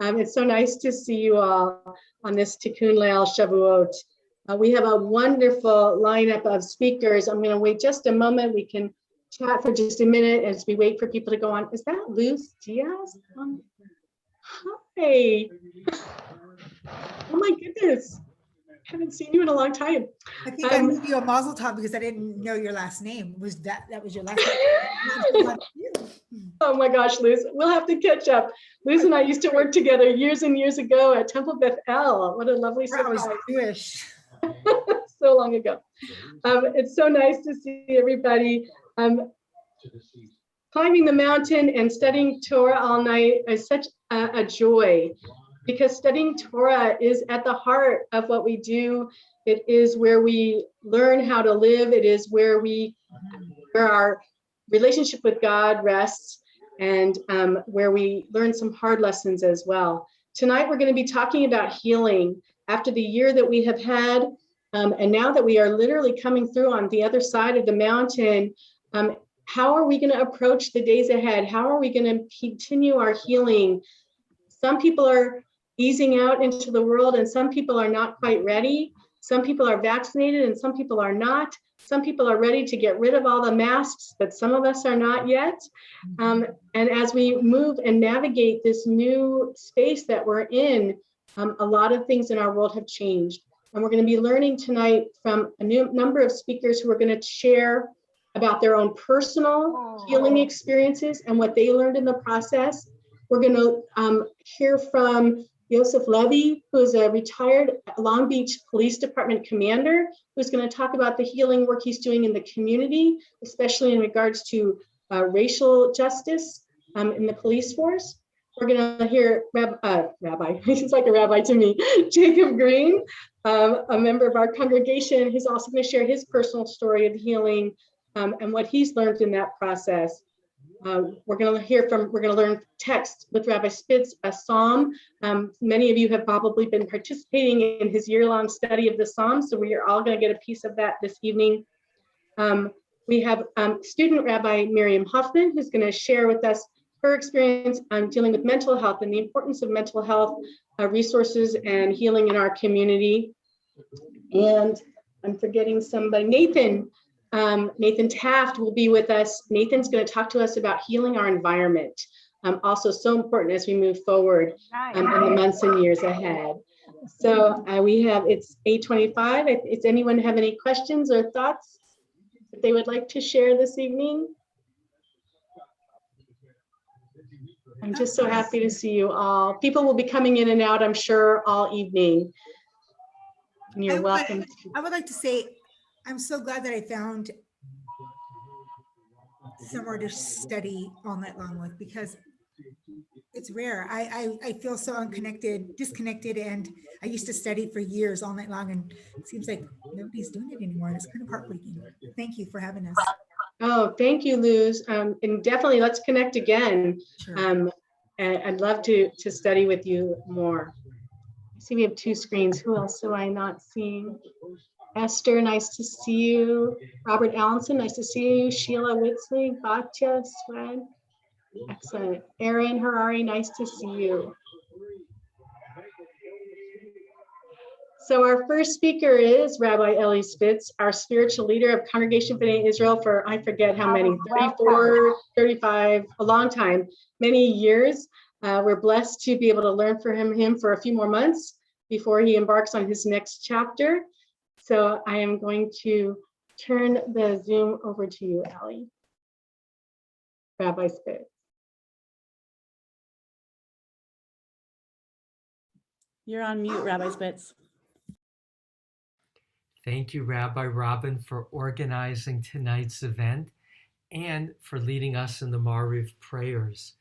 It's so nice to see you all on this Tikkun Leil Shavuot. We have a wonderful lineup of speakers. I'm going to wait just a moment. We can chat for just a minute as we wait for people to go on. Is that Luz Diaz? Hi. Oh my goodness. Haven't seen you in a long time. I think I gave you a mazel tov because I didn't know your last name. That was your last name? Oh my gosh, Luz, we'll have to catch up. Luz and I used to work together years and years ago at Temple Beth El. What a lovely surprise. I was Jewish. So long ago. It's so nice to see everybody. Climbing the mountain and studying Torah all night is such a joy, because studying Torah is at the heart of what we do. It is where we learn how to live. It is where our relationship with God rests, and where we learn some hard lessons as well. Tonight, we're going to be talking about healing after the year that we have had. And now that we are literally coming through on the other side of the mountain, how are we going to approach the days ahead? How are we going to continue our healing? Some people are easing out into the world, and some people are not quite ready. Some people are vaccinated and some people are not. Some people are ready to get rid of all the masks, but some of us are not yet. And as we move and navigate this new space that we're in, a lot of things in our world have changed. And we're going to be learning tonight from a number of speakers who are going to share about their own personal healing experiences and what they learned in the process. We're going to hear from Yosef Levy, who is a retired Long Beach Police Department commander, who's going to talk about the healing work he's doing in the community, especially in regards to racial justice in the police force. We're going to hear Rabbi, he's like a rabbi to me, Jacob Green, a member of our congregation, who's also going to share his personal story of healing and what he's learned in that process. We're going to learn text with Rabbi Spitz, a psalm. Many of you have probably been participating in his year-long study of the Psalms, so we are all going to get a piece of that this evening. We have student Rabbi Miriam Hoffman, who's going to share with us her experience dealing with mental health and the importance of mental health resources and healing in our community. And I'm forgetting somebody, Nathan Taft will be with us. Nathan's going to talk to us about healing our environment. Also so important as we move forward in the months and years ahead. So it's 8:25. Does anyone have any questions or thoughts that they would like to share this evening? I'm just so happy to see you all. People will be coming in and out, I'm sure, all evening. And you're welcome. I would like to say, I'm so glad that I found somewhere to study all night long with, because it's rare. I feel so disconnected, and I used to study for years all night long, and it seems like nobody's doing it anymore. And it's kind of heartbreaking. Thank you for having us. Oh, thank you, Luz. And definitely let's connect again. Sure. And I'd love to study with you more. I see we have two screens. Who else am I not seeing? Esther, nice to see you. Robert Allenson, nice to see you. Sheila Whitsley, Batya, Swed. Excellent. Erin Harari, nice to see you. So our first speaker is Rabbi Eli Spitz, our spiritual leader of Congregation B'nai Israel for, I forget how many, 34, 35, a long time, many years. We're blessed to be able to learn from him for a few more months before he embarks on his next chapter. So I am going to turn the Zoom over to you, Allie. Rabbi Spitz. You're on mute, Rabbi Spitz. Thank you, Rabbi Robin, for organizing tonight's event and for leading us in the Mariv prayers.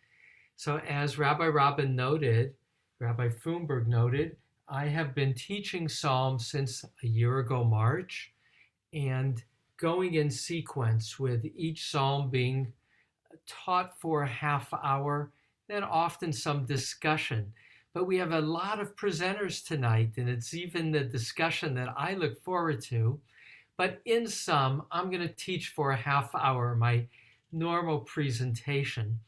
So as Rabbi Robin noted, Rabbi Thunberg noted, I have been teaching Psalms since a year ago, March, and going in sequence with each Psalm being taught for a half hour, then often some discussion. But we have a lot of presenters tonight, and it's even the discussion that I look forward to. But in sum, I'm going to teach for a half hour, my normal presentation.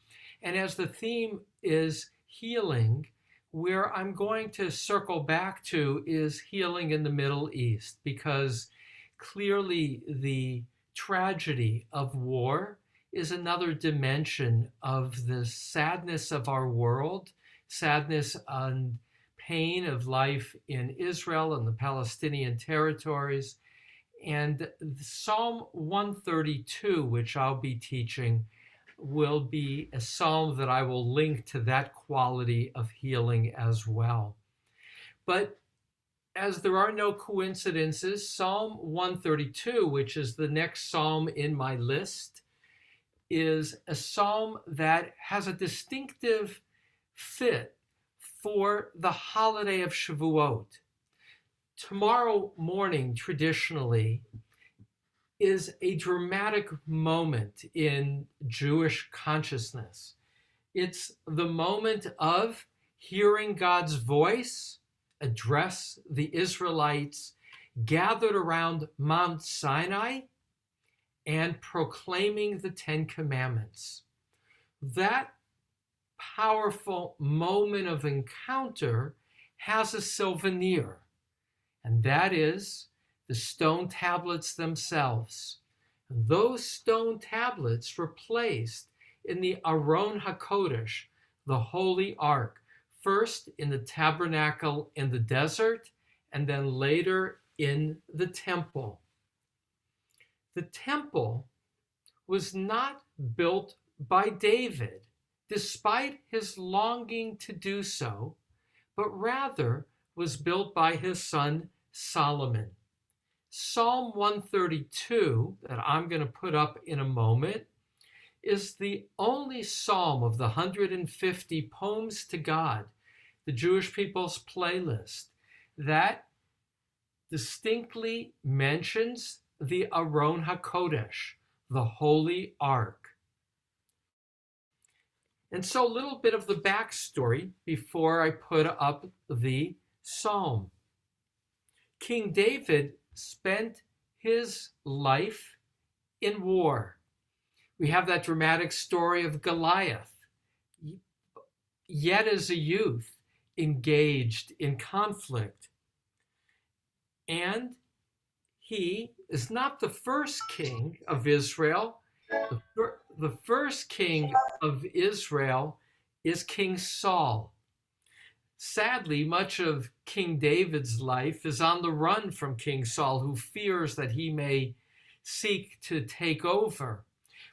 And as the theme is healing, where I'm going to circle back to is healing in the Middle East, because clearly the tragedy of war is another dimension of the sadness of our world, sadness and pain of life in Israel and the Palestinian territories. And Psalm 132, which I'll be teaching, will be a psalm that I will link to that quality of healing as well. But as there are no coincidences, Psalm 132, which is the next psalm in my list, is a psalm that has a distinctive fit for the holiday of Shavuot. Tomorrow morning, traditionally, is a dramatic moment in Jewish consciousness. It's the moment of hearing God's voice address the Israelites gathered around Mount Sinai and proclaiming the Ten Commandments. That powerful moment of encounter has a souvenir, and that is the stone tablets themselves. And those stone tablets were placed in the Aron HaKodesh, the Holy Ark, first in the tabernacle in the desert, and then later in the temple. The temple was not built by David, despite his longing to do so, but rather was built by his son Solomon. Psalm 132, that I'm going to put up in a moment, is the only psalm of the 150 poems to God, the Jewish people's playlist, that distinctly mentions the Aron HaKodesh, the Holy Ark. And so a little bit of the backstory before I put up the psalm. King David spent his life in war. We have that dramatic story of Goliath, yet as a youth, engaged in conflict. And he is not the first king of Israel. The first king of Israel is King Saul. Sadly, much of King David's life is on the run from King Saul, who fears that he may seek to take over.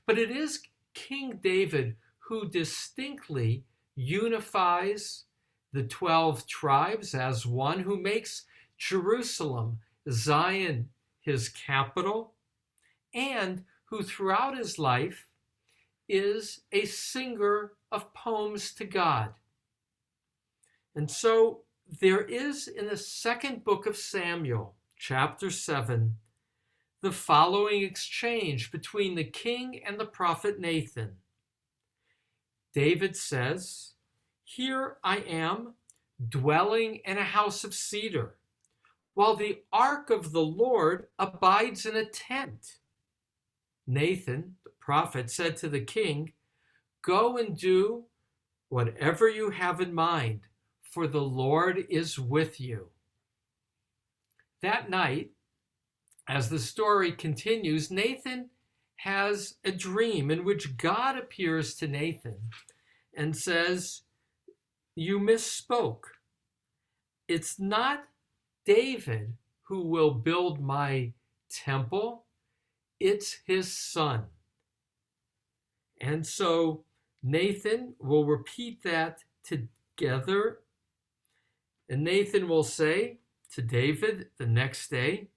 But it is King David who distinctly unifies the 12 tribes as one, who makes Jerusalem, Zion, his capital, and who throughout his life is a singer of poems to God. And so there is in the second book of Samuel, chapter 7, the following exchange between the king and the prophet Nathan. David says, "Here I am, dwelling in a house of cedar, while the ark of the Lord abides in a tent." Nathan, the prophet, said to the king, "Go and do whatever you have in mind, for the Lord is with you." That night, as the story continues, Nathan has a dream in which God appears to Nathan and says, "You misspoke. It's not David who will build my temple, it's his son." And so Nathan will repeat that together. And Nathan will say to David the next day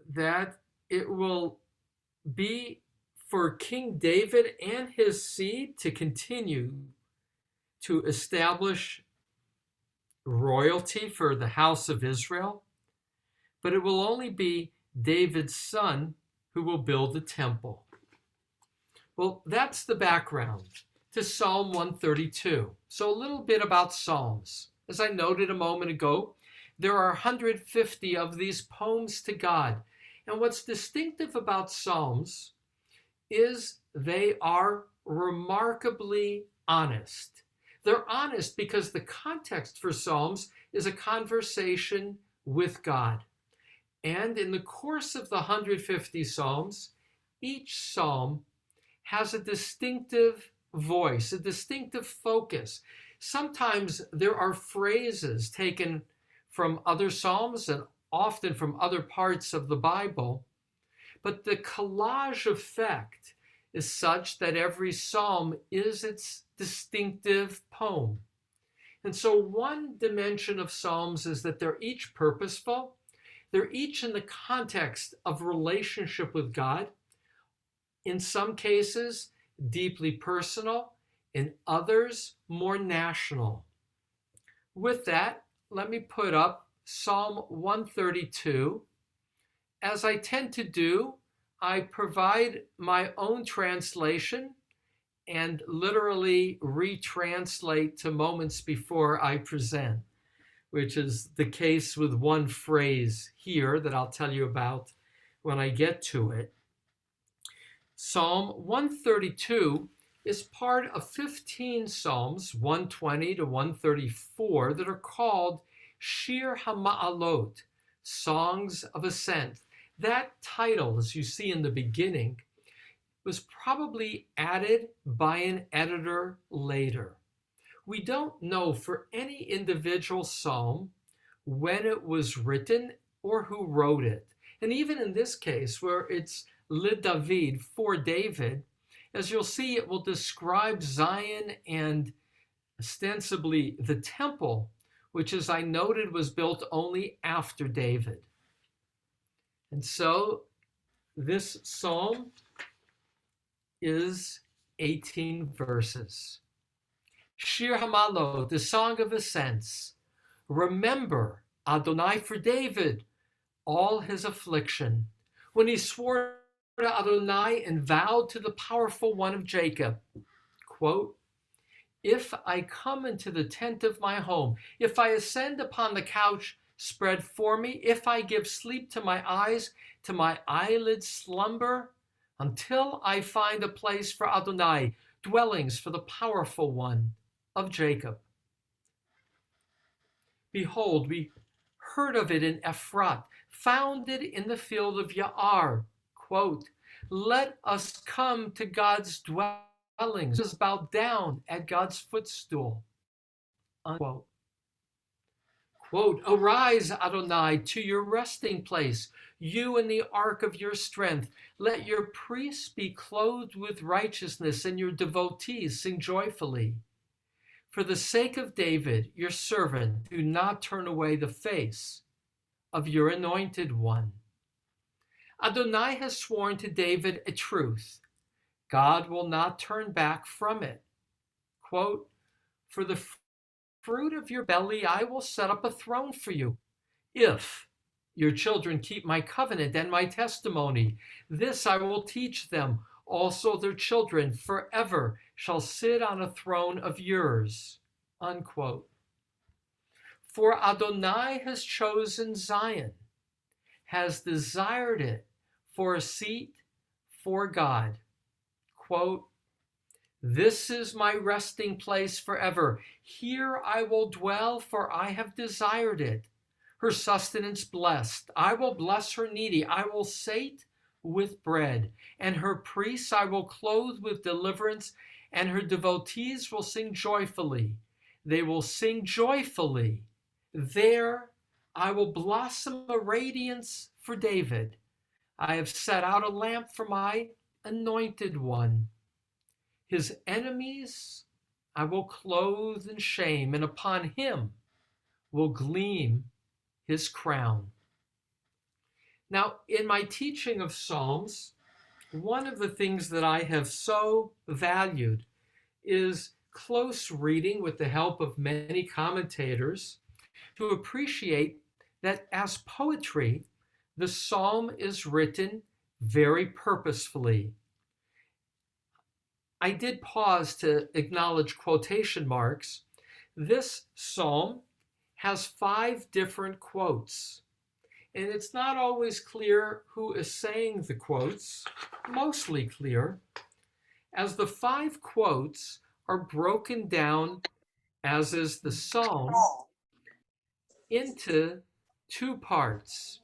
that it will be for King David and his seed to continue to establish royalty for the house of Israel, but it will only be David's son who will build the temple. Well, that's the background to Psalm 132. So a little bit about Psalms. As I noted a moment ago, there are 150 of these poems to God. And what's distinctive about Psalms is they are remarkably honest. They're honest because the context for Psalms is a conversation with God. And in the course of the 150 Psalms, each Psalm has a distinctive voice, a distinctive focus. Sometimes there are phrases taken from other Psalms and often from other parts of the Bible, but the collage effect is such that every Psalm is its distinctive poem. And so one dimension of Psalms is that they're each purposeful. They're each in the context of relationship with God. In some cases, deeply personal. In others, more national. With that, let me put up Psalm 132. As I tend to do, I provide my own translation and literally retranslate to moments before I present, which is the case with one phrase here that I'll tell you about when I get to it. Psalm 132 is part of 15 Psalms, 120 to 134, that are called Shir HaMa'alot, Songs of Ascent. That title, as you see in the beginning, was probably added by an editor later. We don't know for any individual psalm when it was written or who wrote it. And even in this case, where it's Le David, for David, as you'll see, it will describe Zion and ostensibly the temple, which, as I noted, was built only after David. And so this psalm is 18 verses. Shir HaMa'alot, the Song of Ascents. Remember Adonai for David, all his affliction, when he swore to Adonai and vowed to the powerful one of Jacob, quote, if I come into the tent of my home, if I ascend upon the couch spread for me, if I give sleep to my eyes, to my eyelids slumber, until I find a place for Adonai, dwellings for the powerful one of Jacob. Behold, we heard of it in Ephrat, founded in the field of Ya'ar. Quote, let us come to God's dwellings, let us bow down at God's footstool. Unquote. Quote, arise, Adonai, to your resting place, you in the ark of your strength. Let your priests be clothed with righteousness, and your devotees sing joyfully. For the sake of David, your servant, do not turn away the face of your anointed one. Adonai has sworn to David a truth. God will not turn back from it. Quote, for the fruit of your belly, I will set up a throne for you. If your children keep my covenant and my testimony, this I will teach them. Also their children forever shall sit on a throne of yours. Unquote. For Adonai has chosen Zion, has desired it for a seat for God. Quote, this is my resting place forever. Here I will dwell, for I have desired it. Her sustenance blessed. I will bless her needy. I will sate with bread. And her priests I will clothe with deliverance, and her devotees will sing joyfully. They will sing joyfully. There I will blossom a radiance for David. I have set out a lamp for my anointed one. His enemies I will clothe in shame, and upon him will gleam his crown. Now, in my teaching of Psalms, one of the things that I have so valued is close reading with the help of many commentators to appreciate that as poetry, the psalm is written very purposefully. I did pause to acknowledge quotation marks. This psalm has 5 different quotes, and it's not always clear who is saying the quotes, mostly clear, as the 5 quotes are broken down as is the psalm, into two parts.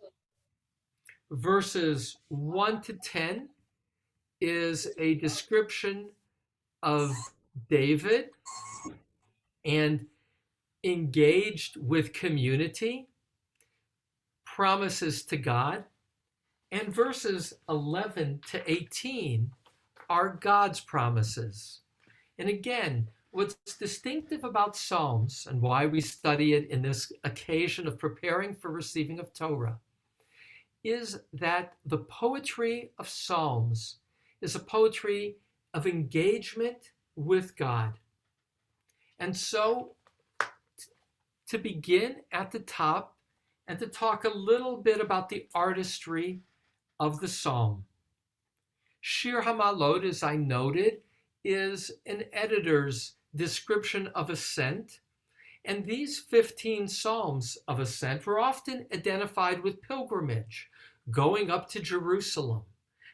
Verses 1 to 10 is a description of David and engaged with community, promises to God. And verses 11 to 18 are God's promises. And again, what's distinctive about Psalms and why we study it in this occasion of preparing for receiving of Torah is that the poetry of Psalms is a poetry of engagement with God. And so, to begin at the top and to talk a little bit about the artistry of the psalm. Shir Hamalot, as I noted, is an editor's description of ascent, and these 15 psalms of ascent were often identified with pilgrimage, going up to Jerusalem.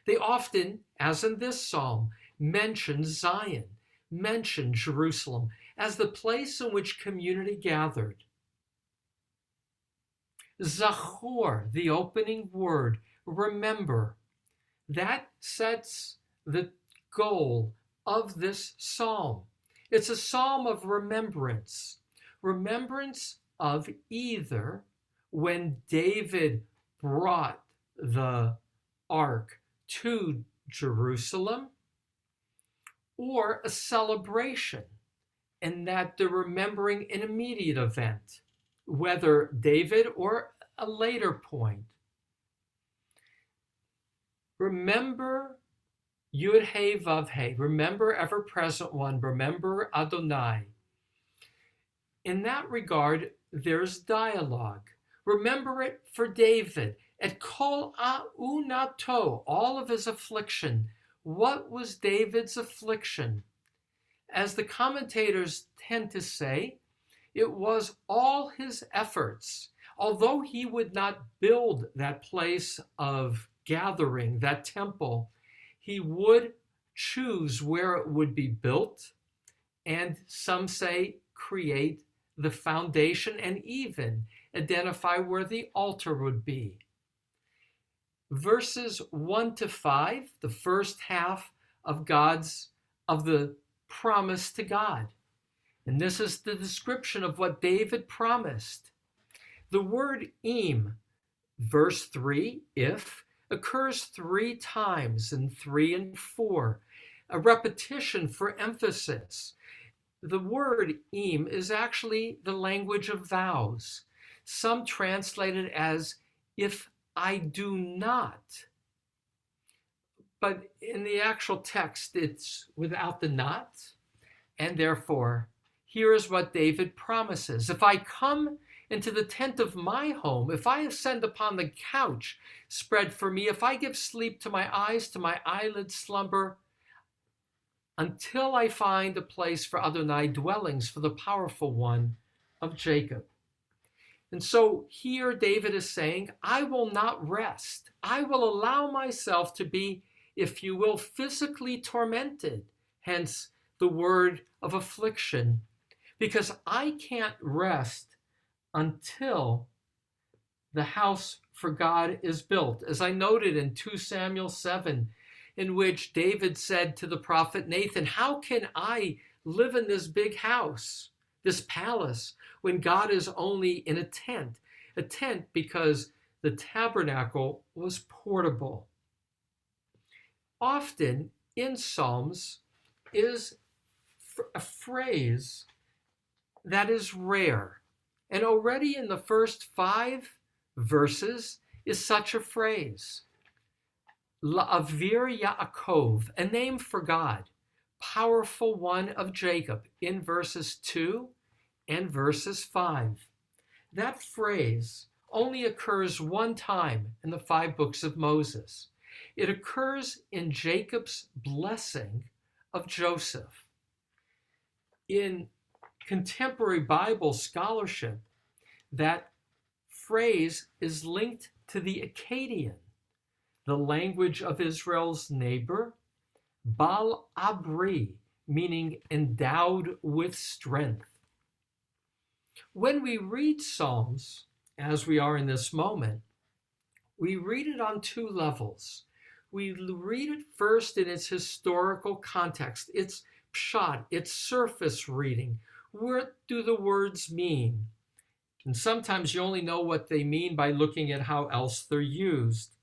They often, as in this psalm, mention Zion, mention Jerusalem as the place in which community gathered. Zachor, the opening word, remember, that sets the goal of this psalm. It's a psalm of remembrance. Remembrance of either when David brought the ark to Jerusalem, or a celebration, and that they're remembering an immediate event, whether David or a later point. Remember Yud He Vav He, remember ever present one, remember Adonai. In that regard, there's dialogue. Remember it for David. Et kol aunato, all of his affliction. What was David's affliction? As the commentators tend to say, it was all his efforts. Although he would not build that place of gathering, that temple, he would choose where it would be built, and some say create the foundation and even identify where the altar would be. Verses 1 to 5, the first half of the promise to God. And this is the description of what David promised. The word im, verse 3, if, occurs 3 times in 3 and 4, a repetition for emphasis. The word im is actually the language of vows. Some translate it as if I do not. But in the actual text, it's without the not. And therefore, here is what David promises. If I come into the tent of my home, if I ascend upon the couch spread for me, if I give sleep to my eyes, to my eyelids slumber, until I find a place for Adonai, dwellings for the powerful one of Jacob. And so here David is saying, I will not rest. I will allow myself to be, if you will, physically tormented, hence the word of affliction, because I can't rest until the house for God is built. As I noted in 2 Samuel 7, in which David said to the prophet Nathan, how can I live in this big house, this palace, when God is only in a tent? A tent because the tabernacle was portable. Often in Psalms is a phrase that is rare. And already in the first 5 verses is such a phrase. La'avir Yaakov, a name for God, powerful one of Jacob, in verses 2 and verses 5. That phrase only occurs 1 time in the 5 books of Moses. It occurs in Jacob's blessing of Joseph. In contemporary Bible scholarship, that phrase is linked to the Akkadian, the language of Israel's neighbor, Bal Abri, meaning endowed with strength. When we read Psalms, as we are in this moment, we read it on two levels. We read it first in its historical context, its pshat, its surface reading. What do the words mean? And sometimes you only know what they mean by looking at how else they're used.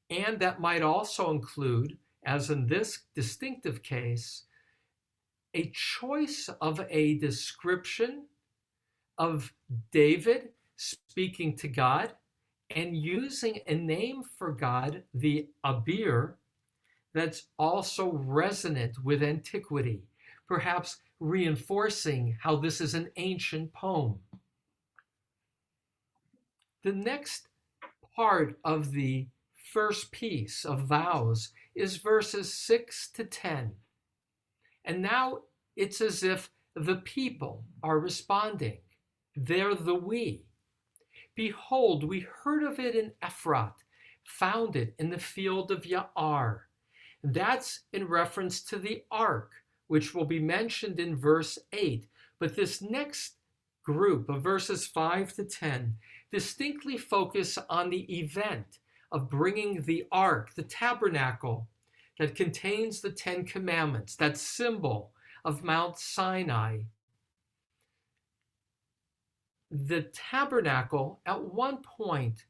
And that might also include, as in this distinctive case, a choice of a description of David speaking to God and using a name for God, the Abir, that's also resonant with antiquity, perhaps reinforcing how this is an ancient poem. The next part of the first piece of vows is verses 6 to 10. And now it's as if the people are responding. They're the we. Behold, we heard of it in Ephrat, found it in the field of Ya'ar. That's in reference to the ark, which will be mentioned in verse 8. But this next group of verses 5 to 10 distinctly focus on the event of bringing the ark, the tabernacle that contains the Ten Commandments, that symbol of Mount Sinai. The tabernacle at one point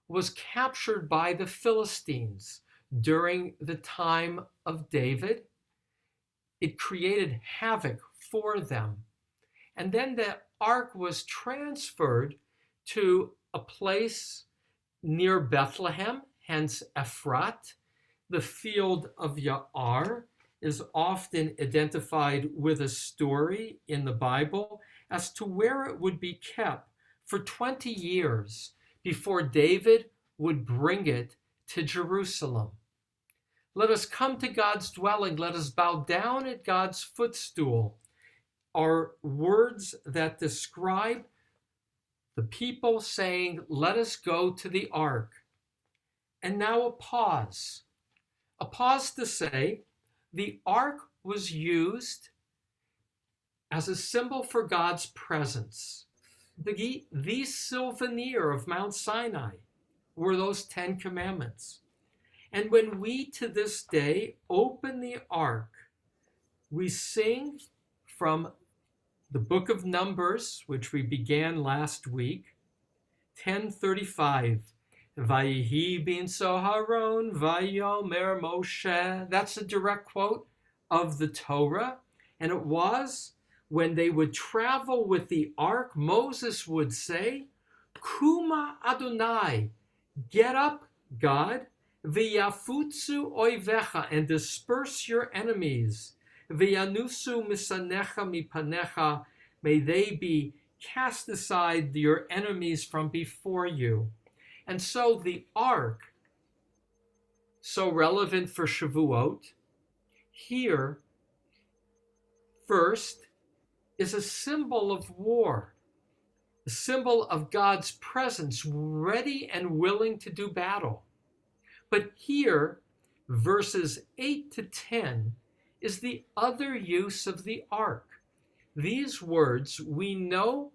was captured by the Philistines during the time of David. It created havoc for them. And then the ark was transferred to a place near Bethlehem, hence Ephrat. The field of Ya'ar is often identified with a story in the Bible as to where it would be kept for 20 years before David would bring it to Jerusalem. Let us come to God's dwelling. Let us bow down at God's footstool are words that describe the people saying, let us go to the ark. And now a pause to say, the ark was used as a symbol for God's presence. The souvenir of Mount Sinai were those 10 commandments. And when we to this day open the ark, we sing from the book of Numbers, which we began last week, 10:35. Vayihi bin Soharon, Vayomer Moshe. That's a direct quote of the Torah. And it was when they would travel with the ark, Moses would say, Kuma Adonai, get up, God, V'yafutsu oivecha, and disperse your enemies. V'yanusu misanecha mipanecha, may they be cast aside, your enemies from before you. And so the ark, so relevant for Shavuot, here first is a symbol of war, a symbol of God's presence, ready and willing to do battle. But here, verses 8 to 10, is the other use of the ark. These words we know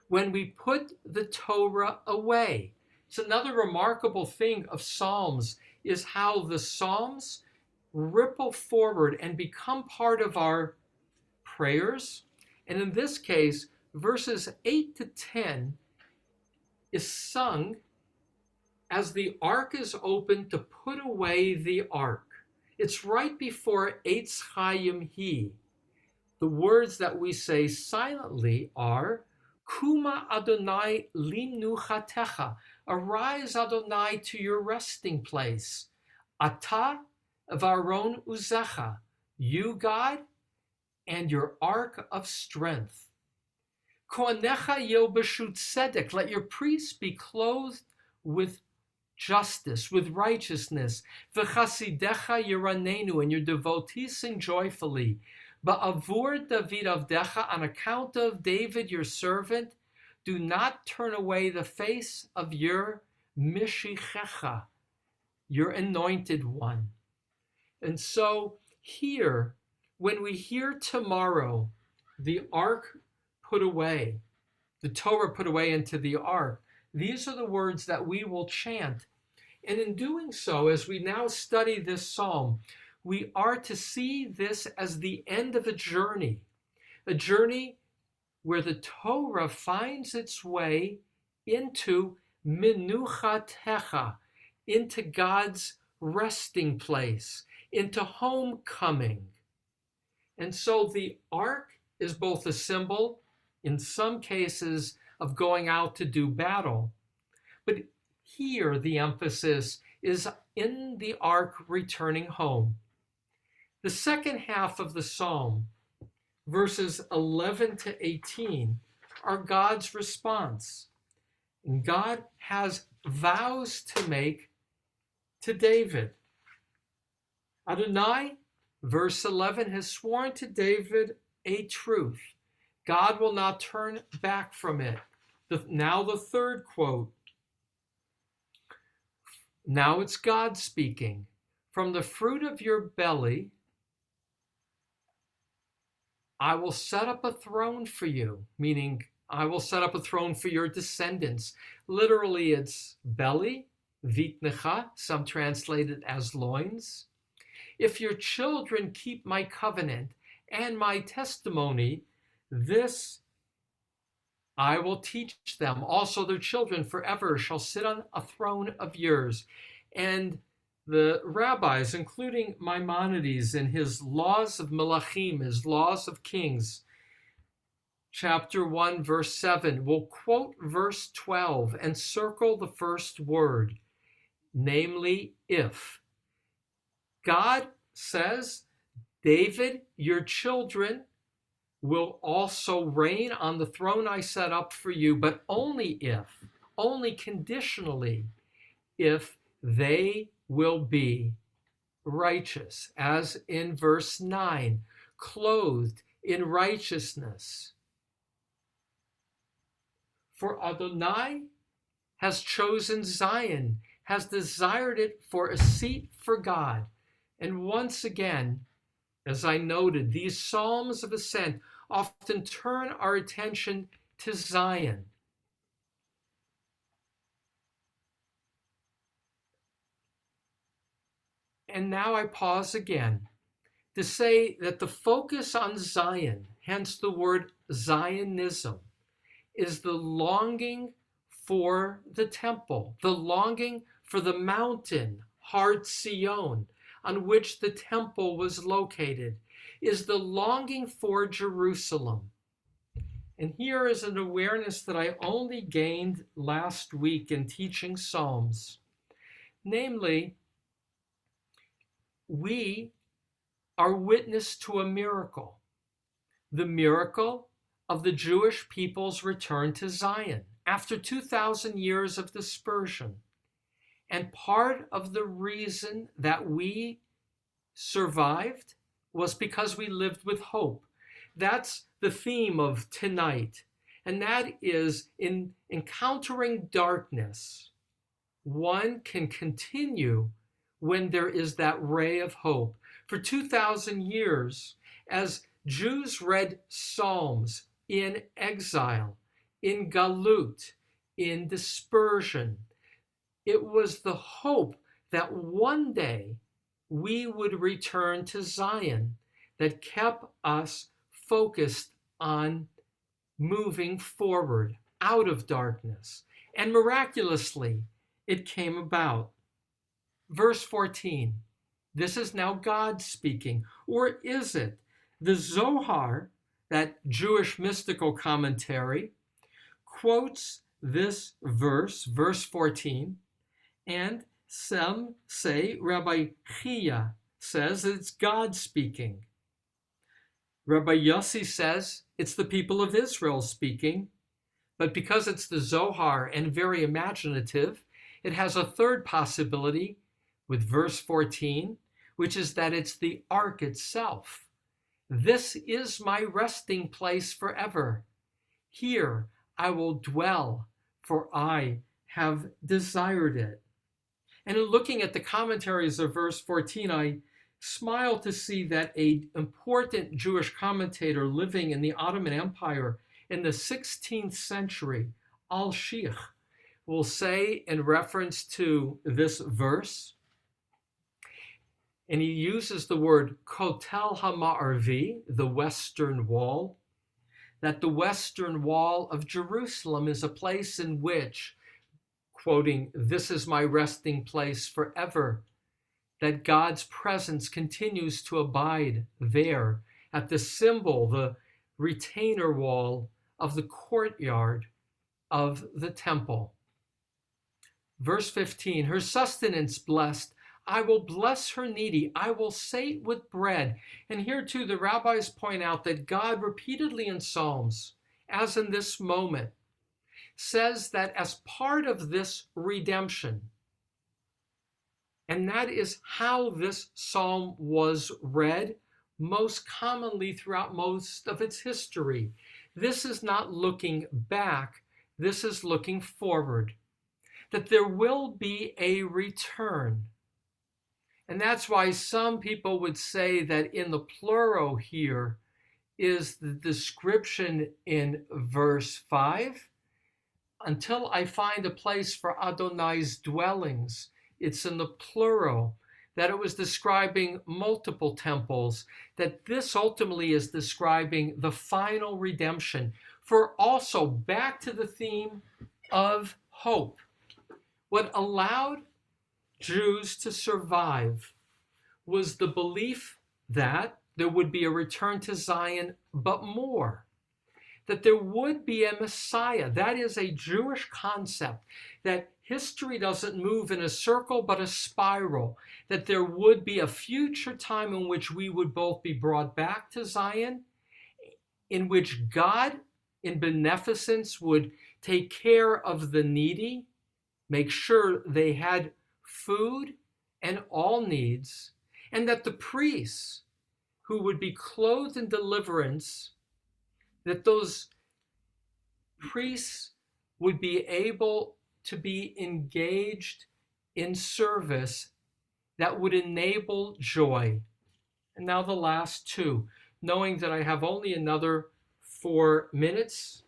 when we put the Torah away. It's another remarkable thing of Psalms is how the Psalms ripple forward and become part of our prayers. And in this case, verses 8 to 10 is sung as the ark is opened to put away the ark. It's right before Eitz Chaim Hi. The words that we say silently are, Kuma Adonai limnuchatecha, arise Adonai to your resting place. Ata varon uzecha, you God, and your ark of strength. Kohanecha yelbeshu tzedek, let your priests be clothed with justice, with righteousness. V'chasidecha yiranenu, and your devotees sing joyfully. Ba'avur David avdecha, on account of David your servant, do not turn away the face of your mishichecha, your anointed one. And so here, when we hear tomorrow the ark put away, the Torah put away into the ark. These are the words that we will chant. And in doing so, as we now study this psalm, we are to see this as the end of a journey where the Torah finds its way into Minuchatecha, into God's resting place, into homecoming. And so the ark is both a symbol, in some cases, of going out to do battle. But here the emphasis is in the ark returning home. The second half of the psalm, verses 11 to 18, are God's response. And God has vows to make to David. Adonai, verse 11, has sworn to David a truth. God will not turn back from it. Now the third quote. Now it's God speaking. From the fruit of your belly, I will set up a throne for you, meaning I will set up a throne for your descendants. Literally, it's belly, vitnecha, some translate it as loins. If your children keep my covenant and my testimony, this I will teach them. Also their children forever shall sit on a throne of yours. And the rabbis, including Maimonides in his Laws of Melachim, his Laws of Kings, chapter 1, verse 7, will quote verse 12 and circle the first word, namely if. God says, David, your children will also reign on the throne I set up for you, but only conditionally, if they will be righteous, as in verse 9, clothed in righteousness. For Adonai has chosen Zion, has desired it for a seat for God. And once again, as I noted, these psalms of ascent often turn our attention to Zion. And now I pause again to say that the focus on Zion, hence the word Zionism, is the longing for the temple, the longing for the mountain, Har Zion, on which the temple was located, is the longing for Jerusalem. And here is an awareness that I only gained last week in teaching Psalms. Namely, we are witness to a miracle, the miracle of the Jewish people's return to Zion after 2,000 years of dispersion. And part of the reason that we survived was because we lived with hope. That's the theme of tonight. And that is, in encountering darkness, one can continue when there is that ray of hope. For 2,000 years, as Jews read Psalms in exile, in galut, in dispersion, it was the hope that one day we would return to Zion that kept us focused on moving forward out of darkness. And miraculously, it came about. Verse 14, this is now God speaking, or is it? The Zohar, that Jewish mystical commentary, quotes this verse, verse 14, and some say, Rabbi Chia says it's God speaking. Rabbi Yossi says it's the people of Israel speaking, but because it's the Zohar and very imaginative, it has a third possibility with verse 14, which is that it's the ark itself. This is my resting place forever. Here I will dwell, for I have desired it. And in looking at the commentaries of verse 14, I smile to see that an important Jewish commentator living in the Ottoman Empire in the 16th century, Al-Sheikh will say in reference to this verse, and he uses the word Kotel HaMa'arvi, the Western Wall, that the Western Wall of Jerusalem is a place in which, quoting, "This is my resting place forever," that God's presence continues to abide there at the symbol, the retainer wall of the courtyard of the temple. Verse 15, her sustenance blessed, I will bless her needy, I will sate with bread. And here too, the rabbis point out that God repeatedly in Psalms, as in this moment, says that as part of this redemption, and that is how this psalm was read most commonly throughout most of its history. This is not looking back, this is looking forward, that there will be a return. And that's why some people would say that in the plural here is the description in verse 5. Until I find a place for Adonai's dwellings, it's in the plural, that it was describing multiple temples, that this ultimately is describing the final redemption. For also, back to the theme of hope, what allowed Jews to survive was the belief that there would be a return to Zion, but more, that there would be a Messiah. That is a Jewish concept, that history doesn't move in a circle, but a spiral, that there would be a future time in which we would both be brought back to Zion, in which God, in beneficence, would take care of the needy, make sure they had food and all needs, and that the priests who would be clothed in deliverance, that those priests would be able to be engaged in service that would enable joy. And now the last two, knowing that I have only another 4 minutes.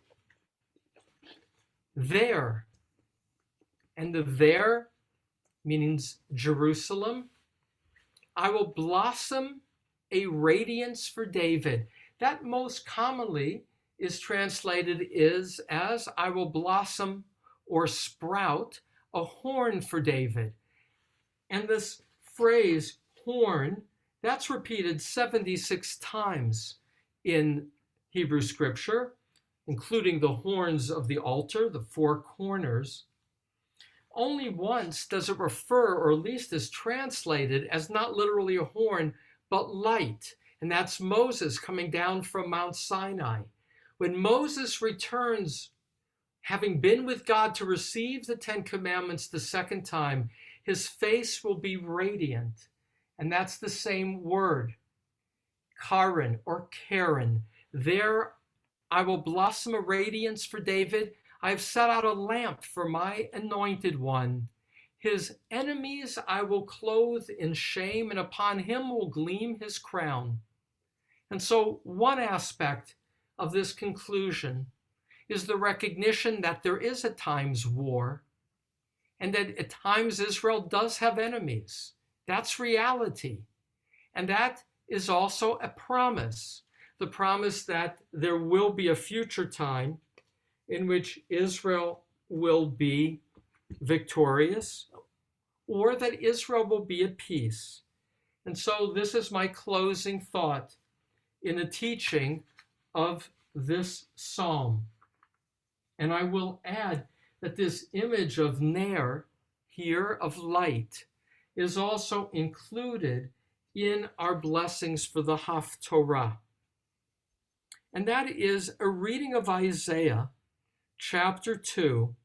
There, and the there means Jerusalem. I will blossom a radiance for David. That most commonly is translated as I will blossom or sprout a horn for David. And this phrase, horn, that's repeated 76 times in Hebrew scripture, including the horns of the altar, the 4 corners. Only once does it refer, or at least is translated as not literally a horn, but light. And that's Moses coming down from Mount Sinai. When Moses returns, having been with God to receive the 10 Commandments the second time, his face will be radiant. And that's the same word, Karen or Karen. There I will blossom a radiance for David. I have set out a lamp for my anointed one. His enemies I will clothe in shame, and upon him will gleam his crown. And so one aspect of this conclusion is the recognition that there is at times war, and that at times Israel does have enemies. That's reality. And that is also a promise, the promise that there will be a future time in which Israel will be victorious, or that Israel will be at peace. And so this is my closing thought in the teaching of this psalm. And I will add that this image of Ner, here of light, is also included in our blessings for the Haftorah. And that is a reading of Isaiah chapter 2,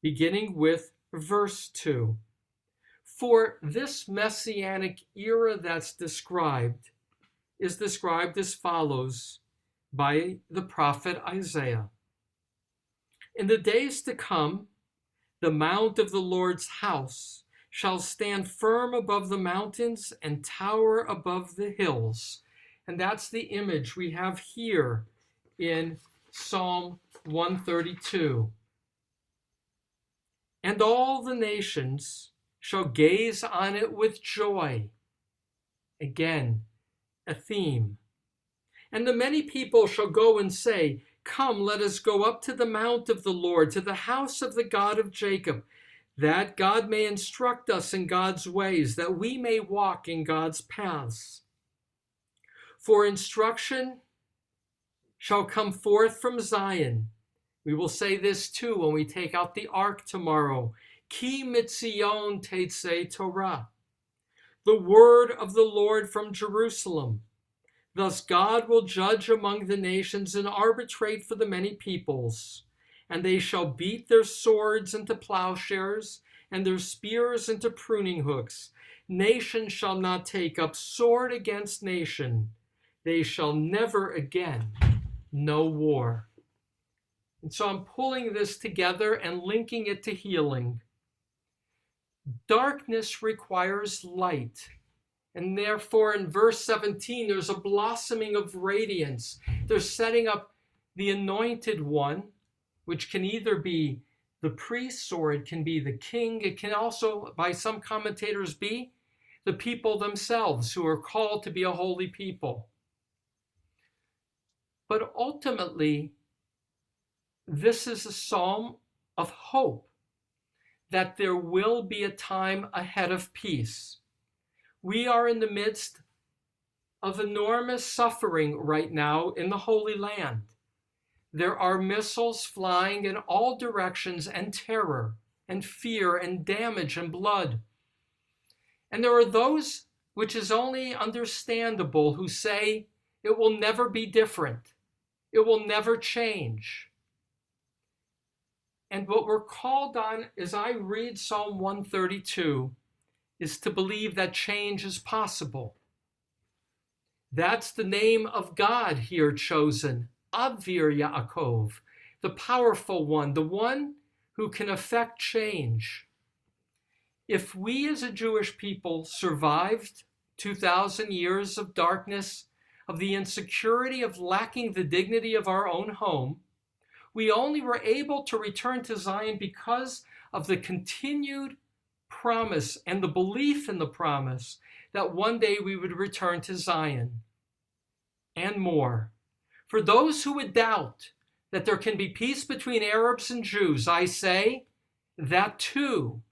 beginning with verse 2. For this messianic era that's described is described as follows by the prophet Isaiah. In the days to come, the mount of the Lord's house shall stand firm above the mountains and tower above the hills. And that's the image we have here in Psalm 132. And all the nations shall gaze on it with joy. Again, a theme. And the many people shall go and say, come, let us go up to the mount of the Lord, to the house of the God of Jacob, that God may instruct us in God's ways, that we may walk in God's paths. For instruction shall come forth from Zion. We will say this too when we take out the ark tomorrow. Ki mitzion tetzei Torah. The word of the Lord from Jerusalem. Thus God will judge among the nations and arbitrate for the many peoples. And they shall beat their swords into plowshares and their spears into pruning hooks. Nation shall not take up sword against nation. They shall never again know war. And so I'm pulling this together and linking it to healing. Darkness requires light. And therefore, in verse 17, there's a blossoming of radiance. They're setting up the anointed one, which can either be the priest or it can be the king. It can also, by some commentators, be the people themselves who are called to be a holy people. But ultimately, this is a psalm of hope that there will be a time ahead of peace. We are in the midst of enormous suffering right now in the Holy Land. There are missiles flying in all directions and terror and fear and damage and blood. And there are those, which is only understandable, who say it will never be different. It will never change. And what we're called on, as I read Psalm 132, is to believe that change is possible. That's the name of God here chosen, Avir Yaakov, the powerful one, the one who can effect change. If we as a Jewish people survived 2,000 years of darkness, of the insecurity of lacking the dignity of our own home, we only were able to return to Zion because of the continued promise and the belief in the promise that one day we would return to Zion and more. For those who would doubt that there can be peace between Arabs and Jews, I say that too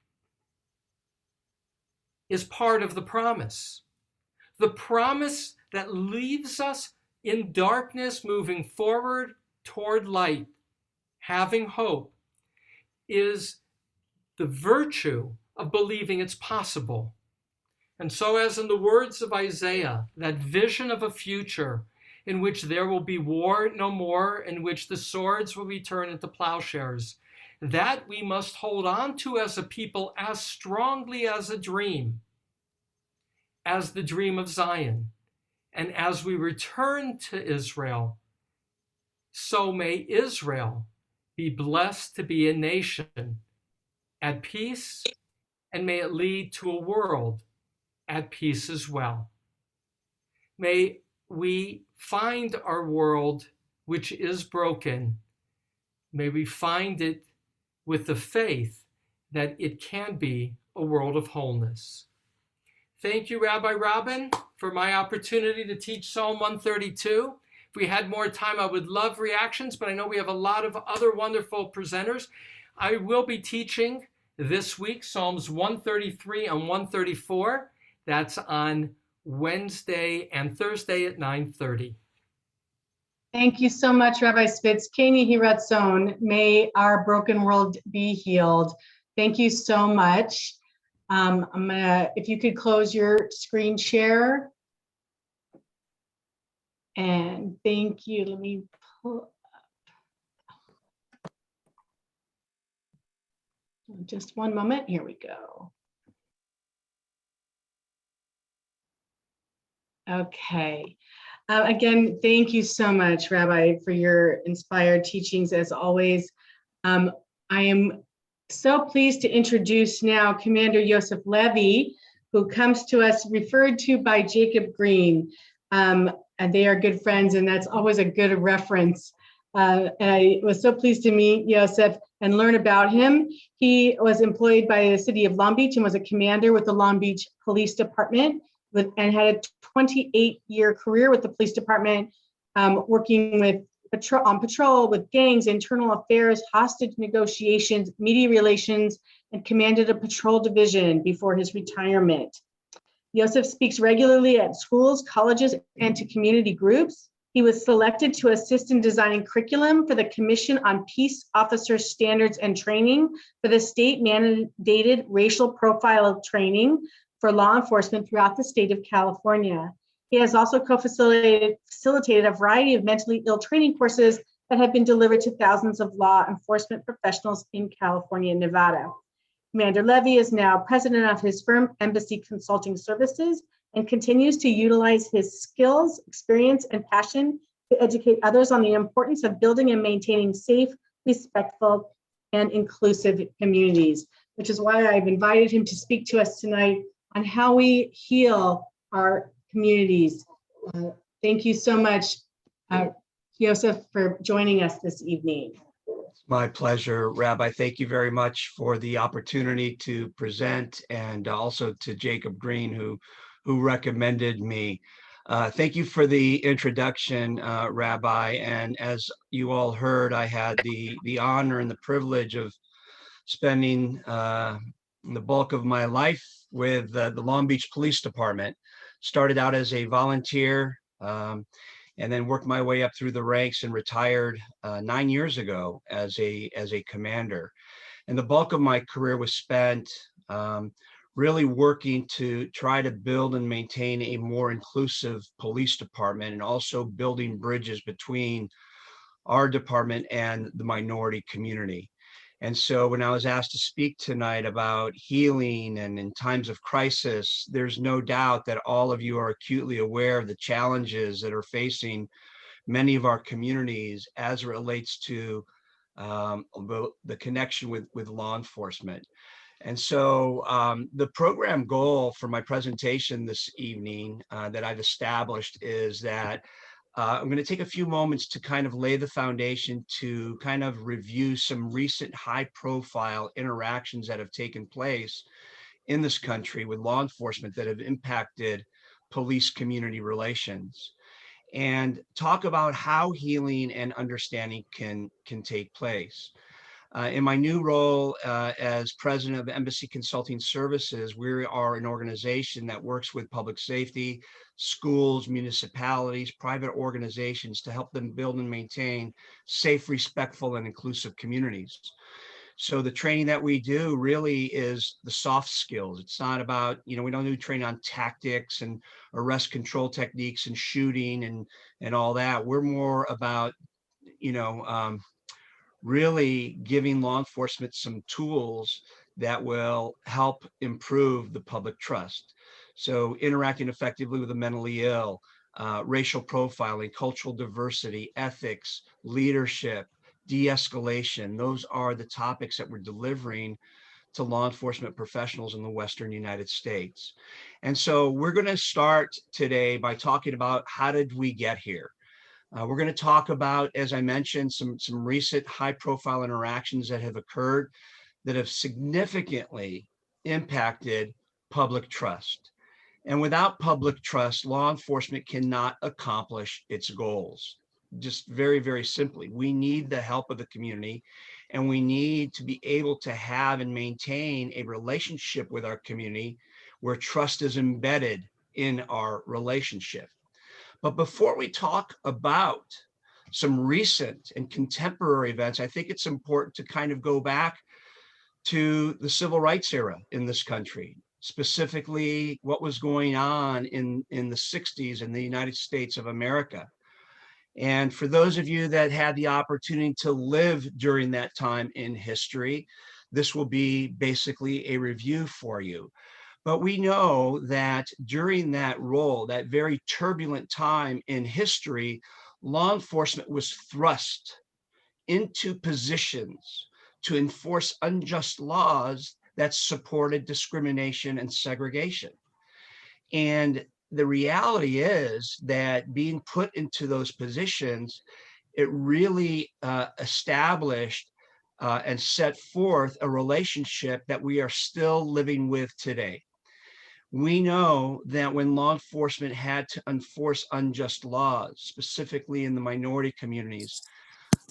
is part of the promise. The promise that leaves us in darkness moving forward toward light, having hope, is the virtue of believing it's possible. And so, as in the words of Isaiah, that vision of a future in which there will be war no more, in which the swords will be turned into plowshares, that we must hold on to as a people as strongly as a dream, as the dream of Zion. And as we return to Israel, so may Israel be blessed to be a nation at peace, and may it lead to a world at peace as well. May we find our world, which is broken, may we find it with the faith that it can be a world of wholeness. Thank you, Rabbi Robin, for my opportunity to teach Psalm 132. If we had more time, I would love reactions, but I know we have a lot of other wonderful presenters. I will be teaching this week Psalms 133 and 134. That's on Wednesday and Thursday at 9:30. Thank you so much, Rabbi Spitz. Keni Hiratzon, may our broken world be healed. Thank you so much. If you could close your screen share. And thank you. Let me pull up. Just one moment. Here we go. Okay. Again, thank you so much, Rabbi, for your inspired teachings as always. I am so pleased to introduce now Commander Yosef Levy, who comes to us referred to by Jacob Green. And they are good friends, and that's always a good reference. And I was so pleased to meet Yosef and learn about him. He was employed by the city of Long Beach and was a commander with the Long Beach Police Department and had a 28-year career with the police department, working with on patrol with gangs, internal affairs, hostage negotiations, media relations, and commanded a patrol division before his retirement. Yosef speaks regularly at schools, colleges, and to community groups. He was selected to assist in designing curriculum for the Commission on Peace Officer Standards and Training for the state mandated racial profile training for law enforcement throughout the state of California. He has also facilitated a variety of mentally ill training courses that have been delivered to thousands of law enforcement professionals in California and Nevada. Commander Levy is now president of his firm, Embassy Consulting Services, and continues to utilize his skills, experience, and passion to educate others on the importance of building and maintaining safe, respectful, and inclusive communities, which is why I've invited him to speak to us tonight on how we heal our communities. Thank you so much, Yosef, for joining us this evening. My pleasure, Rabbi. Thank you very much for the opportunity to present, and also to Jacob Green, who recommended me. Thank you for the introduction, Rabbi. And as you all heard, I had the honor and the privilege of spending the bulk of my life with the Long Beach Police Department. Started out as a volunteer, and then worked my way up through the ranks and retired 9 years ago as a commander. And the bulk of my career was spent really working to try to build and maintain a more inclusive police department, and also building bridges between our department and the minority community. And so when I was asked to speak tonight about healing and in times of crisis, there's no doubt that all of you are acutely aware of the challenges that are facing many of our communities as it relates to the connection with law enforcement. And so the program goal for my presentation this evening that I've established is that I'm going to take a few moments to kind of lay the foundation to kind of review some recent high-profile interactions that have taken place in this country with law enforcement that have impacted police-community relations, and talk about how healing and understanding can take place. In my new role as president of Embassy Consulting Services, we are an organization that works with public safety, schools, municipalities, private organizations to help them build and maintain safe, respectful, and inclusive communities. So the training that we do really is the soft skills. It's not about, we don't do training on tactics and arrest control techniques and shooting and all that. We're more about, really giving law enforcement some tools that will help improve the public trust. So interacting effectively with the mentally ill, racial profiling, cultural diversity, ethics, leadership, de-escalation. Those are the topics that we're delivering to law enforcement professionals in the Western United States. And so we're going to start today by talking about how did we get here? We're going to talk about, as I mentioned, some recent high-profile interactions that have occurred that have significantly impacted public trust. And without public trust, law enforcement cannot accomplish its goals. Just very, very simply, we need the help of the community, and we need to be able to have and maintain a relationship with our community where trust is embedded in our relationship. But before we talk about some recent and contemporary events, I think it's important to kind of go back to the civil rights era in this country, specifically what was going on in the 60s in the United States of America. And for those of you that had the opportunity to live during that time in history, this will be basically a review for you. But we know that during that role, that very turbulent time in history, law enforcement was thrust into positions to enforce unjust laws that supported discrimination and segregation. And the reality is that being put into those positions it really established and set forth a relationship that we are still living with today. We know that when law enforcement had to enforce unjust laws, specifically in the minority communities,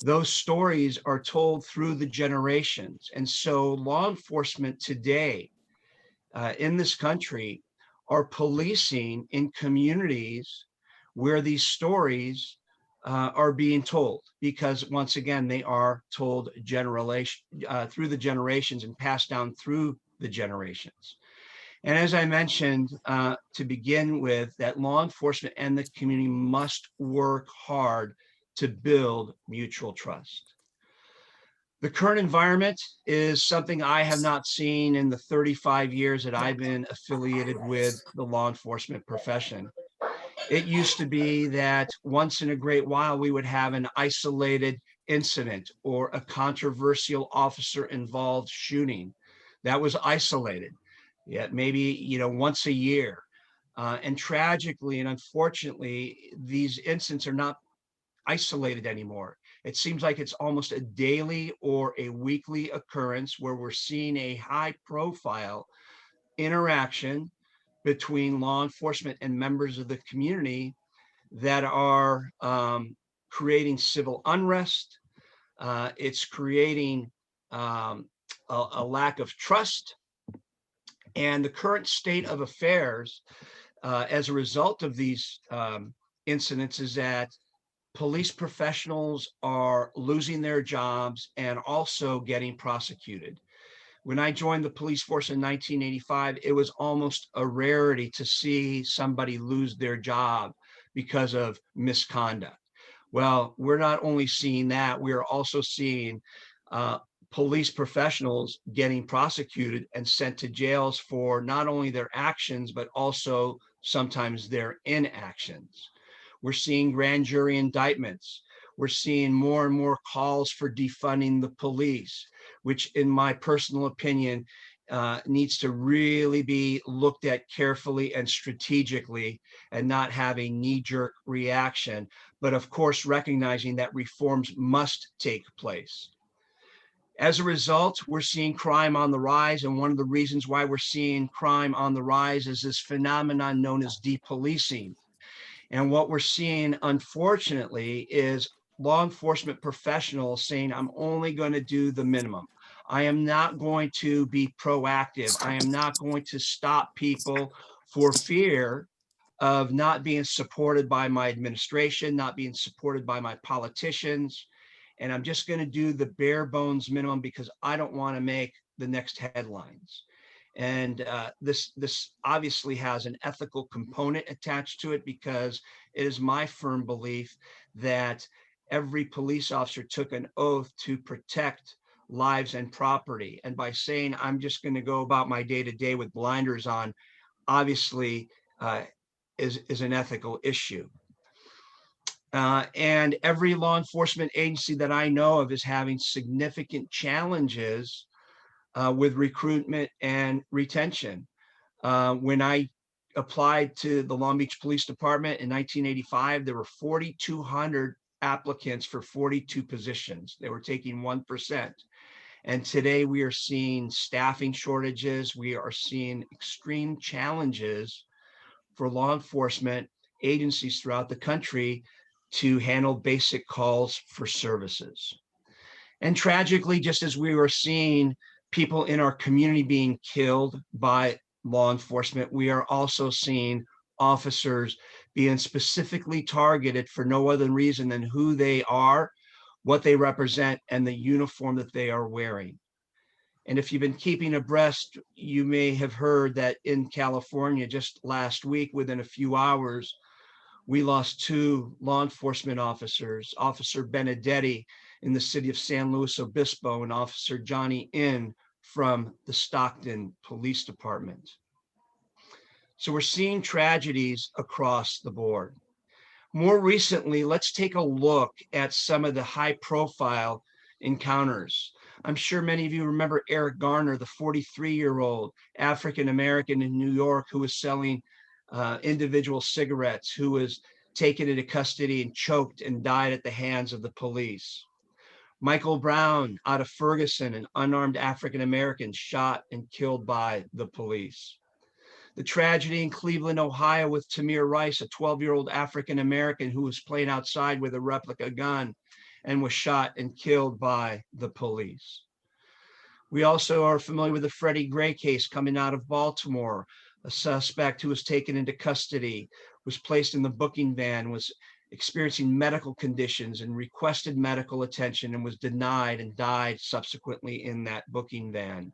those stories are told through the generations. And so law enforcement today in this country are policing in communities where these stories are being told, because once again, they are told through the generations and passed down through the generations. And as I mentioned to begin with, that law enforcement and the community must work hard to build mutual trust. The current environment is something I have not seen in the 35 years that I've been affiliated with the law enforcement profession. It used to be that once in a great while we would have an isolated incident or a controversial officer involved shooting that was isolated. Yet maybe once a year. And tragically and unfortunately, these incidents are not isolated anymore. It seems like it's almost a daily or a weekly occurrence where we're seeing a high profile interaction between law enforcement and members of the community that are creating civil unrest. It's creating a lack of trust. And the current state of affairs as a result of these incidents is that police professionals are losing their jobs and also getting prosecuted. When I joined the police force in 1985, it was almost a rarity to see somebody lose their job because of misconduct. Well, we're not only seeing that, we are also seeing police professionals getting prosecuted and sent to jails for not only their actions, but also sometimes their inactions. We're seeing grand jury indictments. We're seeing more and more calls for defunding the police, which in my personal opinion needs to really be looked at carefully and strategically and not have a knee-jerk reaction, but of course recognizing that reforms must take place. As a result, we're seeing crime on the rise, and one of the reasons why we're seeing crime on the rise is this phenomenon known as depolicing. And what we're seeing, unfortunately, is law enforcement professionals saying, I'm only going to do the minimum. I am not going to be proactive. I am not going to stop people for fear of not being supported by my administration, not being supported by my politicians. And I'm just going to do the bare bones minimum because I don't want to make the next headlines. And this obviously has an ethical component attached to it, because it is my firm belief that every police officer took an oath to protect lives and property. And by saying I'm just going to go about my day-to-day with blinders on, obviously is an ethical issue. And every law enforcement agency that I know of is having significant challenges with recruitment and retention. When I applied to the Long Beach Police Department in 1985, there were 4,200 applicants for 42 positions. They were taking 1%. And today we are seeing staffing shortages. We are seeing extreme challenges for law enforcement agencies throughout the country to handle basic calls for services. And tragically, just as we were seeing people in our community being killed by law enforcement, we are also seeing officers being specifically targeted for no other reason than who they are, what they represent, and the uniform that they are wearing. And if you've been keeping abreast, you may have heard that in California just last week, within a few hours, we lost 2 law enforcement officers, Officer Benedetti in the city of San Luis Obispo and Officer Johnny In from the Stockton Police Department. So we're seeing tragedies across the board. More recently, let's take a look at some of the high-profile encounters. I'm sure many of you remember Eric Garner, the 43-year-old African-American in New York who was selling individual cigarettes, who was taken into custody and choked and died at the hands of the police. Michael Brown out of Ferguson, an unarmed African-American shot and killed by the police. The tragedy in Cleveland, Ohio with Tamir Rice, a 12-year-old African-American who was playing outside with a replica gun and was shot and killed by the police. We also are familiar with the Freddie Gray case coming out of Baltimore, a suspect who was taken into custody, was placed in the booking van, was experiencing medical conditions and requested medical attention and was denied and died subsequently in that booking van.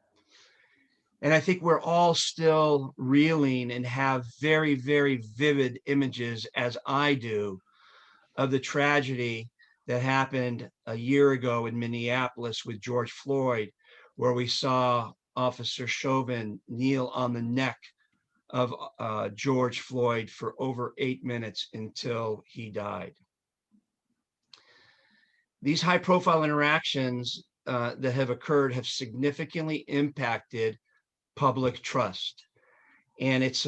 And I think we're all still reeling and have very, very vivid images, as I do, of the tragedy that happened a year ago in Minneapolis with George Floyd, where we saw Officer Chauvin kneel on the neck of George Floyd for over 8 minutes until he died. These high-profile interactions that have occurred have significantly impacted public trust, and it's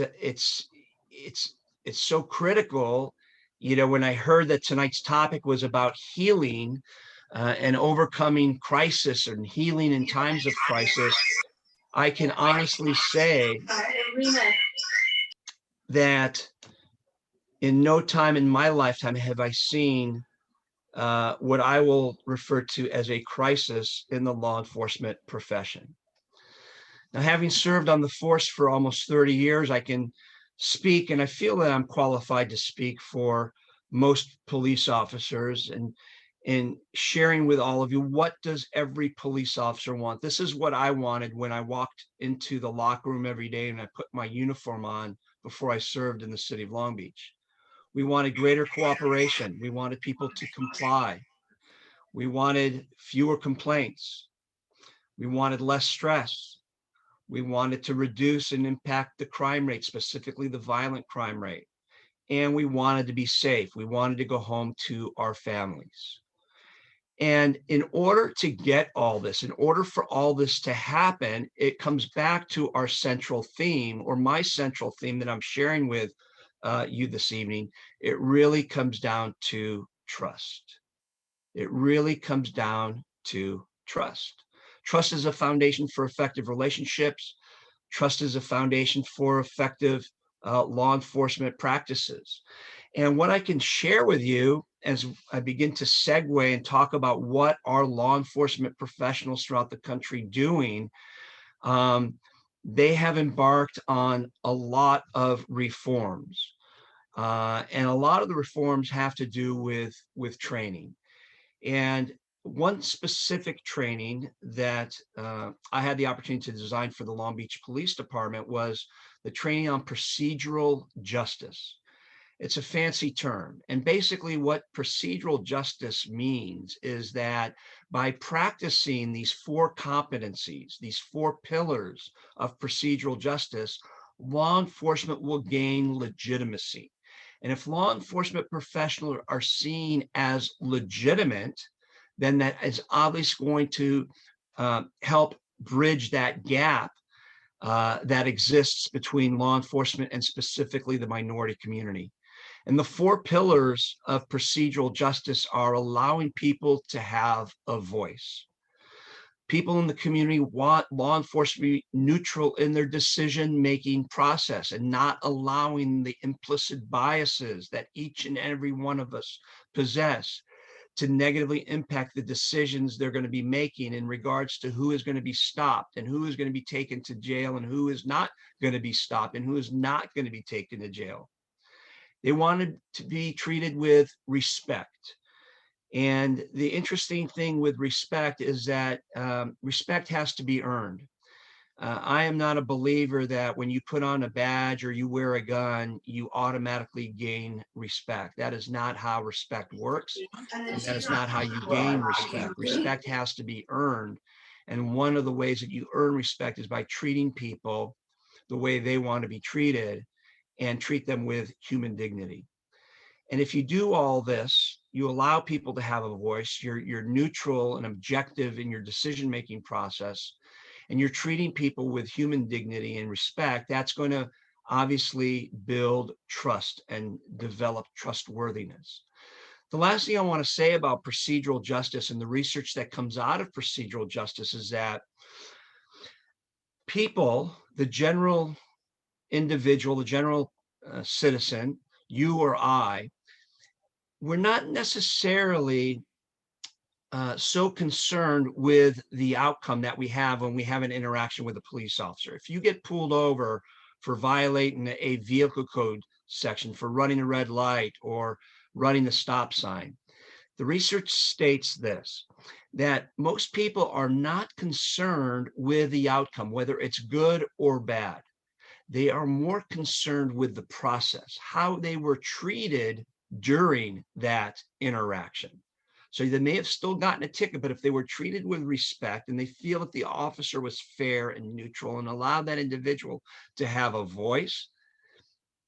so critical. You know, when I heard that tonight's topic was about healing and overcoming crisis and healing in times of crisis, I can honestly say that in no time in my lifetime have I seen what I will refer to as a crisis in the law enforcement profession. Now, having served on the force for almost 30 years, I can speak, and I feel that I'm qualified to speak for most police officers, and in sharing with all of you, what does every police officer want? This is what I wanted when I walked into the locker room every day and I put my uniform on before I served in the city of Long Beach. We wanted greater cooperation. We wanted people to comply. We wanted fewer complaints. We wanted less stress. We wanted to reduce and impact the crime rate, specifically the violent crime rate. And we wanted to be safe. We wanted to go home to our families. And in order to get all this, in order for all this to happen, it comes back to our central theme, or my central theme that I'm sharing with you this evening. It really comes down to trust. It really comes down to trust. Trust is a foundation for effective relationships. Trust is a foundation for effective law enforcement practices. And what I can share with you as I begin to segue and talk about what are law enforcement professionals throughout the country doing, they have embarked on a lot of reforms. And a lot of the reforms have to do with training. And one specific training that I had the opportunity to design for the Long Beach Police Department was the training on procedural justice. It's a fancy term. And basically what procedural justice means is that by practicing these 4 competencies, these 4 pillars of procedural justice, law enforcement will gain legitimacy. And if law enforcement professionals are seen as legitimate, then that is obviously going to help bridge that gap that exists between law enforcement and specifically the minority community. And the 4 pillars of procedural justice are allowing people to have a voice. People in the community want law enforcement to be neutral in their decision-making process and not allowing the implicit biases that each and every one of us possess to negatively impact the decisions they're going to be making in regards to who is going to be stopped and who is going to be taken to jail and who is not going to be stopped and who is not going to be taken to jail. They wanted to be treated with respect. And the interesting thing with respect is that respect has to be earned. I am not a believer that when you put on a badge or you wear a gun, you automatically gain respect. That is not how respect works. And that is not how you gain respect. Respect has to be earned. And one of the ways that you earn respect is by treating people the way they want to be treated and treat them with human dignity. And if you do all this, you allow people to have a voice, you're neutral and objective in your decision-making process, and you're treating people with human dignity and respect, that's going to obviously build trust and develop trustworthiness. The last thing I want to say about procedural justice and the research that comes out of procedural justice is that people, the general individual, the general citizen, you or I, we're not necessarily so concerned with the outcome that we have when we have an interaction with a police officer. If you get pulled over for violating a vehicle code section, for running a red light or running the stop sign, the research states this, that most people are not concerned with the outcome, whether it's good or bad. They are more concerned with the process, how they were treated during that interaction. So they may have still gotten a ticket, but if they were treated with respect and they feel that the officer was fair and neutral and allowed that individual to have a voice,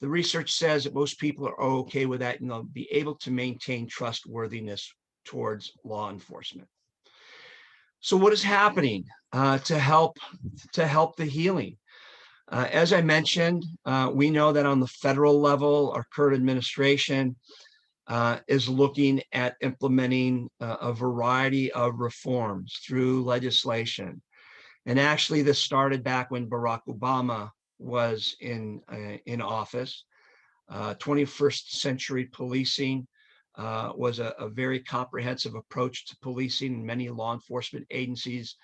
the research says that most people are okay with that and they'll be able to maintain trustworthiness towards law enforcement. So what is happening to help the healing? As I mentioned, we know that on the federal level, our current administration is looking at implementing a variety of reforms through legislation. And actually, this started back when Barack Obama was in office. 21st century policing was a very comprehensive approach to policing, and many law enforcement agencies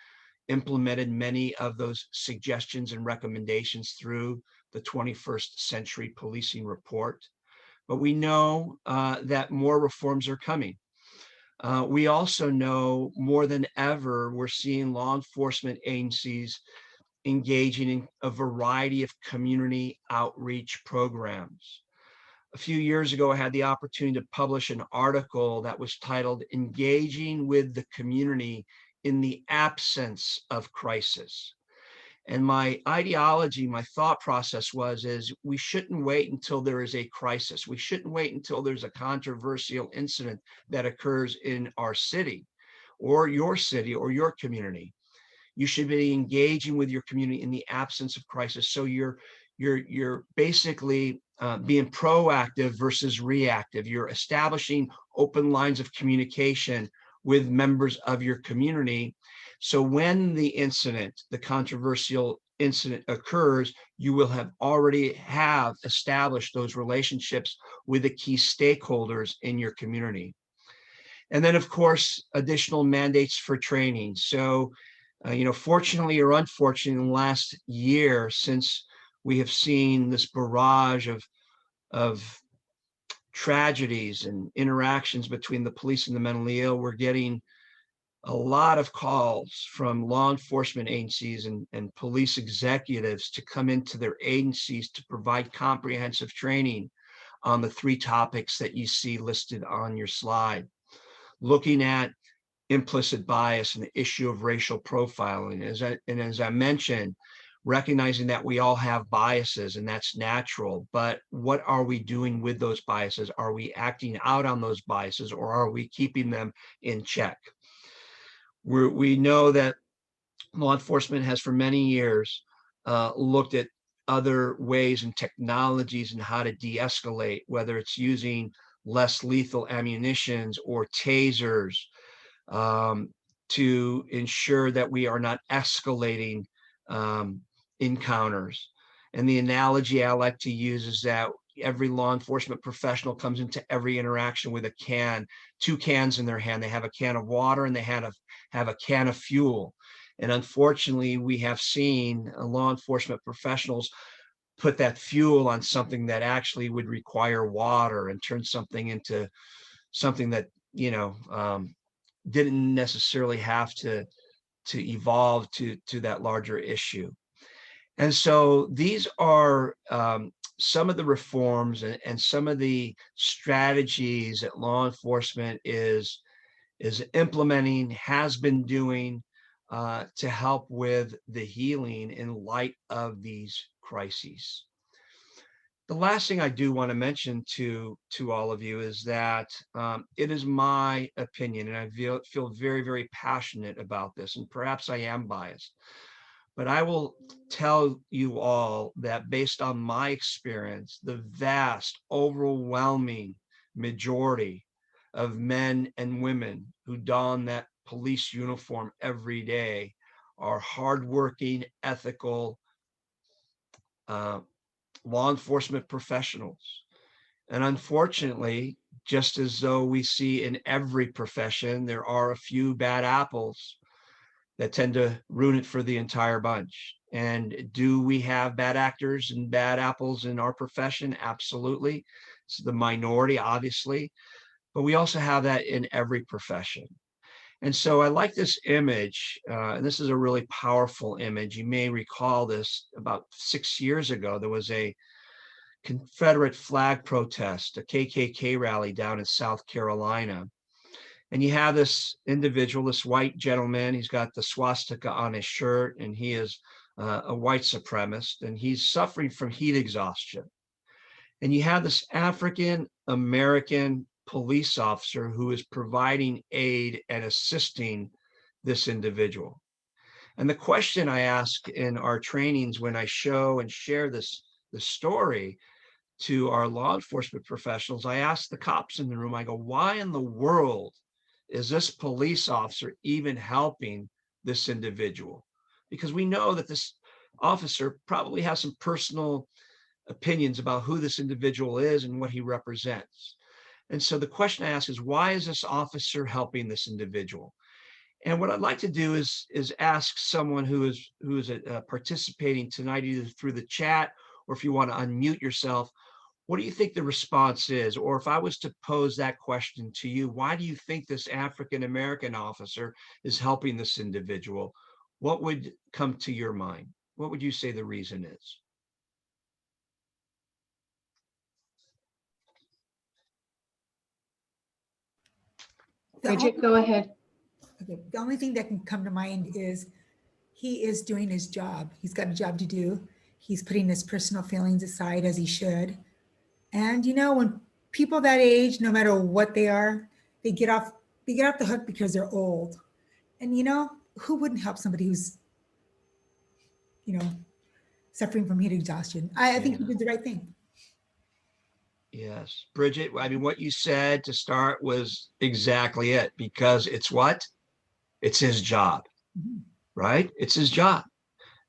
implemented many of those suggestions and recommendations through the 21st century policing report. But we know that more reforms are coming. We also know more than ever, we're seeing law enforcement agencies engaging in a variety of community outreach programs. A few years ago, I had the opportunity to publish an article that was titled "Engaging with the Community in the Absence of Crisis." And my ideology, my thought process is we shouldn't wait until there is a crisis. We shouldn't wait until there's a controversial incident that occurs in our city or your community. You should be engaging with your community in the absence of crisis. So you're basically being proactive versus reactive. You're establishing open lines of communication with members of your community. So when the controversial incident occurs, you will have already established those relationships with the key stakeholders in your community. And then, of course, additional mandates for training. So, fortunately or unfortunately, in the last year, since we have seen this barrage of tragedies and interactions between the police and the mentally ill, we're getting a lot of calls from law enforcement agencies and police executives to come into their agencies to provide comprehensive training on the 3 topics that you see listed on your slide. Looking at implicit bias and the issue of racial profiling. As I mentioned, recognizing that we all have biases and that's natural, but what are we doing with those biases? Are we acting out on those biases or are we keeping them in check? We know that law enforcement has for many years looked at other ways and technologies and how to de-escalate, whether it's using less lethal ammunitions or tasers to ensure that we are not escalating encounters. And the analogy I like to use is that every law enforcement professional comes into every interaction with 2 cans in their hand. They have a can of water and they have a can of fuel. And unfortunately, we have seen law enforcement professionals put that fuel on something that actually would require water and turn something into something that, didn't necessarily have to evolve to that larger issue. And so these are some of the reforms and some of the strategies that law enforcement is implementing, has been doing to help with the healing in light of these crises. The last thing I do want to mention to all of you is that it is my opinion, and I feel very, very passionate about this, and perhaps I am biased, But I will tell you all that based on my experience, the vast, overwhelming majority of men and women who don that police uniform every day are hardworking, ethical law enforcement professionals. And unfortunately, just as though we see in every profession, there are a few bad apples that tend to ruin it for the entire bunch. And do we have bad actors and bad apples in our profession? Absolutely. It's the minority, obviously, but we also have that in every profession. And so I like this image, and this is a really powerful image. You may recall this about 6 years ago. There was a Confederate flag protest, a KKK rally down in South Carolina. And you have this individual, this white gentleman, he's got the swastika on his shirt, and he is a white supremacist, and he's suffering from heat exhaustion. And you have this African American police officer who is providing aid and assisting this individual. And the question I ask in our trainings when I show and share this story to our law enforcement professionals, I ask the cops in the room, I go, why in the world is this police officer even helping this individual? Because we know that this officer probably has some personal opinions about who this individual is and what he represents. And so the question I ask is, why is this officer helping this individual? And what I'd like to do is ask someone who is participating tonight, either through the chat or if you want to unmute yourself, what do you think the response is? Or if I was to pose that question to you, why do you think this African-American officer is helping this individual? What would come to your mind? What would you say the reason is? Bridget, go ahead. Okay, the only thing that can come to mind is he is doing his job. He's got a job to do. He's putting his personal feelings aside as he should. And when people that age, no matter what they are, they get off the hook because they're old. And who wouldn't help somebody who's, suffering from heat exhaustion? I think he did the right thing. Yes, Bridget, I mean, what you said to start was exactly it, because it's what? It's his job, right? It's his job.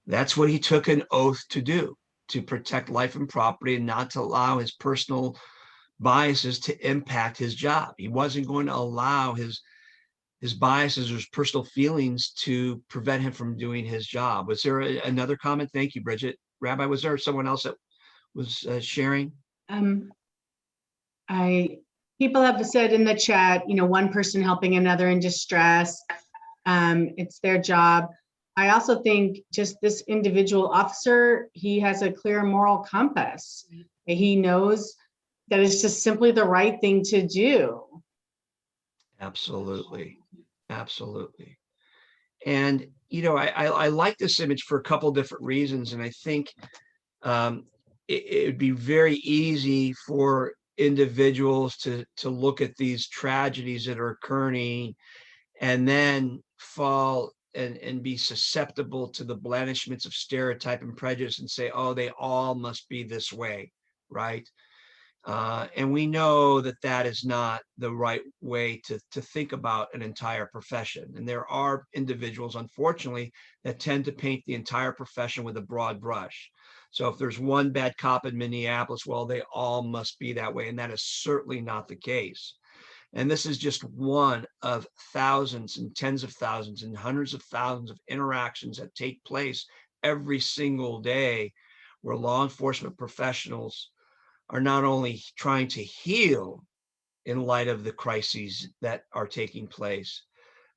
That's what he took an oath to do, to protect life and property and not to allow his personal biases to impact his job. He wasn't going to allow his biases or his personal feelings to prevent him from doing his job. Was there another comment? Thank you, Bridget. Rabbi, was there someone else that was sharing? People have said in the chat, one person helping another in distress. It's their job. I also think just this individual officer, he has a clear moral compass. He knows that it's just simply the right thing to do. Absolutely. Absolutely. And, I like this image for a couple of different reasons. And I think it would be very easy for individuals to look at these tragedies that are occurring and then fall and be susceptible to the blandishments of stereotype and prejudice and say, oh, they all must be this way, right? And we know that that is not the right way to think about an entire profession. And there are individuals, unfortunately, that tend to paint the entire profession with a broad brush. So if there's one bad cop in Minneapolis, well, they all must be that way. And that is certainly not the case. And this is just one of thousands and tens of thousands and hundreds of thousands of interactions that take place every single day where law enforcement professionals are not only trying to heal in light of the crises that are taking place,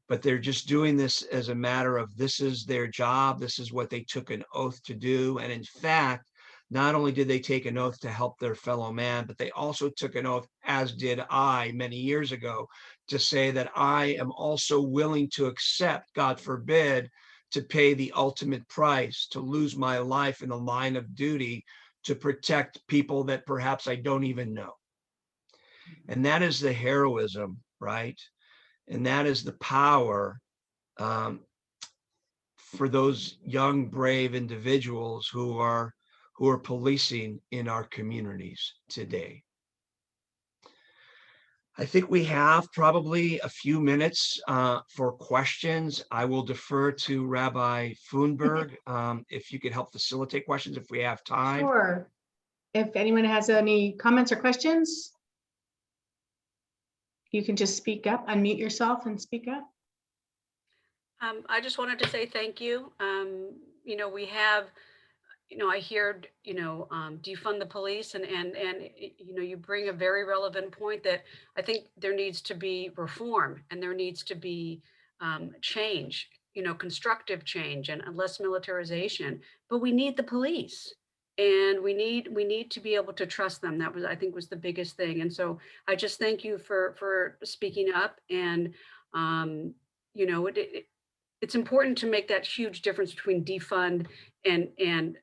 but they're just doing this as a matter of this is their job. This is what they took an oath to do. And in fact, not only did they take an oath to help their fellow man, but they also took an oath, as did I many years ago, to say that I am also willing to accept, God forbid, to pay the ultimate price, to lose my life in the line of duty to protect people that perhaps I don't even know. And that is the heroism, right? And that is the power for those young, brave individuals who are policing in our communities today. I think we have probably a few minutes for questions. I will defer to Rabbi Funberg if you could help facilitate questions if we have time. Sure. If anyone has any comments or questions, you can just speak up, unmute yourself and speak up. I just wanted to say thank you. We have, I heard, defund the police and you bring a very relevant point that I think there needs to be reform and there needs to be change, constructive change and less militarization, but we need the police. And we need to be able to trust them. That was, I think, was the biggest thing. And so I just thank you for speaking up. And it's important to make that huge difference between defund and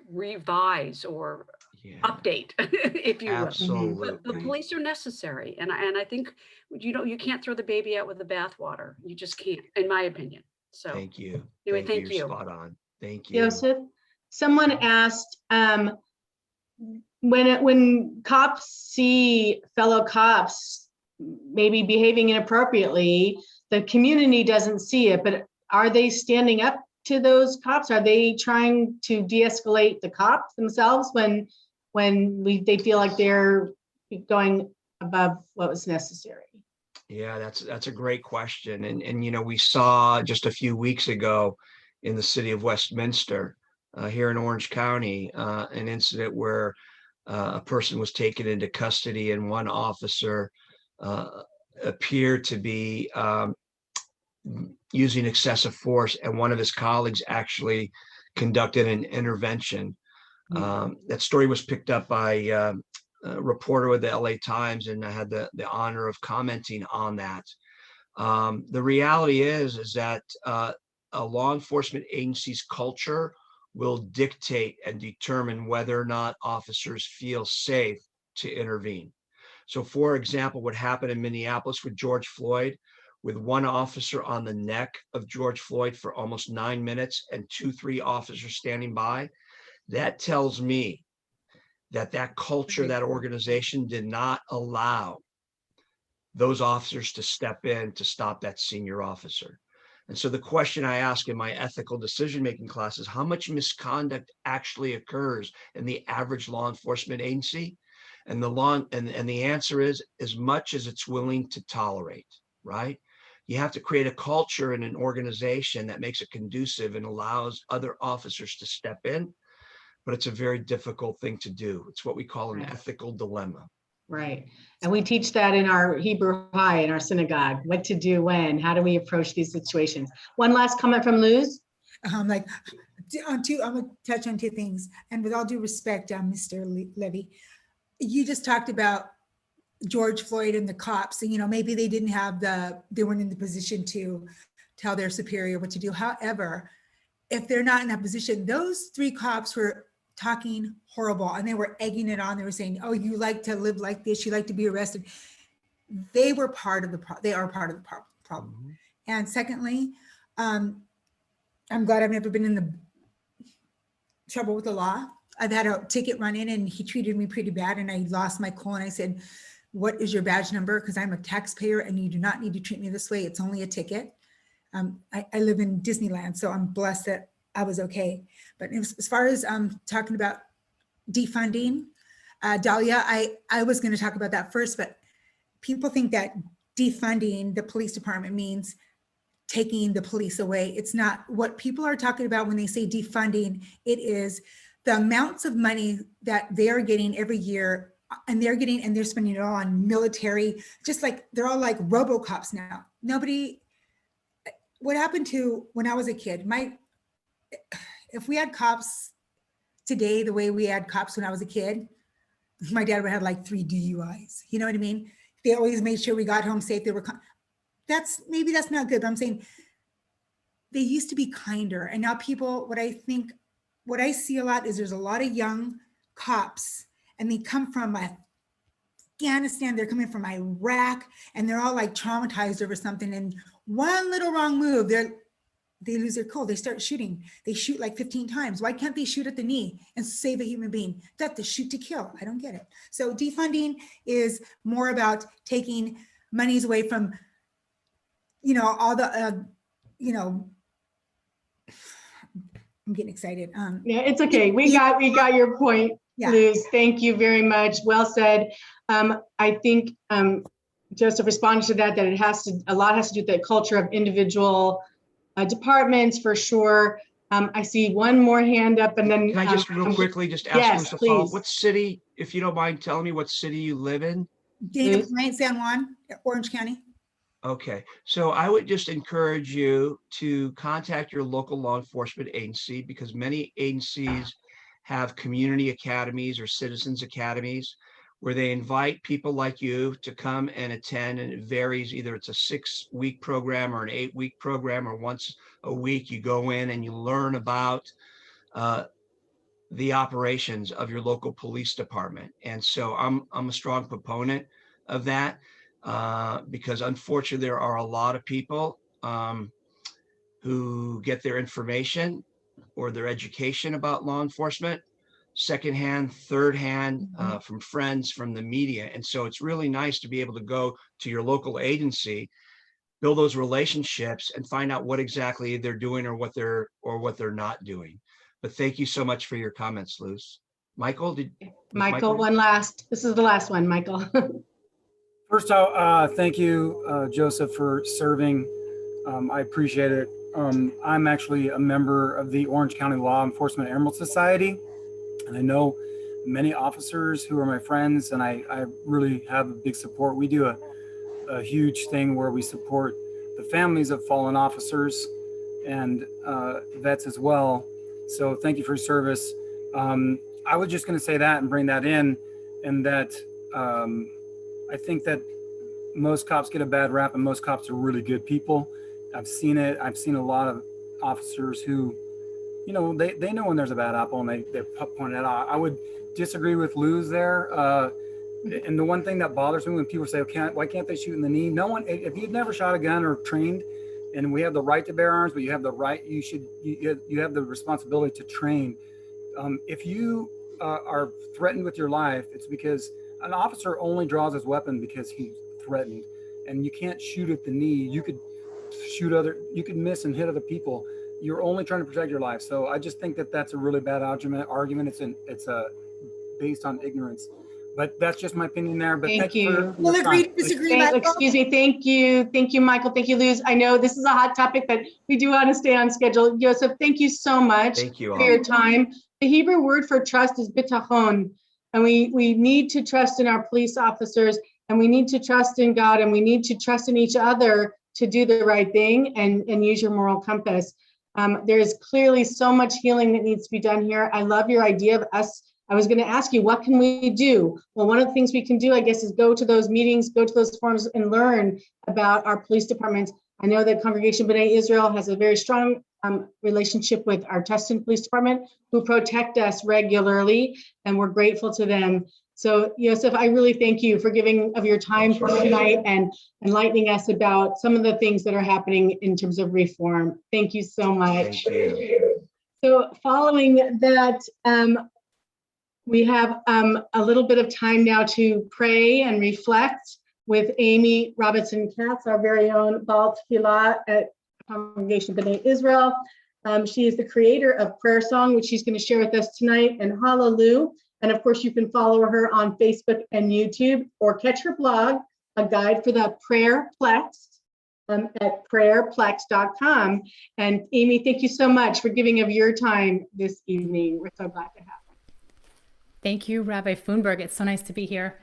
revise or update, if you will. Absolutely. But the police are necessary, and I think you can't throw the baby out with the bathwater. You just can't, in my opinion. So Thank you. Anyway, thank you. You're spot on. Thank you. Joseph, someone asked, when cops see fellow cops maybe behaving inappropriately, the community doesn't see it, but are they standing up to those cops? Are they trying to de-escalate the cops themselves when they feel like they're going above what was necessary? Yeah, that's a great question. And we saw just a few weeks ago in the city of Westminster, here in Orange County, an incident where a person was taken into custody and one officer appeared to be using excessive force, and one of his colleagues actually conducted an intervention. That story was picked up by a reporter with the LA Times, and I had the honor of commenting on that. The reality is that a law enforcement agency's culture will dictate and determine whether or not officers feel safe to intervene. So, for example, what happened in Minneapolis with George Floyd, with one officer on the neck of George Floyd for almost 9 minutes and 2-3 officers standing by, that tells me that culture, that organization did not allow those officers to step in to stop that senior officer. And so the question I ask in my ethical decision-making class is, how much misconduct actually occurs in the average law enforcement agency? And the answer is as much as it's willing to tolerate, right? You have to create a culture in an organization that makes it conducive and allows other officers to step in, but it's a very difficult thing to do. It's what we call an ethical dilemma. Right. And we teach that in our Hebrew High, in our synagogue, what to do when, how do we approach these situations? One last comment from Luz. I'm going to touch on 2 things. And with all due respect, Mr. Levy, you just talked about George Floyd and the cops, and maybe they weren't in the position to tell their superior what to do. However, if they're not in that position, those 3 cops were talking horrible and they were egging it on. They were saying, "Oh, you like to live like this, you like to be arrested." They are part of the problem. Mm-hmm. And secondly, I'm glad I've never been in the trouble with the law. I've had a ticket run in and he treated me pretty bad and I lost my cool and I said, "What is your badge number? Because I'm a taxpayer and you do not need to treat me this way. It's only a ticket." I live in Disneyland, so I'm blessed that I was okay. But as far as talking about defunding, Dahlia, I was going to talk about that first, but people think that defunding the police department means taking the police away. It's not. What people are talking about when they say defunding, it is the amounts of money that they are getting every year, and they're spending it all on military, just like they're all like RoboCops now. What happened to when I was a kid, if we had cops today the way we had cops when I was a kid, my dad would have like 3 DUIs. You know what I mean? They always made sure we got home safe. That's not good, but I'm saying they used to be kinder. And now people, what I see a lot is there's a lot of young cops and they come from Afghanistan, they're coming from Iraq, and they're all like traumatized over something. And one little wrong move, they lose their cool. They start shooting. They shoot like 15 times. Why can't they shoot at the knee and save a human being? That to shoot to kill. I don't get it. So defunding is more about taking monies away from, all the, I'm getting excited. Yeah, it's okay. We got your point, Yeah. Liz. Thank you very much. Well said. I think Joseph responded to that a lot has to do with the culture of individual departments for sure. I see one more hand up, and then Can I just real quickly just ask yes, Luz to follow up? please. What city, if you don't mind telling me what city you live in? Dana Liz? Point, San Juan, Orange County. Okay, so I would just encourage you to contact your local law enforcement agency, because many agencies have community academies or citizens academies where they invite people like you to come and attend, and it varies. Either it's a 6-week program or an 8-week program, or once a week you go in and you learn about the operations of your local police department. And so I'm a strong proponent of that, because unfortunately there are a lot of people who get their information or their education about law enforcement secondhand, thirdhand, from friends, from the media. And so it's really nice to be able to go to your local agency, build those relationships, and find out what exactly they're doing or what they're not doing. But thank you so much for your comments, Luz. Michael, Michael, this is the last one, Michael. First off, thank you, Joseph, for serving. I appreciate it. I'm actually a member of the Orange County Law Enforcement Emerald Society, and I know many officers who are my friends, and I really have a big support. We do a huge thing where we support the families of fallen officers and vets as well. So thank you for your service. I was just going to say that and bring that in, and that I think that most cops get a bad rap, and most cops are really good people. I've seen it. I've seen a lot of officers who, they know when there's a bad apple and they point it out. I would disagree with Luz there. And the one thing that bothers me when people say, why can't they shoot in the knee? No one, if you've never shot a gun or trained, and we have the right to bear arms, but you have the right, you have the responsibility to train. If you are threatened with your life, it's because an officer only draws his weapon because he's threatened, and you can't shoot at the knee. You could you could miss and hit other people. You're only trying to protect your life. So I just think that that's a really bad argument. It's based on ignorance, but that's just my opinion there. But Thank you. We'll agree to disagree, Michael. Excuse me. Thank you, Michael. Thank you, Luz. I know this is a hot topic, but we do want to stay on schedule. Joseph, thank you so much Thank you for your time. The Hebrew word for trust is bitachon, and we need to trust in our police officers, and we need to trust in God, and we need to trust in each other to do the right thing and use your moral compass. There is clearly so much healing that needs to be done here. I love your idea of us. I was going to ask you, what can we do? Well, one of the things we can do, I guess, is go to those meetings, go to those forums, and learn about our police departments. I know that Congregation B'nai Israel has a very strong relationship with our Tustin Police Department, who protect us regularly, and we're grateful to them. So, Joseph, I really thank you for giving of your time for tonight and enlightening us about some of the things that are happening in terms of reform. Thank you so much. Thank you. So following that, we have a little bit of time now to pray and reflect with Amy Robinson-Katz, our very own Baal Tefillah at Congregation B'nai Israel. She is the creator of Prayer Song, which she's going to share with us tonight, and Hallelujah. And of course, you can follow her on Facebook and YouTube, or catch her blog, A Guide for the Prayerplex, at prayerplex.com. And Amy, thank you so much for giving of your time this evening. We're so glad to have you. Thank you, Rabbi Funberg. It's so nice to be here.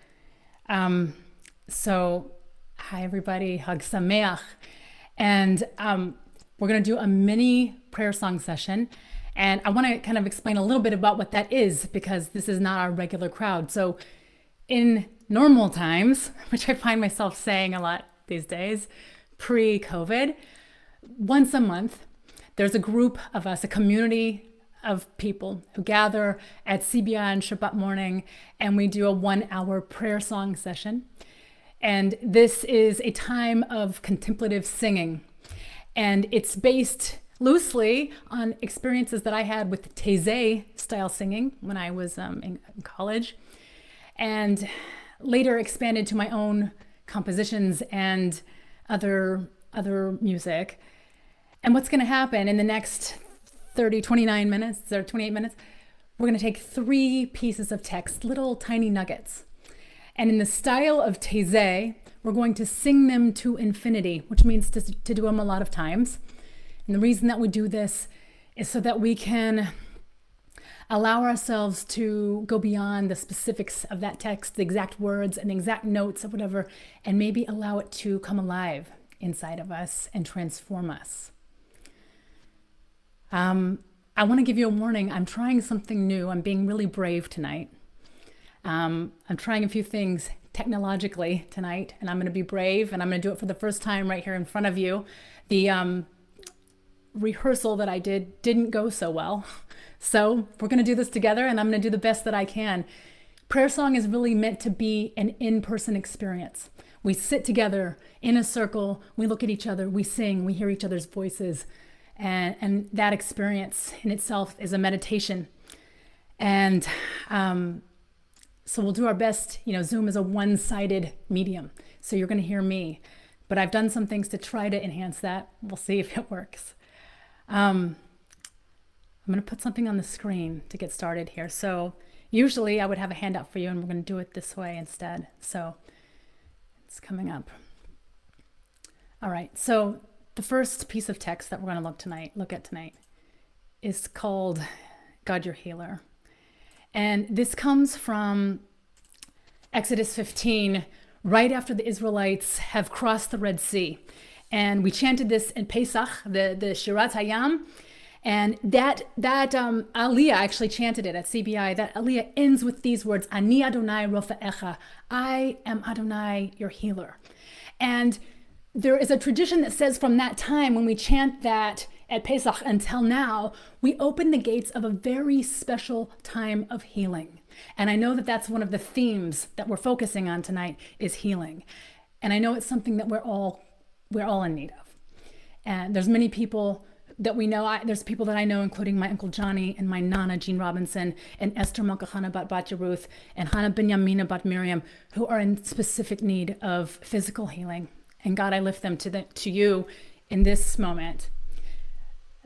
So, hi everybody, Hag Sameach. And we're going to do a mini prayer song session. And I want to kind of explain a little bit about what that is, because this is not our regular crowd. So in normal times, which I find myself saying a lot these days, pre-COVID, once a month, there's a group of us, a community of people who gather at CBI on Shabbat morning, and we do a 1-hour prayer song session. And this is a time of contemplative singing. And it's based loosely on experiences that I had with Taizé style singing when I was in college, and later expanded to my own compositions and other music. And what's going to happen in the next 29 minutes or 28 minutes, we're going to take 3 pieces of text, little tiny nuggets. And in the style of Taizé, we're going to sing them to infinity, which means to do them a lot of times. And the reason that we do this is so that we can allow ourselves to go beyond the specifics of that text, the exact words and exact notes of whatever, and maybe allow it to come alive inside of us and transform us. I want to give you a warning. I'm trying something new. I'm being really brave tonight. I'm trying a few things technologically tonight, and I'm going to be brave, and I'm going to do it for the first time right here in front of you. The rehearsal that I didn't go so well. So we're going to do this together, and I'm going to do the best that I can. Prayer song is really meant to be an in-person experience. We sit together in a circle, we look at each other, we sing, we hear each other's voices. And that experience in itself is a meditation. And so we'll do our best. Zoom is a one-sided medium, so you're going to hear me. But I've done some things to try to enhance that. We'll see if it works. I'm going to put something on the screen to get started here. So usually I would have a handout for you, and we're going to do it this way instead. So it's coming up. All right, so the first piece of text that we're going to look at tonight is called God Your Healer. And this comes from Exodus 15, right after the Israelites have crossed the Red Sea. And we chanted this in Pesach, the Shirat Hayam. And that Aliyah actually chanted it at CBI. That Aliyah ends with these words, Ani Adonai Rofa'echa. I am Adonai, your healer. And there is a tradition that says from that time when we chant that at Pesach until now, we open the gates of a very special time of healing. And I know that that's one of the themes that we're focusing on tonight is healing. And I know it's something that we're all in need of. And there's many people that we know. There's people that I know, including my Uncle Johnny and my Nana, Jean Robinson, and Esther Malkachana Bat Ruth, and Hannah Binyamina Bat Miriam, who are in specific need of physical healing. And God, I lift them to you in this moment.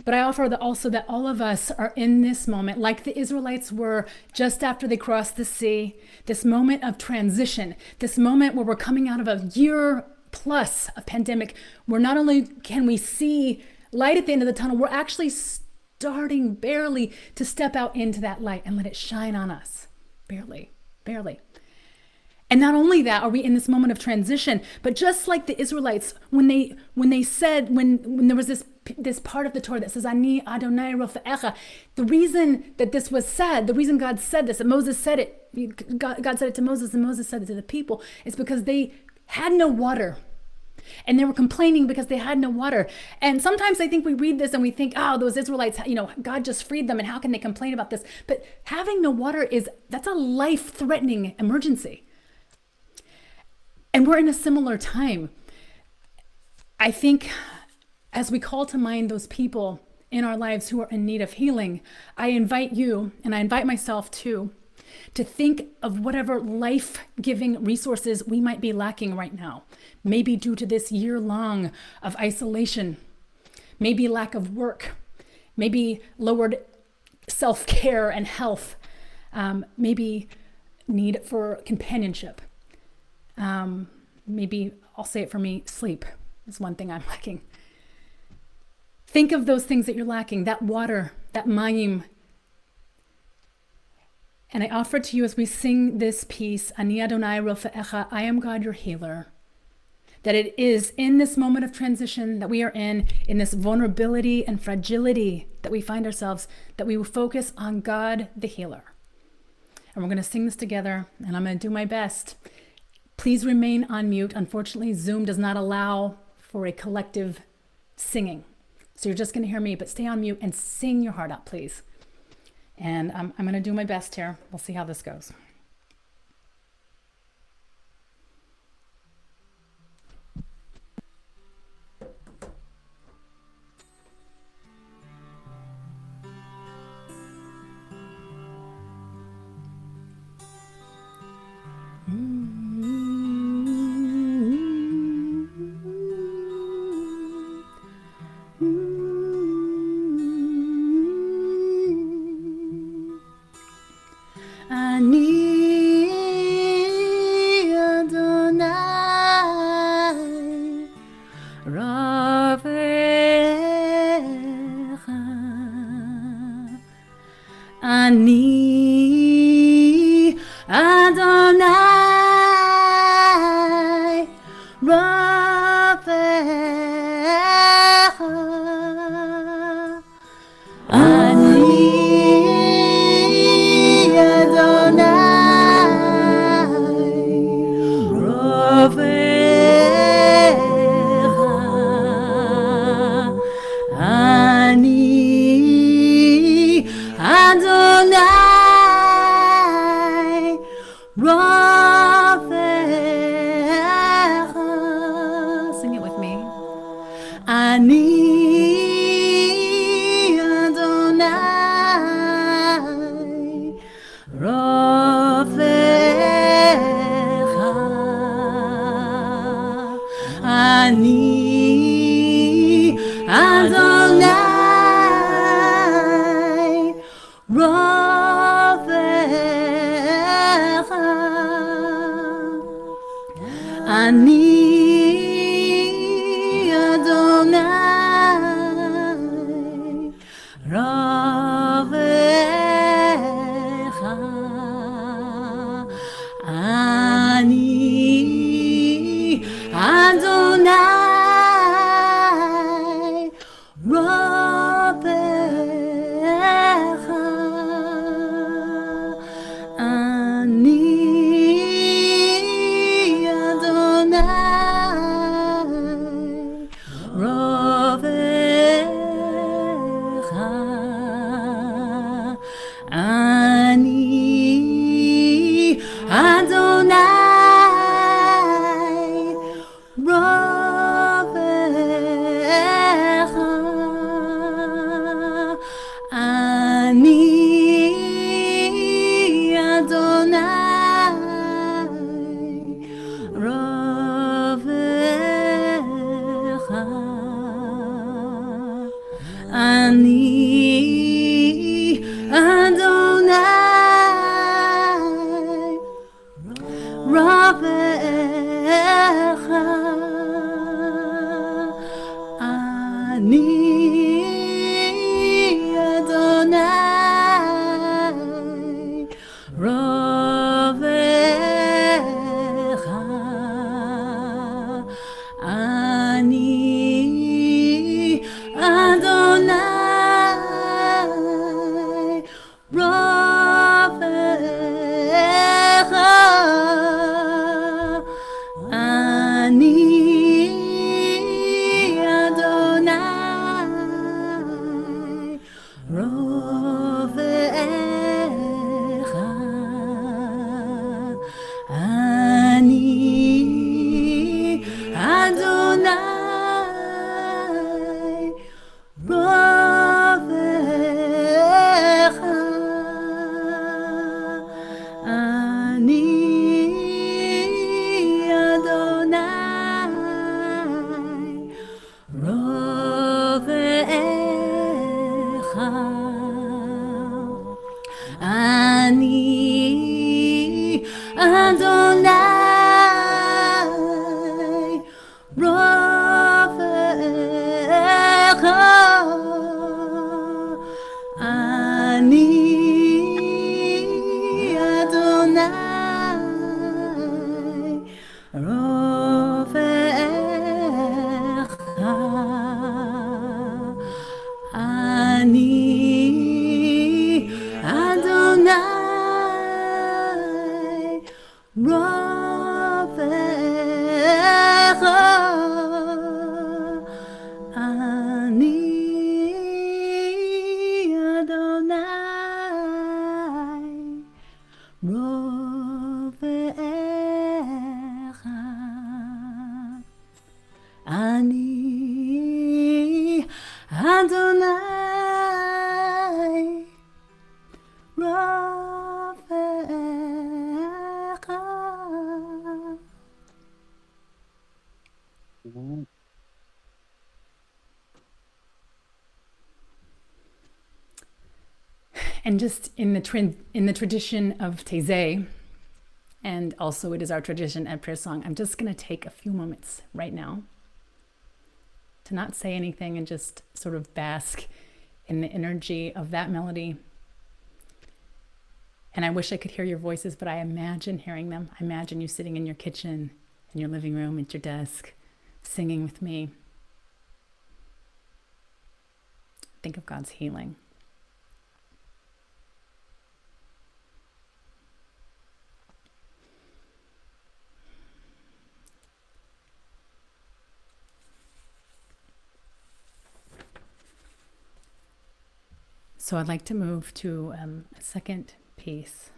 But I offer also that all of us are in this moment, like the Israelites were just after they crossed the sea, this moment of transition, this moment where we're coming out of a year plus of pandemic, where not only can we see light at the end of the tunnel, we're actually starting barely to step out into that light and let it shine on us. Barely. And not only that are we in this moment of transition, but just like the Israelites, when there was this part of the Torah that says, Ani Adonai Rofa'echa, the reason that this was said, the reason God said this, and Moses said it, God said it to Moses, and Moses said it to the people, is because they had no water. And they were complaining because they had no water. And sometimes I think we read this and we think, oh, those Israelites, God just freed them, and how can they complain about this? But having no water that's a life-threatening emergency. And we're in a similar time. I think as we call to mind those people in our lives who are in need of healing, I invite you, and I invite myself too, to think of whatever life-giving resources we might be lacking right now. Maybe due to this year long of isolation, maybe lack of work, maybe lowered self-care and health, maybe need for companionship. Maybe I'll say it for me, sleep is one thing I'm lacking. Think of those things that you're lacking, that water, that mayim. And I offer it to you as we sing this piece, Ani Adonai Rofa'echa, I am God your healer, that it is in this moment of transition that we are in this vulnerability and fragility that we find ourselves, that we will focus on God the healer. And we're going to sing this together, and I'm going to do my best. Please remain on mute. Unfortunately, Zoom does not allow for a collective singing. So you're just going to hear me, but stay on mute and sing your heart out, please. And I'm going to do my best here. We'll see how this goes. Ani Adonai Raphael. Ani Adonai Raphael. Ani Adonai Raphael. Sing it with me. Ani Adonai Raphael. Ani Adonai Raphael. Ani Adonai Ravecha. Ani Adonai Ravecha. Ani Adonai Ravecha. Ani Adonai Ravecha. Ani Adonai Ravecha. Ani Adonai Ravecha. Ani Adonai Ravecha. Ani Adonai Ravecha. Ani Adonai Ravecha. Ani Adonai Ravecha. Ani Adonai Ravecha. Ani Adonai Ravecha. Ani Adonai Ravecha. Ani Adonai Ravecha. Ani Adonai Ravecha. Ani Adonai Ravecha. And just in the tradition of Taizé, and also it is our tradition at Prayer Song, I'm just going to take a few moments right now to not say anything and just sort of bask in the energy of that melody And I wish I could hear your voices, but I imagine hearing them. I imagine you sitting in your kitchen, in your living room, at your desk, singing with me. Think of God's healing. So I'd like to move to a second piece.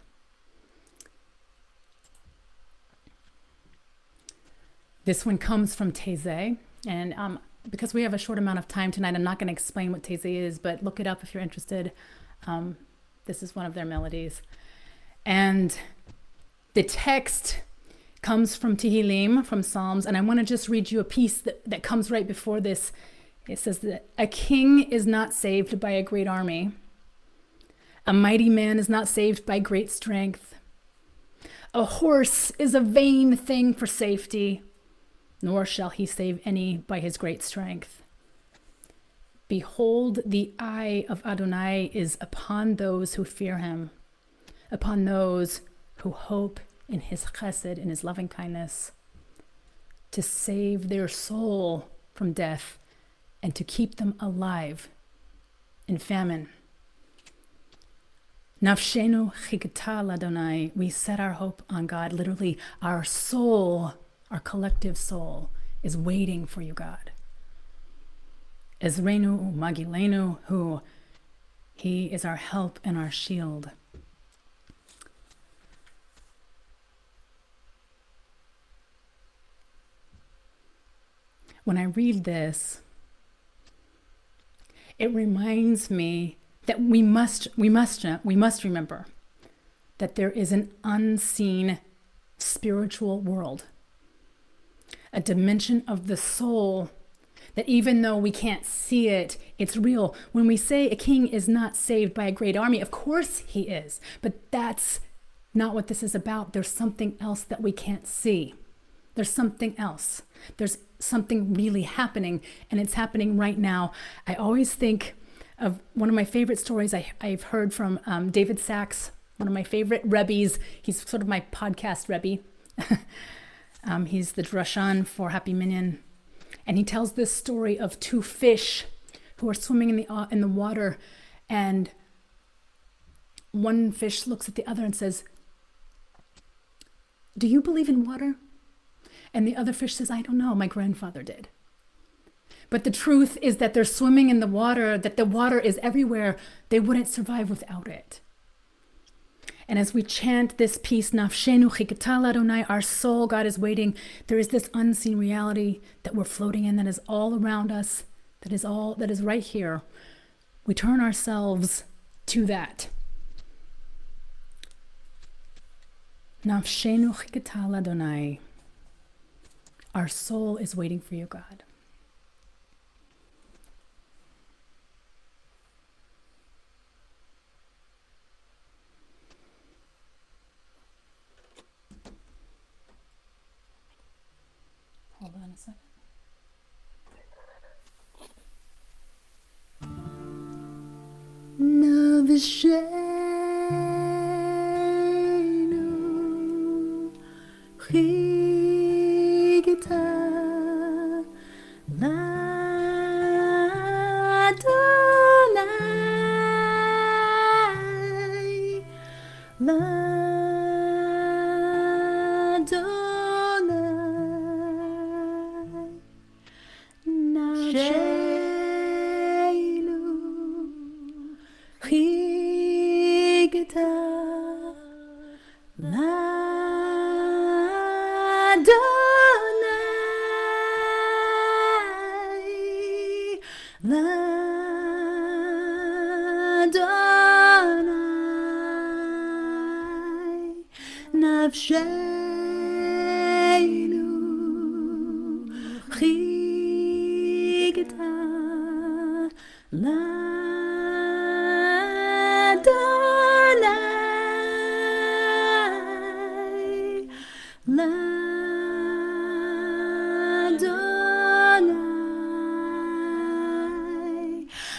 This one comes from Taizé, and because we have a short amount of time tonight, I'm not going to explain what Taizé is, but look it up if you're interested. This is one of their melodies. And the text comes from Tehillim, from Psalms, and I want to just read you a piece that comes right before this. It says that a king is not saved by a great army. A mighty man is not saved by great strength. A horse is a vain thing for safety, nor shall he save any by his great strength. Behold, the eye of Adonai is upon those who fear him, upon those who hope in his chesed, in his loving kindness, to save their soul from death and to keep them alive in famine. Nafshenu chikata l'Adonai, we set our hope on God. Literally, our soul, our collective soul, is waiting for you, God. Ezreinu magilenu, who he is our help and our shield. When I read this, it reminds me that we must remember that there is an unseen spiritual world, a dimension of the soul that even though we can't see it, it's real. When we say a king is not saved by a great army, of course he is, but that's not what this is about. There's something else that we can't see. There's something else. There's something really happening, and it's happening right now. I always think of one of my favorite stories I've heard from David Sachs, one of my favorite Rebbes. He's sort of my podcast Rebbe. He's the drashan for Happy Minyan. And he tells this story of two fish who are swimming in the water, and one fish looks at the other and says, "Do you believe in water?" And the other fish says, "I don't know, my grandfather did." But the truth is that they're swimming in the water, that the water is everywhere. They wouldn't survive without it. And as we chant this piece, Nafshenu chikata l'Adonai, our soul, God is waiting, there is this unseen reality that we're floating in, that is all around us, that is right here. We turn ourselves to that. Nafshenu chikata l'Adonai, our soul is waiting for you, God. Hold on a second. Navishenu chigita l'Adonai, Nafshenu chigita l'Adonai, l'Adonai,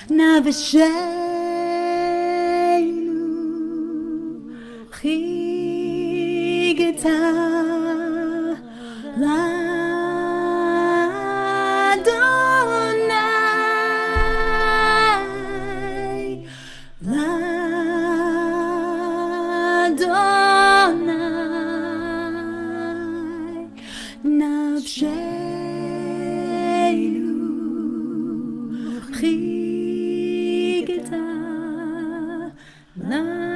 Navshenu Chigita Ladonai,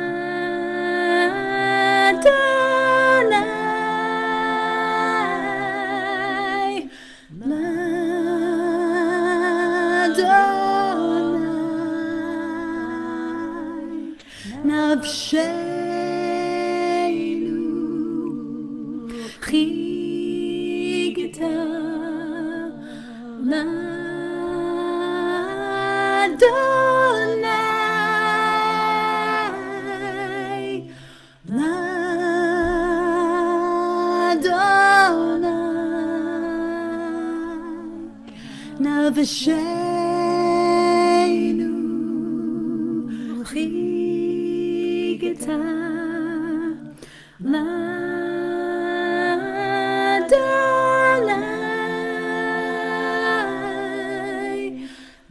Ladonai, Nafsheinu Chigita Ladonai, Ladonai, Navasheinu Chigita Ladonai,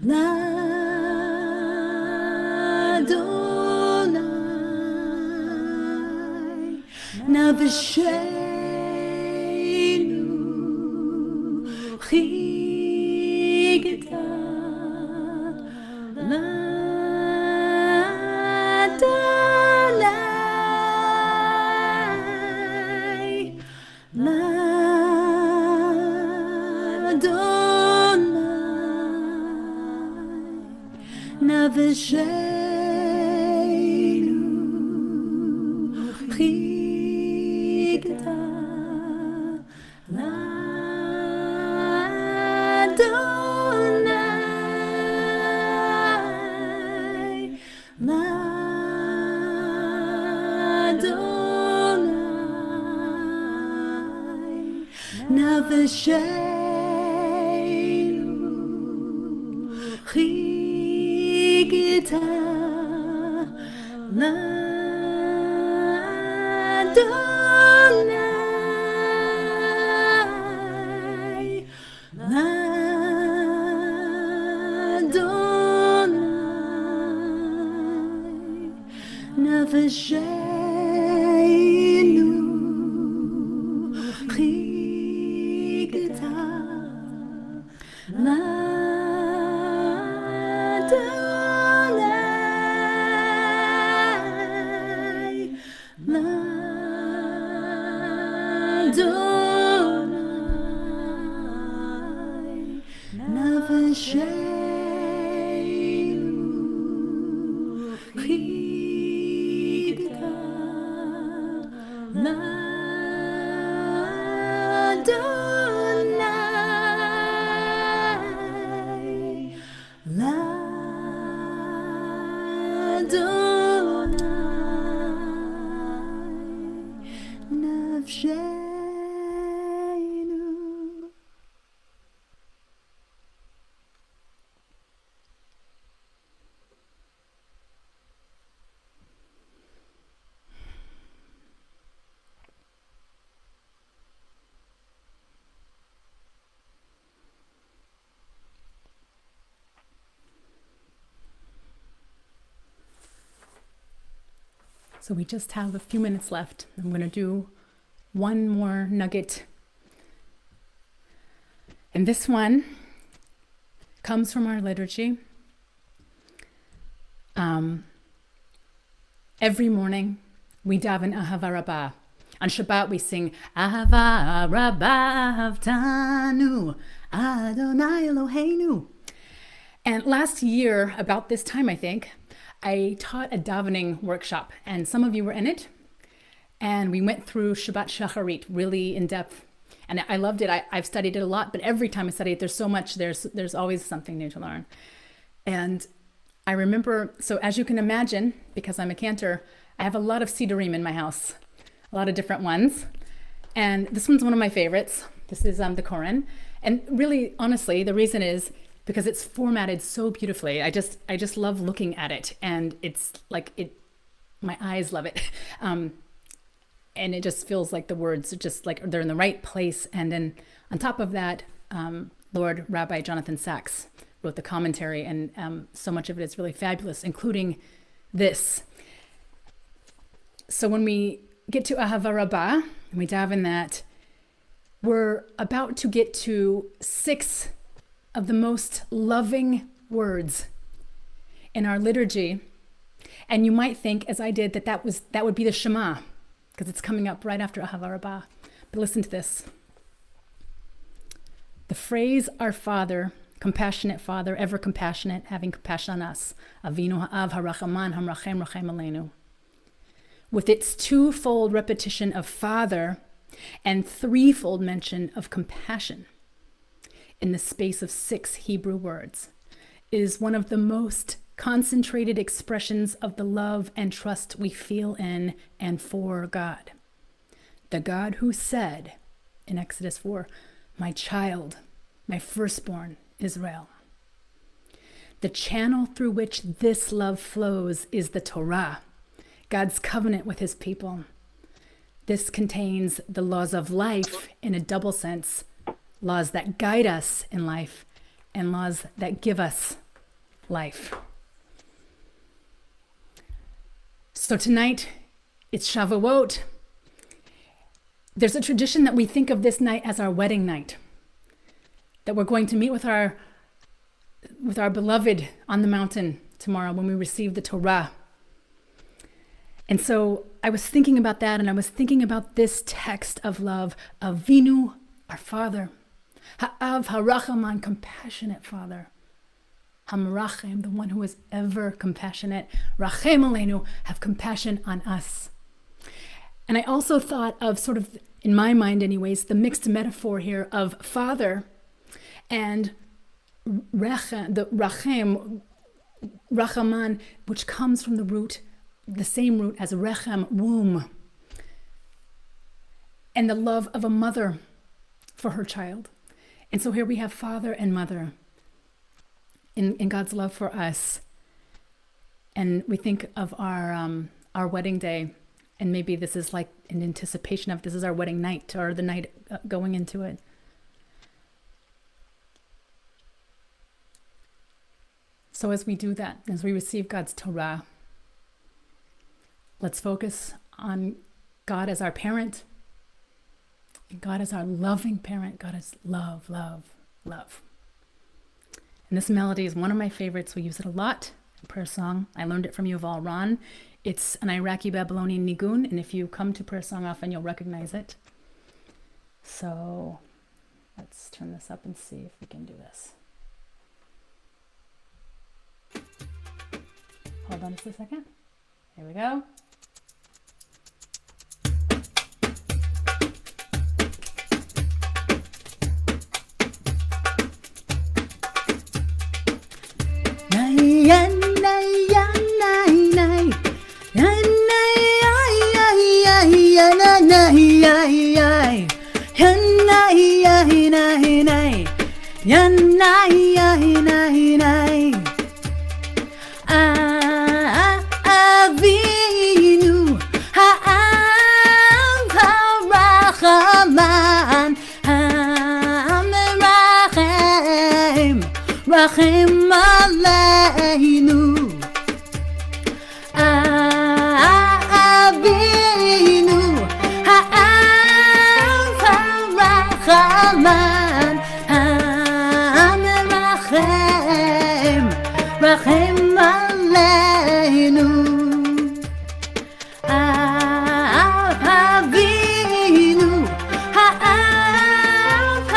Ladonai, Navasheinu Chigita Ladonai, Ladonai, Navasheinu Chigita Ladonai, Ladonai, Navasheinu Chigita Ladonai, Ladonai, Navasheinu Chigita Ladonai, Ladonai, Navasheinu Chigita Ladonai, Ladonai, Navasheinu. So we just have a few minutes left. I'm going to do one more nugget. And this one comes from our liturgy. Every morning we daven Ahava Rabbah. On Shabbat we sing Ahava Rabbah Avtanu Adonai Eloheinu. And last year, about this time I think, I taught a davening workshop, and some of you were in it. And we went through Shabbat Shacharit really in depth. And I loved it. I've studied it a lot, but every time I study it, there's so much, there's always something new to learn. And I remember, so as you can imagine, because I'm a cantor, I have a lot of Sidurim in my house, a lot of different ones. And this one's one of my favorites. This is the Koran. And really, honestly, the reason is because it's formatted so beautifully. I just love looking at it, and it's like my eyes love it. And it just feels like the words are just like they're in the right place. And then on top of that, Lord Rabbi Jonathan Sachs wrote the commentary, and so much of it is really fabulous, including this. So when we get to Ahava Rabbah, and we daven that, we're about to get to 6 of the most loving words in our liturgy. And you might think, as I did, that would be the Shema, because it's coming up right after Ahava Rabbah. But listen to this. The phrase, our Father, compassionate Father, ever compassionate, having compassion on us, Avinu ha'av harachaman hamrachem rachem aleinu, with its twofold repetition of Father and threefold mention of compassion in the space of 6 Hebrew words, is one of the most concentrated expressions of the love and trust we feel in and for God. The God who said in Exodus 4, my child, my firstborn, Israel. The channel through which this love flows is the Torah, God's covenant with his people. This contains the laws of life in a double sense, laws that guide us in life and laws that give us life. So tonight, it's Shavuot. There's a tradition that we think of this night as our wedding night, that we're going to meet with our beloved on the mountain tomorrow when we receive the Torah. And so I was thinking about that, and I was thinking about this text of love, Avinu, our Father, Ha'av Harachaman, compassionate Father, Hamrachem, the one who is ever compassionate, Rachem Aleinu, have compassion on us. And I also thought of, sort of, in my mind anyways, the mixed metaphor here of Father and Rechem, the Rachem, Rachaman, which comes from the root, the same root as Rechem, womb, and the love of a mother for her child. And so here we have Father and Mother in God's love for us. And we think of our wedding day, and maybe this is like an anticipation of this is our wedding night, or the night going into it. So as we do that, as we receive God's Torah, let's focus on God as our parent, God as our loving parent. God is love, love, love. And this melody is one of my favorites. We use it a lot in prayer song. I learned it from Yuval Ron. It's an Iraqi Babylonian nigun, and if you come to prayer song often, you'll recognize it. So let's turn this up and see if we can do this. Hold on just a second. Here we go. Avinu ha'av harachaman ha'merachem rachem aleinu. Avinu ha'av harachaman ha'merachem rachem aleinu. Avinu ha'av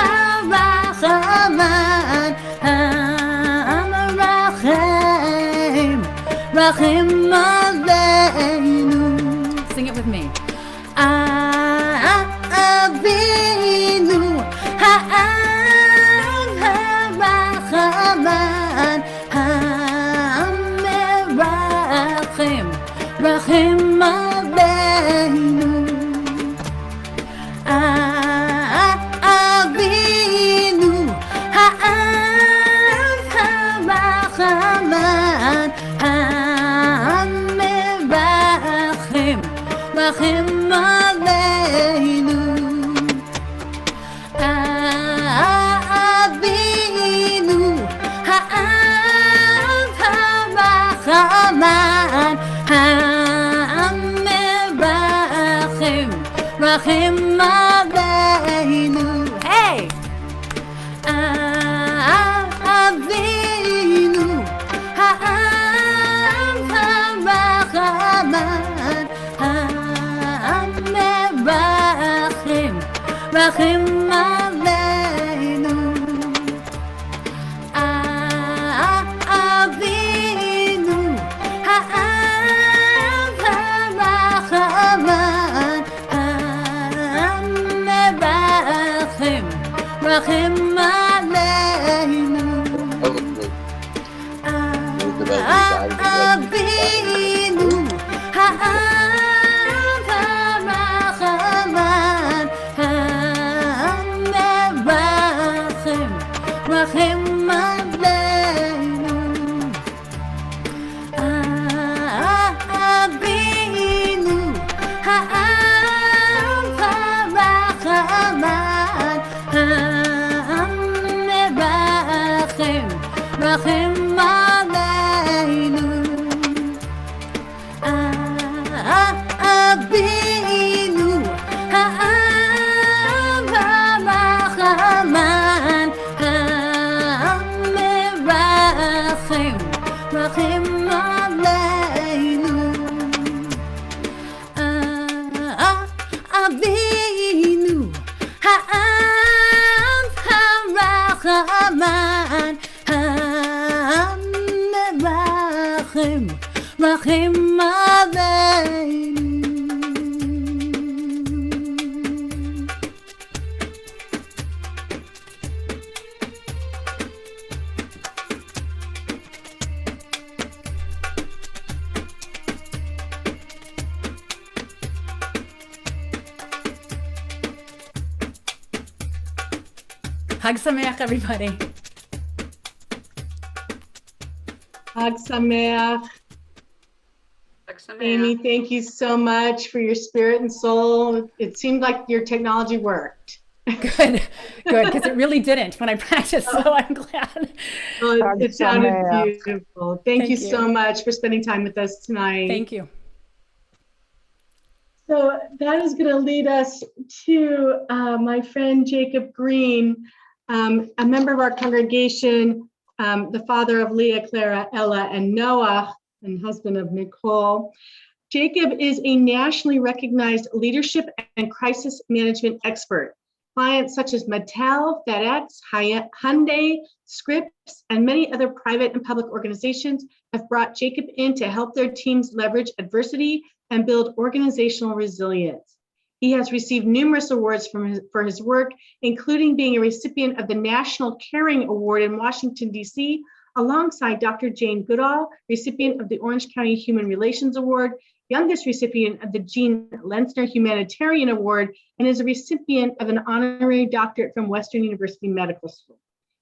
harachaman ha'merachem rachem aleinu. Sing it with me. Avinu ha'av harachaman ha'merachem rachem aleinu. Avinu ha'av harachaman ha'merachem rachem aleinu. Avinu ha'av harachaman ha'merachem rachem aleinu. Hey! Avinu רחם עלינו. אבינו האב הרחמן המרחם, רחם עלינו. אבינו האב הרחמן המרחם, רחם עלינו. אבינו האב הרחמן המרחם, רחם עלינו. אבינו האב הרחמן המרחם, רחם עלינו. אבינו האב הרחמן המרחם, רחם עלינו. Hag Sameach, everybody. Hag Sameach. Amy, thank you so much for your spirit and soul. It seemed like your technology worked. Good, because it really didn't when I practiced, so I'm glad. Well, it sounded beautiful. Thank you so much for spending time with us tonight. Thank you. So that is going to lead us to my friend Jacob Green, a member of our congregation, the father of Leah, Clara, Ella, and Noah, and husband of Nicole. Jacob is a nationally recognized leadership and crisis management expert. Clients such as Mattel, FedEx, Hyundai, Scripps, and many other private and public organizations have brought Jacob in to help their teams leverage adversity and build organizational resilience. He has received numerous awards for his work, including being a recipient of the National Caring Award in Washington, D.C., alongside Dr. Jane Goodall, recipient of the Orange County Human Relations Award, youngest recipient of the Jean Lenzner Humanitarian Award, and is a recipient of an honorary doctorate from Western University Medical School.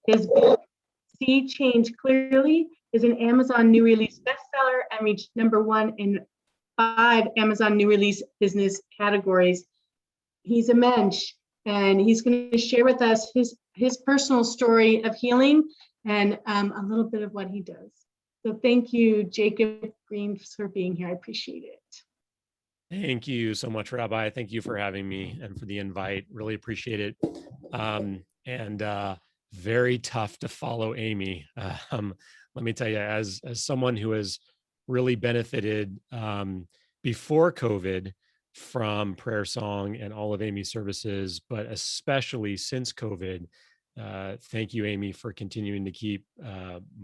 His book, See Change Clearly, is an Amazon new release bestseller and reached #1 in 5 Amazon new release business categories. He's a mensch, and he's going to share with us his personal story of healing and a little bit of what he does. So thank you, Jacob Green, for being here. I appreciate it. Thank you so much, Rabbi. Thank you for having me and for the invite. Really appreciate it. Very tough to follow Amy. Let me tell you, as someone who has really benefited before COVID from Prayer Song and all of Amy's services, but especially since COVID, thank you, Amy, for continuing to keep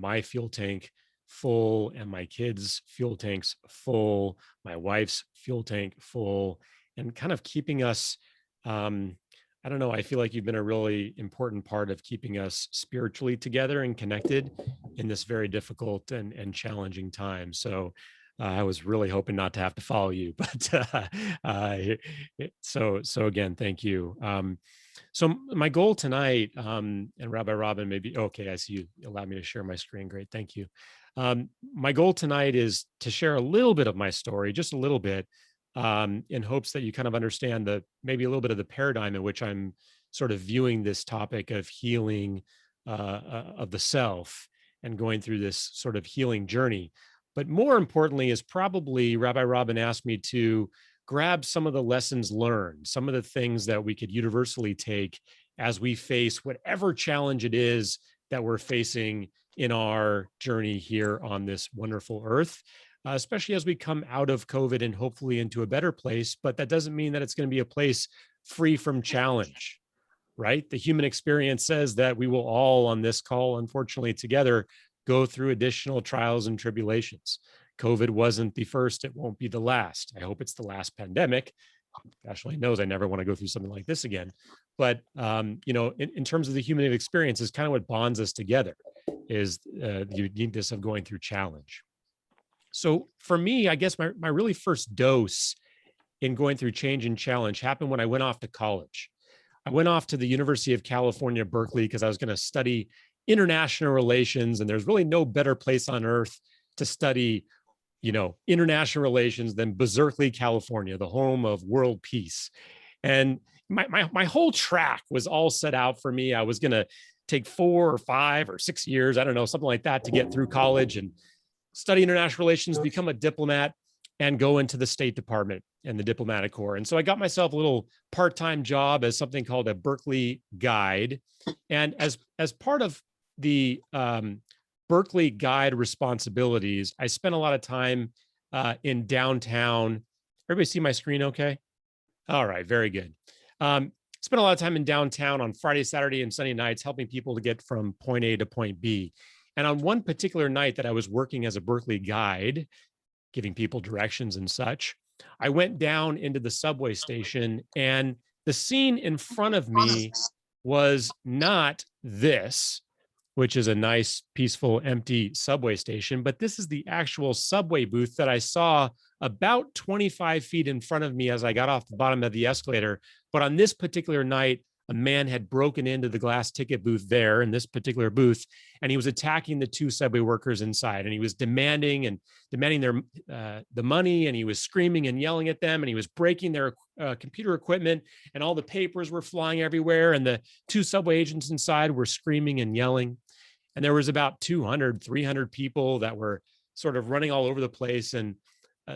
my fuel tank full and my kids' fuel tanks full, my wife's fuel tank full, and kind of keeping us, I don't know, I feel like you've been a really important part of keeping us spiritually together and connected in this very difficult and challenging time. So I was really hoping not to have to follow you, but so again, thank you. So my goal tonight, and Rabbi Robin, maybe, okay, I see you allowed me to share my screen. Great, thank you. My goal tonight is to share a little bit of my story, just a little bit, in hopes that you kind of understand maybe a little bit of the paradigm in which I'm sort of viewing this topic of healing of the self and going through this sort of healing journey. But more importantly is probably Rabbi Robin asked me to grab some of the lessons learned, some of the things that we could universally take as we face whatever challenge it is that we're facing in our journey here on this wonderful earth, especially as we come out of COVID and hopefully into a better place. But that doesn't mean that it's going to be a place free from challenge. right? The human experience says that we will all on this call, unfortunately, together go through additional trials and tribulations. COVID wasn't the first, it won't be the last. I hope it's the last pandemic. Gosh only knows I never want to go through something like this again. But in terms of the human experience, is kind of what bonds us together, is the uniqueness of going through challenge. So for me, I guess my really first dose in going through change and challenge happened when I went off to college. I went off to the University of California, Berkeley, because I was going to study international relations, and there's really no better place on earth to study international relations than Berkeley, California, the home of world peace. And my whole track was all set out for me. I was going to take 4 or 5 or 6 years, I don't know, something like that, to get through college and study international relations, become a diplomat, and go into the State Department and the diplomatic corps. And so I got myself a little part-time job as something called a Berkeley guide. And as part of the Berkeley guide responsibilities, I spent a lot of time in downtown. Everybody see my screen okay? All right, very good. Spent a lot of time in downtown on Friday, Saturday, and Sunday nights, helping people to get from point A to point B. And on one particular night that I was working as a Berkeley guide, giving people directions and such, I went down into the subway station, and the scene in front of me was not this, which is a nice, peaceful, empty subway station, but this is the actual subway booth that I saw about 25 feet in front of me as I got off the bottom of the escalator. But on this particular night, a man had broken into the glass ticket booth there in this particular booth, and he was attacking the 2 subway workers inside, and he was demanding their the money, and he was screaming and yelling at them, and he was breaking their computer equipment, and all the papers were flying everywhere, and the 2 subway agents inside were screaming and yelling. And there was about 200, 300 people that were sort of running all over the place. And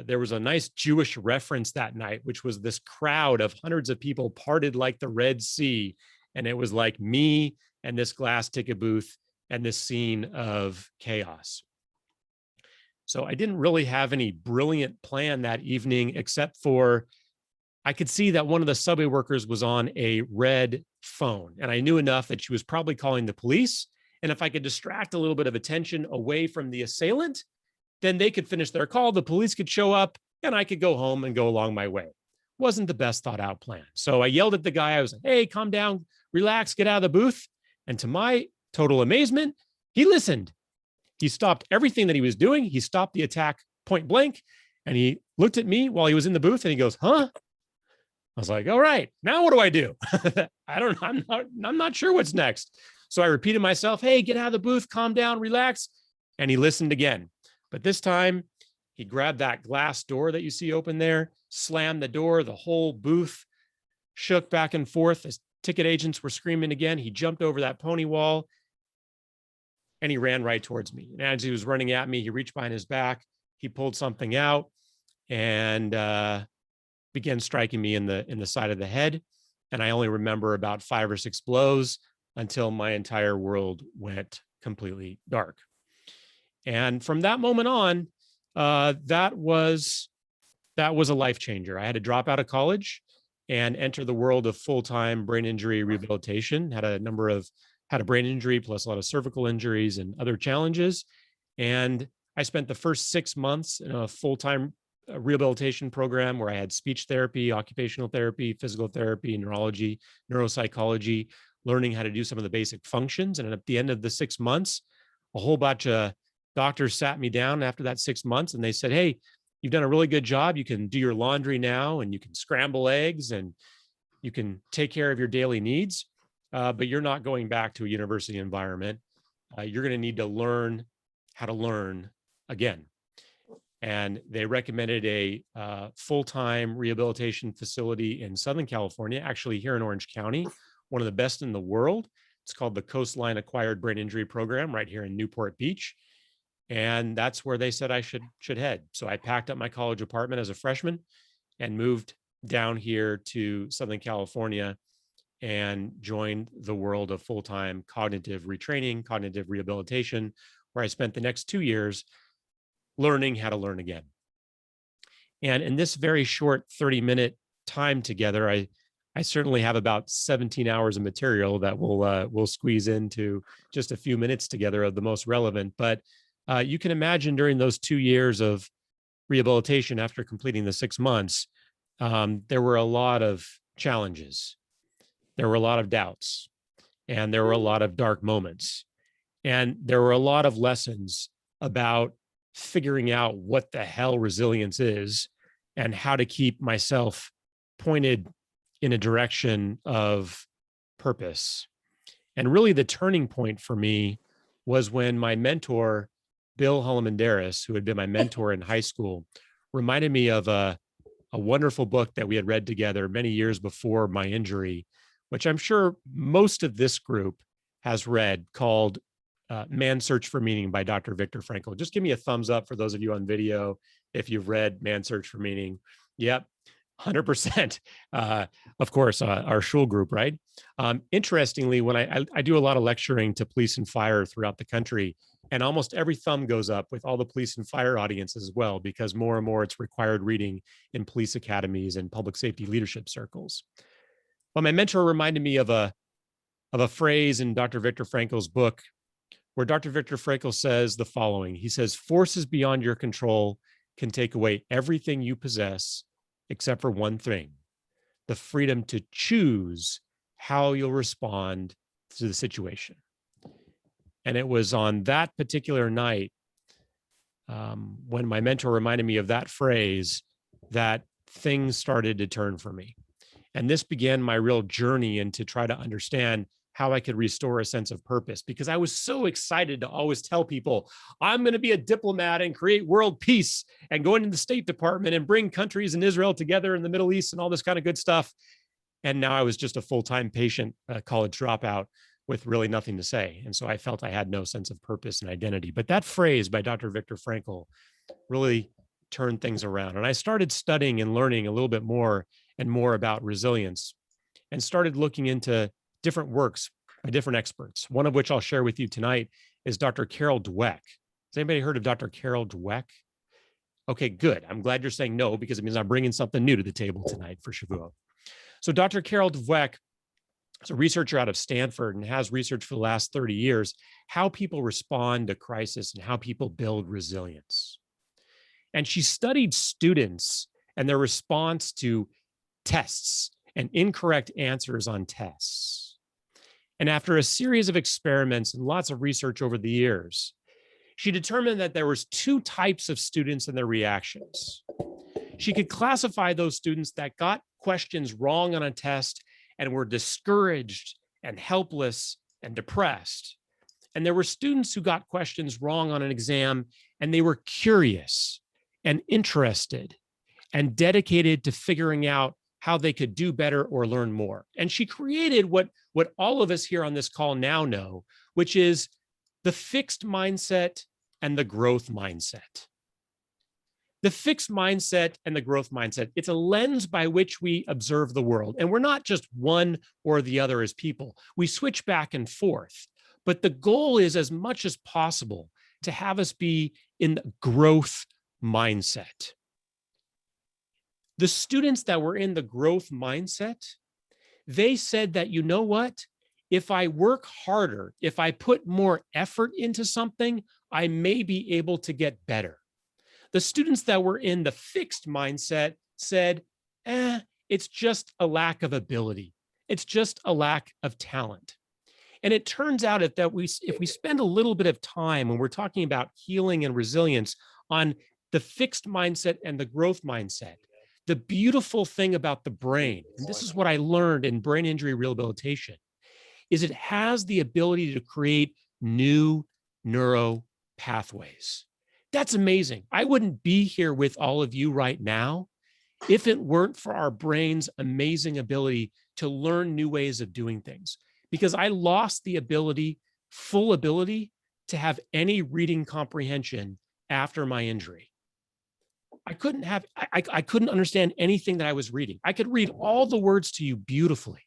there was a nice Jewish reference that night, which was this crowd of hundreds of people parted like the Red Sea. And it was like me and this glass ticket booth and this scene of chaos. So I didn't really have any brilliant plan that evening, except for I could see that one of the subway workers was on a red phone. And I knew enough that she was probably calling the police. And if I could distract a little bit of attention away from the assailant, then they could finish their call, the police could show up, and I could go home and go along my way. Wasn't the best thought out plan. So I yelled at the guy. I was like, hey, calm down, relax, get out of the booth. And to my total amazement, he listened. He stopped everything that he was doing. He stopped the attack point blank, and he looked at me while he was in the booth, and he goes, huh? I was like, all right, now what do I do? I'm not sure what's next. So I repeated myself, hey, get out of the booth, calm down, relax. And he listened again. But this time he grabbed that glass door that you see open there, slammed the door, the whole booth shook back and forth as ticket agents were screaming again. He jumped over that pony wall and he ran right towards me. And as he was running at me, he reached behind his back, he pulled something out and began striking me in the side of the head. And I only remember about 5 or 6 blows until my entire world went completely dark. And from that moment on, that was a life changer. I had to drop out of college and enter the world of full-time brain injury rehabilitation. Had a brain injury plus a lot of cervical injuries and other challenges. And I spent the first 6 months in a full-time rehabilitation program where I had speech therapy, occupational therapy, physical therapy, neurology, neuropsychology, learning how to do some of the basic functions. And at the end of the 6 months, a whole bunch of doctors sat me down after that 6 months and they said, hey, you've done a really good job. You can do your laundry now, and you can scramble eggs, and you can take care of your daily needs, but you're not going back to a university environment. You're going to need to learn how to learn again. And they recommended a full-time rehabilitation facility in Southern California, actually here in Orange County, one of the best in the world. It's called the Coastline Acquired Brain Injury Program right here in Newport Beach. And that's where they said I should head. So I packed up my college apartment as a freshman and moved down here to Southern California and joined the world of full-time cognitive retraining, cognitive rehabilitation, where I spent the next 2 years learning how to learn again. And in this very short 30-minute time together, I certainly have about 17 hours of material that we'll squeeze into just a few minutes together of the most relevant. But you can imagine during those 2 years of rehabilitation after completing the 6 months, there were a lot of challenges. There were a lot of doubts, and there were a lot of dark moments. And there were a lot of lessons about figuring out what the hell resilience is and how to keep myself pointed in a direction of purpose. And really the turning point for me was when my mentor, Bill Hullemandaris, who had been my mentor in high school, reminded me of a wonderful book that we had read together many years before my injury, which I'm sure most of this group has read, called Man's Search for Meaning by Dr. Viktor Frankl. Just give me a thumbs up for those of you on video if you've read Man's Search for Meaning. Yep, 100%. Of course, our shul group, right? Interestingly, when I do a lot of lecturing to police and fire throughout the country, and almost every thumb goes up with all the police and fire audiences as well, because more and more it's required reading in police academies and public safety leadership circles. But my mentor reminded me of a phrase in Dr. Viktor Frankl's book, where Dr. Viktor Frankl says the following. He says, "Forces beyond your control can take away everything you possess except for one thing, the freedom to choose how you'll respond to the situation." And it was on that particular night, when my mentor reminded me of that phrase, that things started to turn for me. And this began my real journey into try to understand how I could restore a sense of purpose, because I was so excited to always tell people, I'm going to be a diplomat and create world peace and go into the State Department and bring countries in Israel together in the Middle East and all this kind of good stuff. And now I was just a full-time patient, college dropout with really nothing to say. And so I felt I had no sense of purpose and identity. But that phrase by Dr. Viktor Frankl really turned things around. And I started studying and learning a little bit more and more about resilience, and started looking into different works by different experts, one of which I'll share with you tonight is Dr. Carol Dweck. Has anybody heard of Dr. Carol Dweck? Okay, good. I'm glad you're saying no, because it means I'm bringing something new to the table tonight for Shavuot. So Dr. Carol Dweck is a researcher out of Stanford and has researched for the last 30 years how people respond to crisis and how people build resilience. And she studied students and their response to tests and incorrect answers on tests. And after a series of experiments and lots of research over the years, she determined that there was 2 types of students and their reactions. She could classify those students that got questions wrong on a test and were discouraged and helpless and depressed. And there were students who got questions wrong on an exam and they were curious and interested and dedicated to figuring out how they could do better or learn more. And she created what all of us here on this call now know, which is the fixed mindset and the growth mindset. The fixed mindset and the growth mindset, it's a lens by which we observe the world. And we're not just one or the other as people. We switch back and forth. But the goal is, as much as possible, to have us be in the growth mindset. The students that were in the growth mindset, they said that, you know what? If I work harder, if I put more effort into something, I may be able to get better. The students that were in the fixed mindset said, it's just a lack of ability. It's just a lack of talent. And it turns out that if we spend a little bit of time when we're talking about healing and resilience on the fixed mindset and the growth mindset, the beautiful thing about the brain, and this is what I learned in brain injury rehabilitation, is it has the ability to create new neuro pathways. That's amazing. I wouldn't be here with all of you right now if it weren't for our brain's amazing ability to learn new ways of doing things, because I lost the ability, full ability, to have any reading comprehension after my injury. I couldn't understand anything that I was reading. I could read all the words to you beautifully.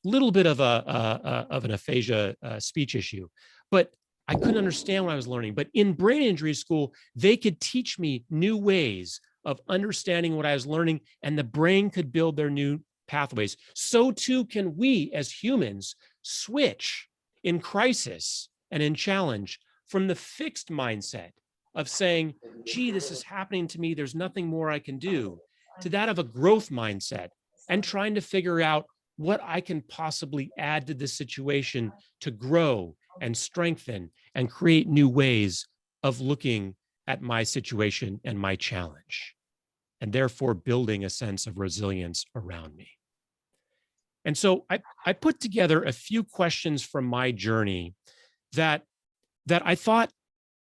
Little bit of an aphasia speech issue, but I couldn't understand what I was learning. But in brain injury school, they could teach me new ways of understanding what I was learning, and the brain could build their new pathways, so too can we as humans switch in crisis and in challenge from the fixed mindset of saying, gee, this is happening to me, there's nothing more I can do, to that of a growth mindset and trying to figure out what I can possibly add to this situation to grow and strengthen and create new ways of looking at my situation and my challenge, and therefore building a sense of resilience around me. And so I put together a few questions from my journey that I thought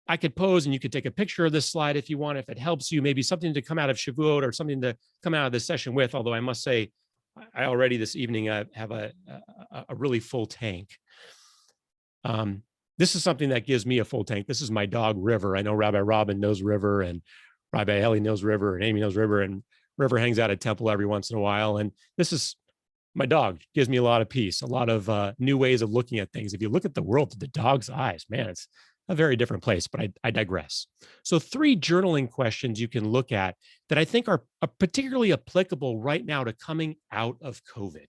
I could pose, and you could take a picture of this slide if you want, if it helps you, maybe something to come out of Shavuot or something to come out of this session with, although I must say, I already this evening have a really full tank. This is something that gives me a full tank. This is my dog, River. I know Rabbi Robin knows River, and Rabbi Ellie knows River, and Amy knows River, and River hangs out at temple every once in a while. And this is my dog, gives me a lot of peace, a lot of new ways of looking at things. If you look at the world through the dog's eyes, man, it's a very different place, but I digress. So 3 journaling questions you can look at that I think are particularly applicable right now to coming out of COVID.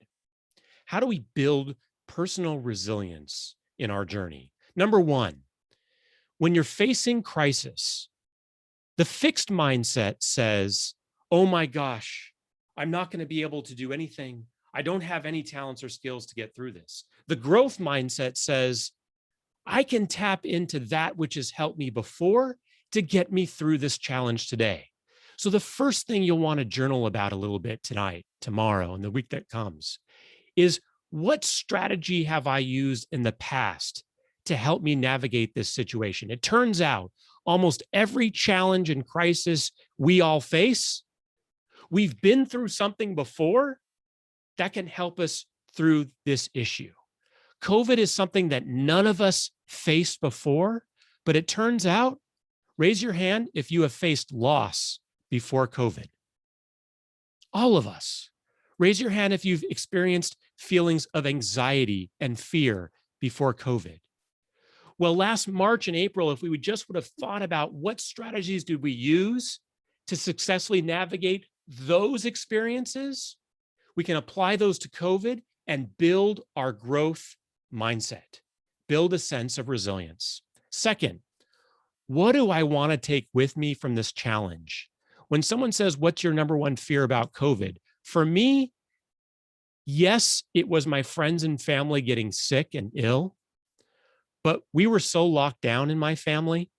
How do we build personal resilience in our journey? Number 1, when you're facing crisis, the fixed mindset says, oh my gosh, I'm not going to be able to do anything. I don't have any talents or skills to get through this. The growth mindset says, I can tap into that which has helped me before to get me through this challenge today. So the first thing you'll want to journal about a little bit tonight, tomorrow, and the week that comes is, what strategy have I used in the past to help me navigate this situation? It turns out almost every challenge and crisis we all face, we've been through something before that can help us through this issue. COVID is something that none of us faced before, but it turns out, raise your hand if you have faced loss before COVID. All of us. Raise your hand if you've experienced feelings of anxiety and fear before COVID. Well, last March and April, if we would have thought about what strategies did we use to successfully navigate those experiences, we can apply those to COVID and build our growth mindset, build a sense of resilience. Second, what do I want to take with me from this challenge? When someone says, what's your number 1 fear about COVID? For me, yes, it was my friends and family getting sick and ill, but we were so locked down in my family.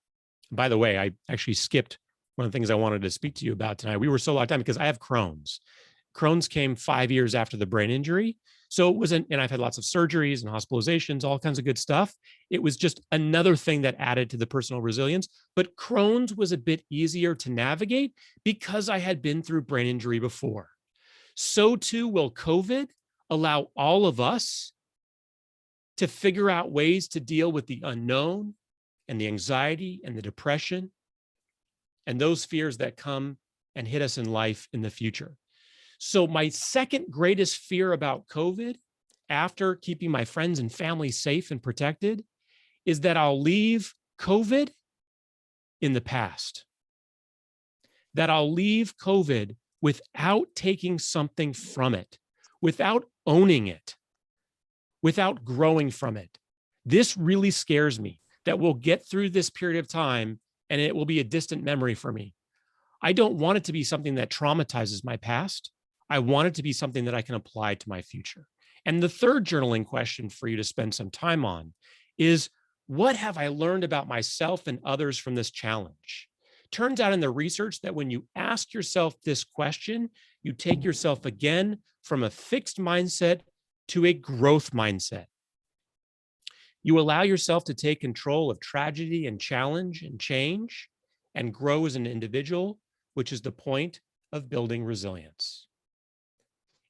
By the way, I actually skipped one of the things I wanted to speak to you about tonight. We were so locked down because I have Crohn's. Crohn's came 5 years after the brain injury. So it wasn't, and I've had lots of surgeries and hospitalizations, all kinds of good stuff. It was just another thing that added to the personal resilience. But Crohn's was a bit easier to navigate because I had been through brain injury before. So too will COVID allow all of us to figure out ways to deal with the unknown and the anxiety and the depression and those fears that come and hit us in life in the future. So my second greatest fear about COVID, after keeping my friends and family safe and protected, is that I'll leave COVID in the past. That I'll leave COVID without taking something from it, without owning it, without growing from it. This really scares me, that we'll get through this period of time and it will be a distant memory for me. I don't want it to be something that traumatizes my past. I want it to be something that I can apply to my future. And the third journaling question for you to spend some time on is, what have I learned about myself and others from this challenge? Turns out in the research that when you ask yourself this question, you take yourself again from a fixed mindset to a growth mindset. You allow yourself to take control of tragedy and challenge and change and grow as an individual, which is the point of building resilience.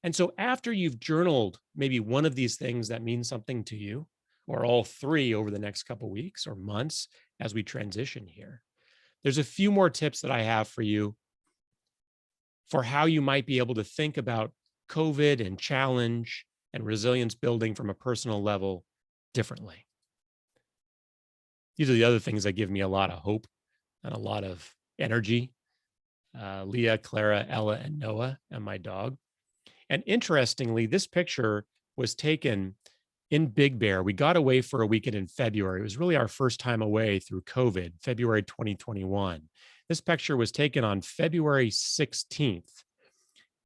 And so after you've journaled maybe one of these things that means something to you, or all 3 over the next couple of weeks or months as we transition here, there's a few more tips that I have for you for how you might be able to think about COVID and challenge and resilience building from a personal level differently. These are the other things that give me a lot of hope and a lot of energy. Leah, Clara, Ella, and Noah, and my dog. And interestingly, this picture was taken in Big Bear. We got away for a weekend in February. It was really our first time away through COVID, February 2021. This picture was taken on February 16th.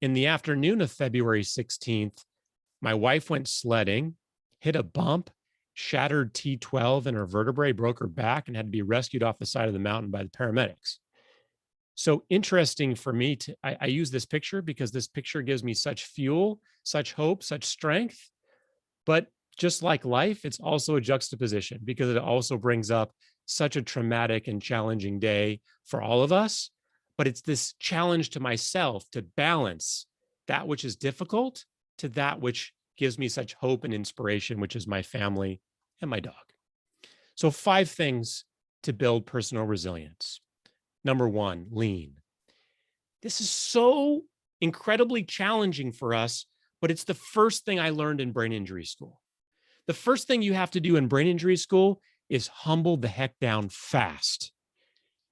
In the afternoon of February 16th, my wife went sledding, hit a bump, shattered T12 in her vertebrae, broke her back, and had to be rescued off the side of the mountain by the paramedics. So interesting for me I use this picture because this picture gives me such fuel, such hope, such strength. But just like life, it's also a juxtaposition because it also brings up such a traumatic and challenging day for all of us. But it's this challenge to myself to balance that which is difficult to that which gives me such hope and inspiration, which is my family and my dog. So 5 things to build personal resilience. Number 1, lean. This is so incredibly challenging for us, but it's the first thing I learned in brain injury school. The first thing you have to do in brain injury school is humble the heck down fast.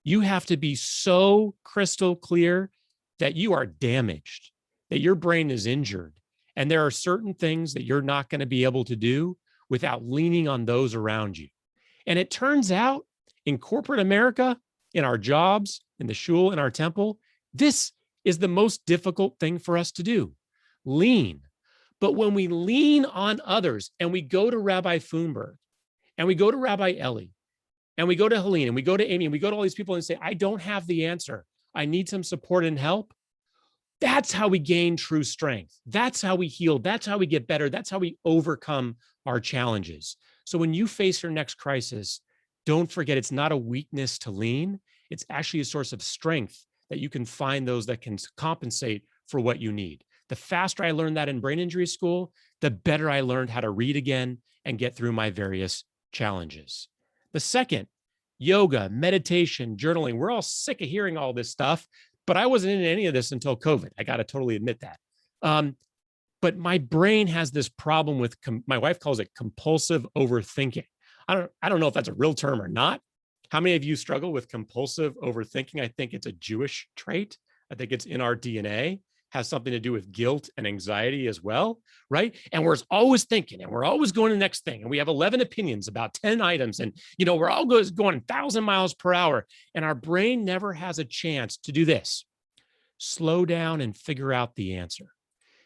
You have to be so crystal clear that you are damaged, that your brain is injured, and there are certain things that you're not going to be able to do without leaning on those around you. And it turns out in corporate America, in our jobs, in the shul, in our temple, this is the most difficult thing for us to do, lean. But when we lean on others and we go to Rabbi Thunberg and we go to Rabbi Eli and we go to Helene and we go to Amy and we go to all these people and say, I don't have the answer. I need some support and help. That's how we gain true strength. That's how we heal. That's how we get better. That's how we overcome our challenges. So when you face your next crisis, don't forget it's not a weakness to lean. It's actually a source of strength that you can find those that can compensate for what you need. The faster I learned that in brain injury school, the better I learned how to read again and get through my various challenges. The second, yoga, meditation, journaling. We're all sick of hearing all this stuff, but I wasn't in any of this until COVID. I got to totally admit that. But my brain has this problem with, my wife calls it compulsive overthinking. I don't know if that's a real term or not. How many of you struggle with compulsive overthinking? I think it's a Jewish trait. I think it's in our DNA, has something to do with guilt and anxiety as well, right? And we're always thinking and we're always going to the next thing. And we have 11 opinions about 10 items. And, we're all going 1,000 miles per hour. And our brain never has a chance to do this. Slow down and figure out the answer.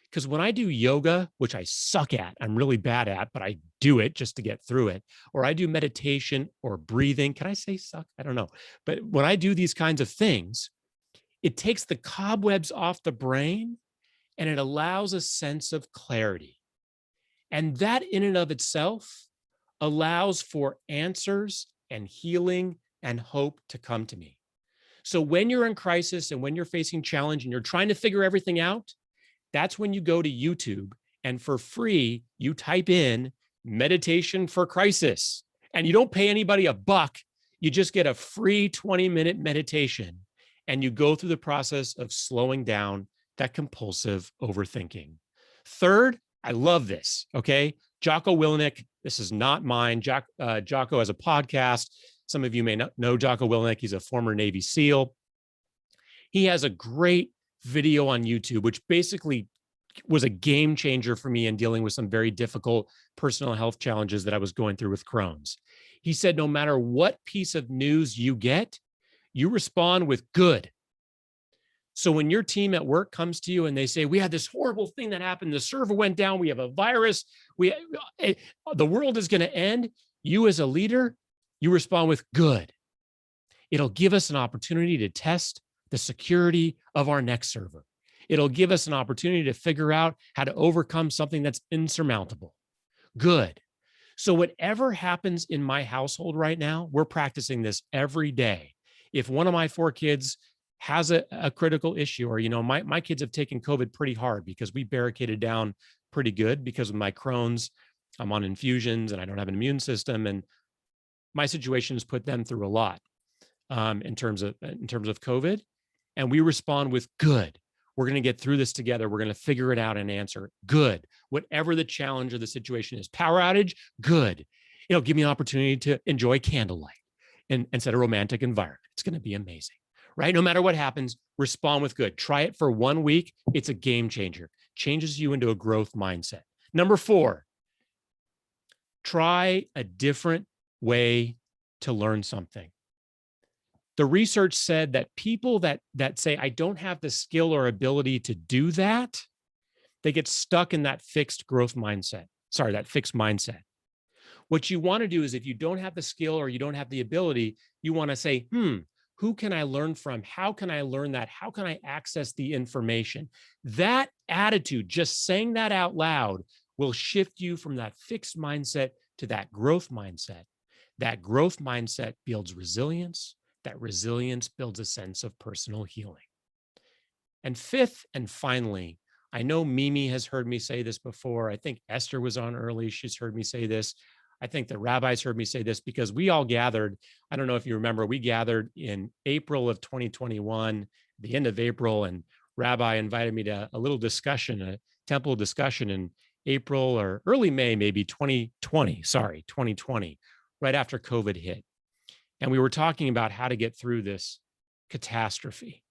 Because when I do yoga, which I suck at, I'm really bad at, but I do it just to get through it, or I do meditation or breathing. Can I say suck? I don't know. But when I do these kinds of things, it takes the cobwebs off the brain and it allows a sense of clarity. And that in and of itself allows for answers and healing and hope to come to me. So when you're in crisis and when you're facing challenge and you're trying to figure everything out, that's when you go to YouTube and for free, you type in meditation for crisis and you don't pay anybody $1. You just get a free 20-minute meditation and you go through the process of slowing down that compulsive overthinking. Third, I love this, okay? Jocko Willink, this is not mine. Jocko has a podcast. Some of you may not know Jocko Willink. He's a former Navy SEAL. He has a great video on YouTube, which basically was a game changer for me in dealing with some very difficult personal health challenges that I was going through with Crohn's. He said, no matter what piece of news you get, you respond with good. So when your team at work comes to you and they say, we had this horrible thing that happened, the server went down, we have a virus, the world is going to end, you as a leader, you respond with good. It'll give us an opportunity to test the security of our next server. It'll give us an opportunity to figure out how to overcome something that's insurmountable. Good. So whatever happens in my household right now, we're practicing this every day. If one of my 4 kids has a critical issue, or, my kids have taken COVID pretty hard because we barricaded down pretty good because of my Crohn's. I'm on infusions and I don't have an immune system. And my situation has put them through a lot in terms of COVID. And we respond with good. We're going to get through this together. We're going to figure it out and answer good. Whatever the challenge or the situation is, power outage, good. It'll give me an opportunity to enjoy candlelight and set a romantic environment. It's going to be amazing, right? No matter what happens, respond with good. Try it for 1 week. It's a game changer. changes you into a growth mindset. Number 4, try a different way to learn something. The research said that people that say, I don't have the skill or ability to do that, they get stuck in that fixed growth mindset. Sorry, that fixed mindset. What you want to do is if you don't have the skill or you don't have the ability, you want to say, who can I learn from? How can I learn that? How can I access the information? That attitude, just saying that out loud, will shift you from that fixed mindset to that growth mindset. That growth mindset builds resilience. That resilience builds a sense of personal healing. And 5th, and finally, I know Mimi has heard me say this before. I think Esther was on early. She's heard me say this. I think the rabbis heard me say this because we all gathered. I don't know if you remember, we gathered in April of 2021, the end of April, and Rabbi invited me to a little discussion, a temple discussion in April or early May, maybe 2020, right after COVID hit. And we were talking about how to get through this catastrophe.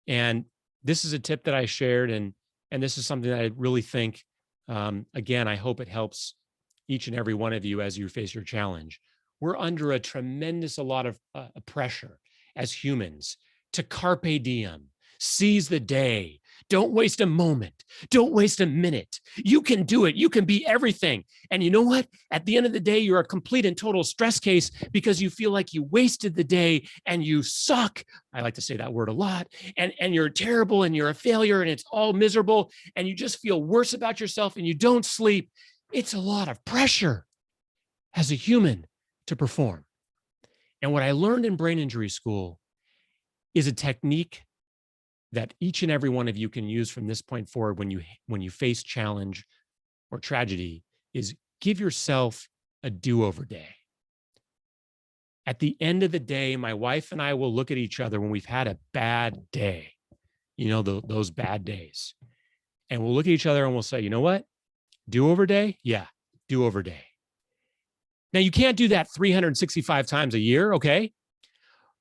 And this is a tip that I shared, and this is something that I really think, again, I hope it helps each and every one of you as you face your challenge. We're under a tremendous lot of pressure as humans to carpe diem, seize the day. Don't waste a moment. Don't waste a minute. You can do it. You can be everything. And you know what? At the end of the day, you're a complete and total stress case because you feel like you wasted the day and you suck. I like to say that word a lot. And you're terrible and you're a failure and it's all miserable and you just feel worse about yourself and you don't sleep. It's a lot of pressure as a human to perform. And what I learned in brain injury school is a technique that each and every one of you can use from this point forward when you face challenge or tragedy is give yourself a do-over day. At the end of the day, my wife and I will look at each other when we've had a bad day, those bad days. And we'll look at each other and we'll say, you know what? Do-over day? Yeah, do-over day. Now, you can't do that 365 times a year, okay?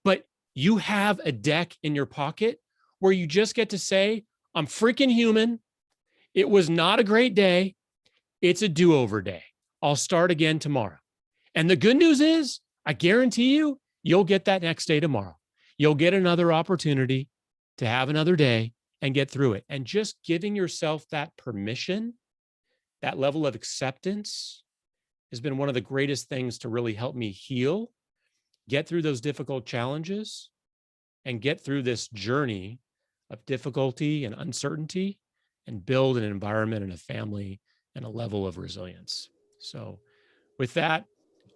But you have a deck in your pocket where you just get to say, I'm freaking human. It was not a great day. It's a do-over day. I'll start again tomorrow. And the good news is, I guarantee you, you'll get that next day tomorrow. You'll get another opportunity to have another day and get through it. And just giving yourself that permission, that level of acceptance has been one of the greatest things to really help me heal, get through those difficult challenges, and get through this journey of difficulty and uncertainty and build an environment and a family and a level of resilience. So with that,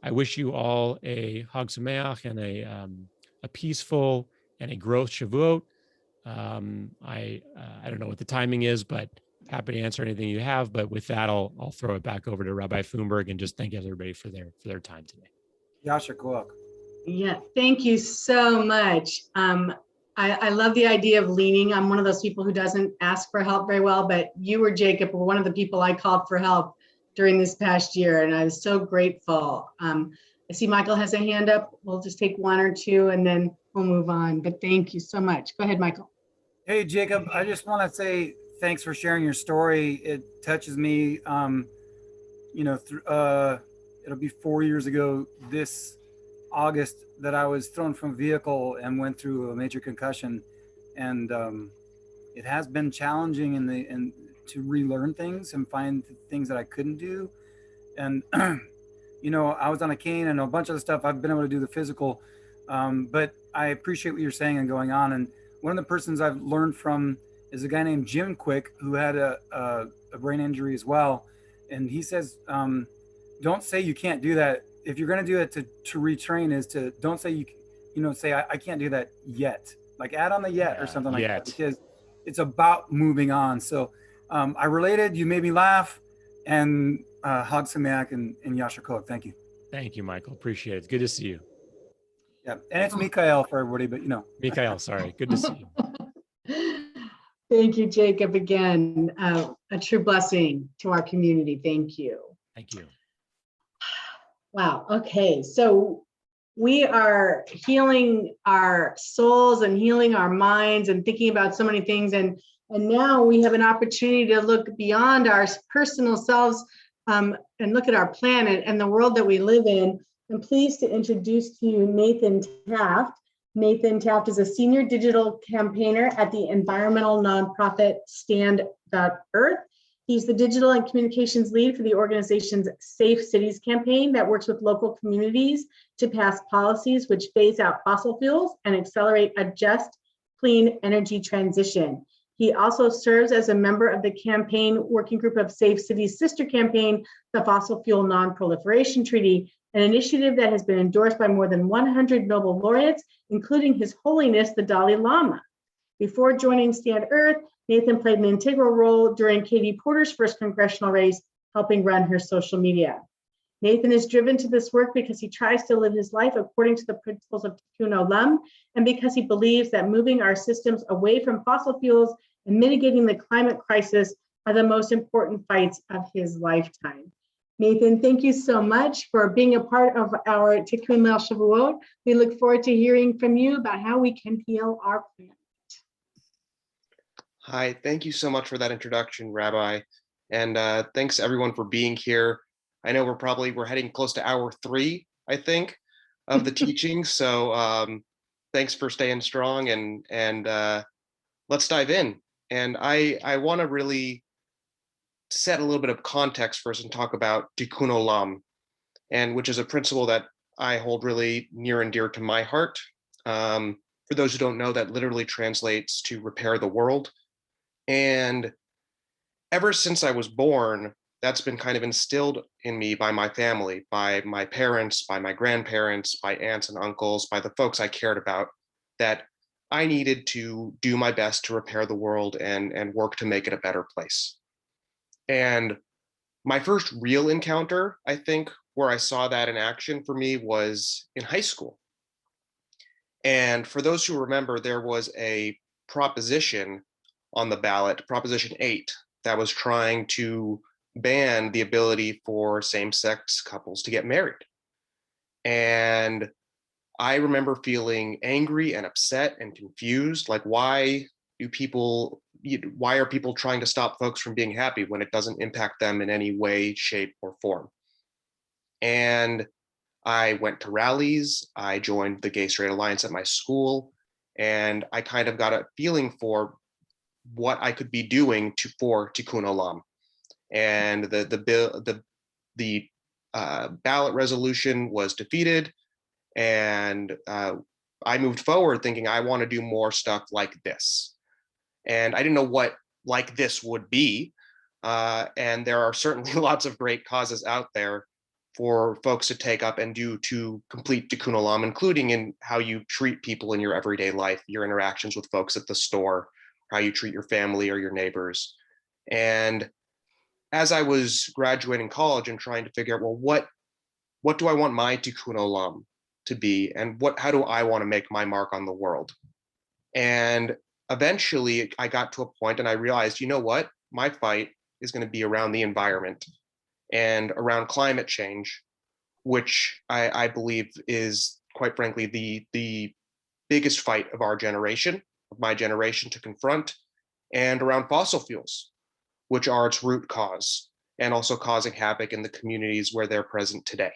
I wish you all a Chag Sameach and a peaceful and a growth Shavuot. I don't know what the timing is, but happy to answer anything you have. But with that, I'll throw it back over to Rabbi Thunberg and just thank everybody for their time today. Yasha Koach. Yeah, thank you so much. I love the idea of leaning. I'm one of those people who doesn't ask for help very well, but you or Jacob were one of the people I called for help during this past year, and I was so grateful. I see Michael has a hand up. We'll just take one or two and then we'll move on, but thank you so much. Go ahead, Michael. Hey, Jacob, I just want to say thanks for sharing your story. It touches me. It'll be 4 years ago this August that I was thrown from a vehicle and went through a major concussion, and it has been challenging to relearn things and find things that I couldn't do. And I was on a cane and a bunch of other stuff. I've been able to do the physical, but I appreciate what you're saying and going on. And one of the persons I've learned from is a guy named Jim Quick, who had a brain injury as well. And he says, don't say you can't do that. If you're going to do it to retrain, is to don't say say I can't do that yet. Like add on the yet or something like that, because it's about moving on. So I related. You made me laugh, and Chag Sameach and Yasha Koach. Thank you. Thank you, Michael. Appreciate it. It's good to see you. Yeah, and it's Mikael for everybody, but Mikael, sorry. Good to see you. Thank you, Jacob, again. A true blessing to our community. Thank you. Thank you. Wow. Okay. So we are healing our souls and healing our minds and thinking about so many things. And now we have an opportunity to look beyond our personal selves and look at our planet and the world that we live in. I'm pleased to introduce to you Nathan Taft. Nathan Taft is a senior digital campaigner at the environmental nonprofit Stand.Earth. He's the digital and communications lead for the organization's Safe Cities campaign that works with local communities to pass policies which phase out fossil fuels and accelerate a just, clean energy transition. He also serves as a member of the campaign working group of Safe Cities' sister campaign, the Fossil Fuel Non-Proliferation Treaty, an initiative that has been endorsed by more than 100 Nobel laureates, including His Holiness the Dalai Lama. Before joining Stand.Earth, Nathan played an integral role during Katie Porter's first congressional race, helping run her social media. Nathan is driven to this work because he tries to live his life according to the principles of Tikkun Olam, and because he believes that moving our systems away from fossil fuels and mitigating the climate crisis are the most important fights of his lifetime. Nathan, thank you so much for being a part of our Tikkun Leil Shavuot. We look forward to hearing from you about how we can heal our planet. Hi, thank you so much for that introduction, Rabbi. And thanks everyone for being here. I know we're heading close to hour 3, I think, of the teaching. So thanks for staying strong and let's dive in. And I want to really set a little bit of context first and talk about Tikkun Olam, and which is a principle that I hold really near and dear to my heart. For those who don't know, that literally translates to repair the world. And ever since I was born, that's been kind of instilled in me by my family, by my parents, by my grandparents, by aunts and uncles, by the folks I cared about, that I needed to do my best to repair the world and work to make it a better place. And my first real encounter, I think, where I saw that in action for me was in high school. And for those who remember, there was a proposition on the ballot, Proposition 8, that was trying to ban the ability for same-sex couples to get married. And I remember feeling angry and upset and confused, like why are people trying to stop folks from being happy when it doesn't impact them in any way, shape, or form? And I went to rallies, I joined the Gay Straight Alliance at my school, and I kind of got a feeling for what I could be doing for Tikkun Olam. And the ballot resolution was defeated, and I moved forward thinking I want to do more stuff like this. And I didn't know what like this would be. And there are certainly lots of great causes out there for folks to take up and do to complete Tikkun Olam, including in how you treat people in your everyday life, your interactions with folks at the store, how you treat your family or your neighbors. And as I was graduating college and trying to figure out, well, what do I want my Tikkun Olam to be? And how do I want to make my mark on the world? And eventually I got to a point and I realized, you know what? My fight is going to be around the environment and around climate change, which I believe is, quite frankly, the biggest fight of our generation, of my generation, to confront, and around fossil fuels, which are its root cause and also causing havoc in the communities where they're present today.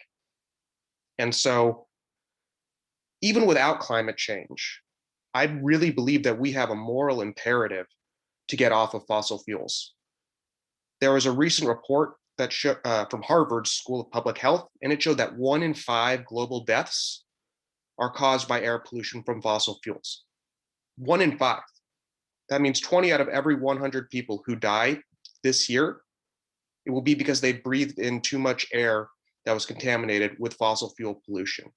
And so even without climate change, I really believe that we have a moral imperative to get off of fossil fuels. There was a recent report that from Harvard School of Public Health, and it showed that 1 in 5 global deaths are caused by air pollution from fossil fuels. 1 in 5. That means 20 out of every 100 people who die this year, it will be because they breathed in too much air that was contaminated with fossil fuel pollution.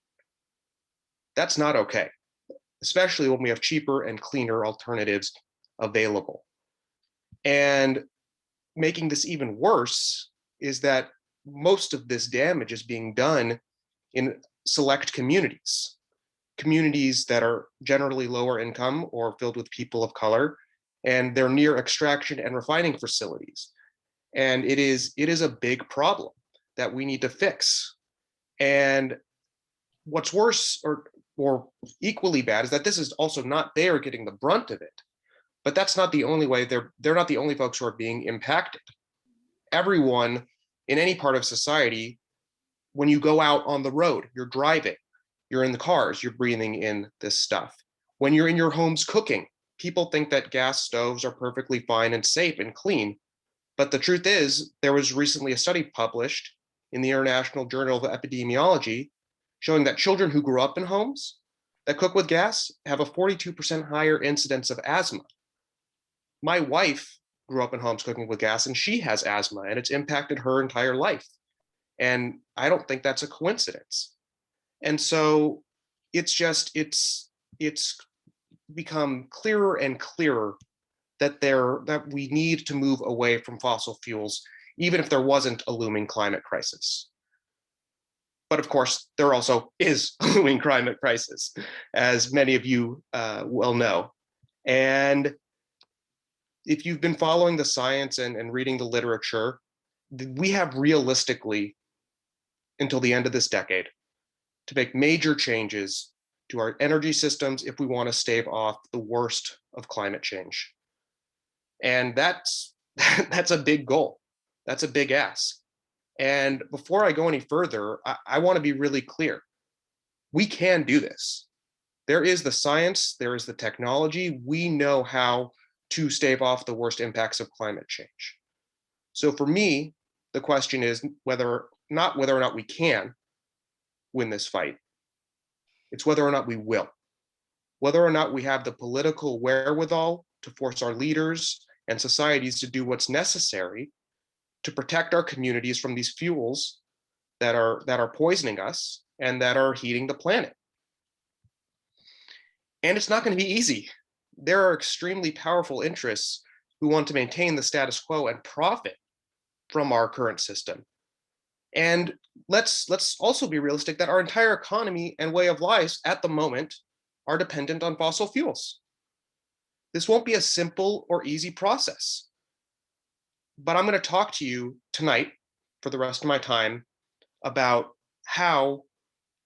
That's not okay, especially when we have cheaper and cleaner alternatives available. And making this even worse is that most of this damage is being done in select communities that are generally lower income or filled with people of color, and they're near extraction and refining facilities. And it is a big problem that we need to fix. And what's worse or equally bad is that this is also not they are getting the brunt of it. But that's not the only way. They're not the only folks who are being impacted. Everyone in any part of society, when you go out on the road, you're driving, you're in the cars, you're breathing in this stuff. When you're in your homes cooking, people think that gas stoves are perfectly fine and safe and clean. But the truth is, there was recently a study published in the International Journal of Epidemiology showing that children who grew up in homes that cook with gas have a 42% higher incidence of asthma. My wife grew up in homes cooking with gas, and she has asthma, and it's impacted her entire life. And I don't think that's a coincidence. And so it's become clearer and clearer that we need to move away from fossil fuels, even if there wasn't a looming climate crisis. But of course, there also is a looming climate crisis, as many of you well know. And if you've been following the science and reading the literature, we have realistically until the end of this decade to make major changes to our energy systems if we want to stave off the worst of climate change. And that's a big goal. That's a big ask. And before I go any further, I want to be really clear. We can do this. There is the science, there is the technology. We know how to stave off the worst impacts of climate change. So for me, the question is whether or not we can win this fight. It's whether or not we will. Whether or not we have the political wherewithal to force our leaders and societies to do what's necessary to protect our communities from these fuels that are poisoning us and that are heating the planet. And it's not going to be easy. There are extremely powerful interests who want to maintain the status quo and profit from our current system. And let's also be realistic that our entire economy and way of life at the moment are dependent on fossil fuels. This won't be a simple or easy process. But I'm going to talk to you tonight for the rest of my time about how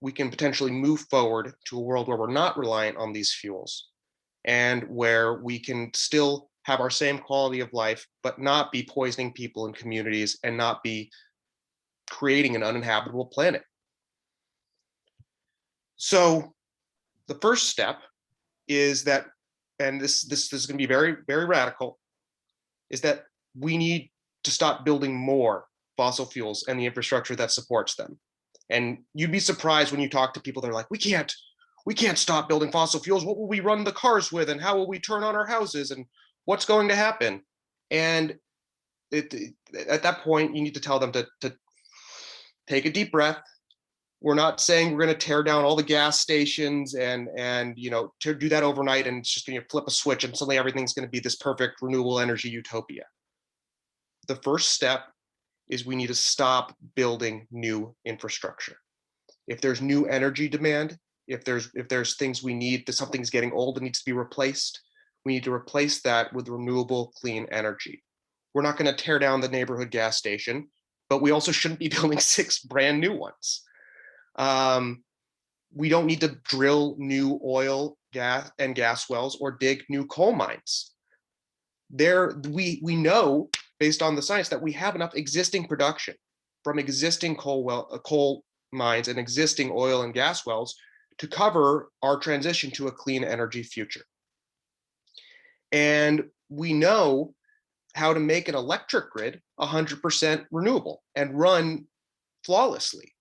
we can potentially move forward to a world where we're not reliant on these fuels and where we can still have our same quality of life, but not be poisoning people and communities and not be creating an uninhabitable planet. So the first step is that, and this is going to be very, very radical, is that we need to stop building more fossil fuels and the infrastructure that supports them. And you'd be surprised when you talk to people, they're like, we can't stop building fossil fuels. What will we run the cars with? And how will we turn on our houses? And what's going to happen? And at that point, you need to tell them to take a deep breath. We're not saying we're going to tear down all the gas stations and to do that overnight and it's just going to flip a switch and suddenly everything's going to be this perfect renewable energy utopia. The first step is we need to stop building new infrastructure. If there's new energy demand, if there's things we need, that something's getting old and needs to be replaced, we need to replace that with renewable clean energy. We're not going to tear down the neighborhood gas station, but we also shouldn't be building 6 brand new ones. We don't need to drill new oil, gas wells or dig new coal mines. We know based on the science that we have enough existing production from existing coal mines and existing oil and gas wells to cover our transition to a clean energy future. And we know how to make an electric grid 100% renewable and run flawlessly.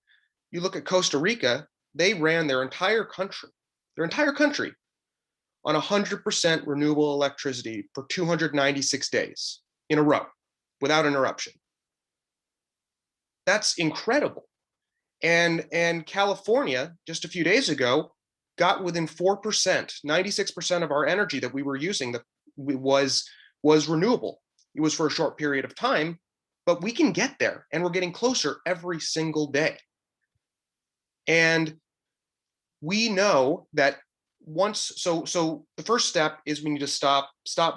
You look at Costa Rica, they ran their entire country on 100% renewable electricity for 296 days in a row without interruption. That's incredible. And California, just a few days ago, got within 4%, 96% of our energy that we were using that was renewable. It was for a short period of time, but we can get there and we're getting closer every single day. And we know that so the first step is we need to stop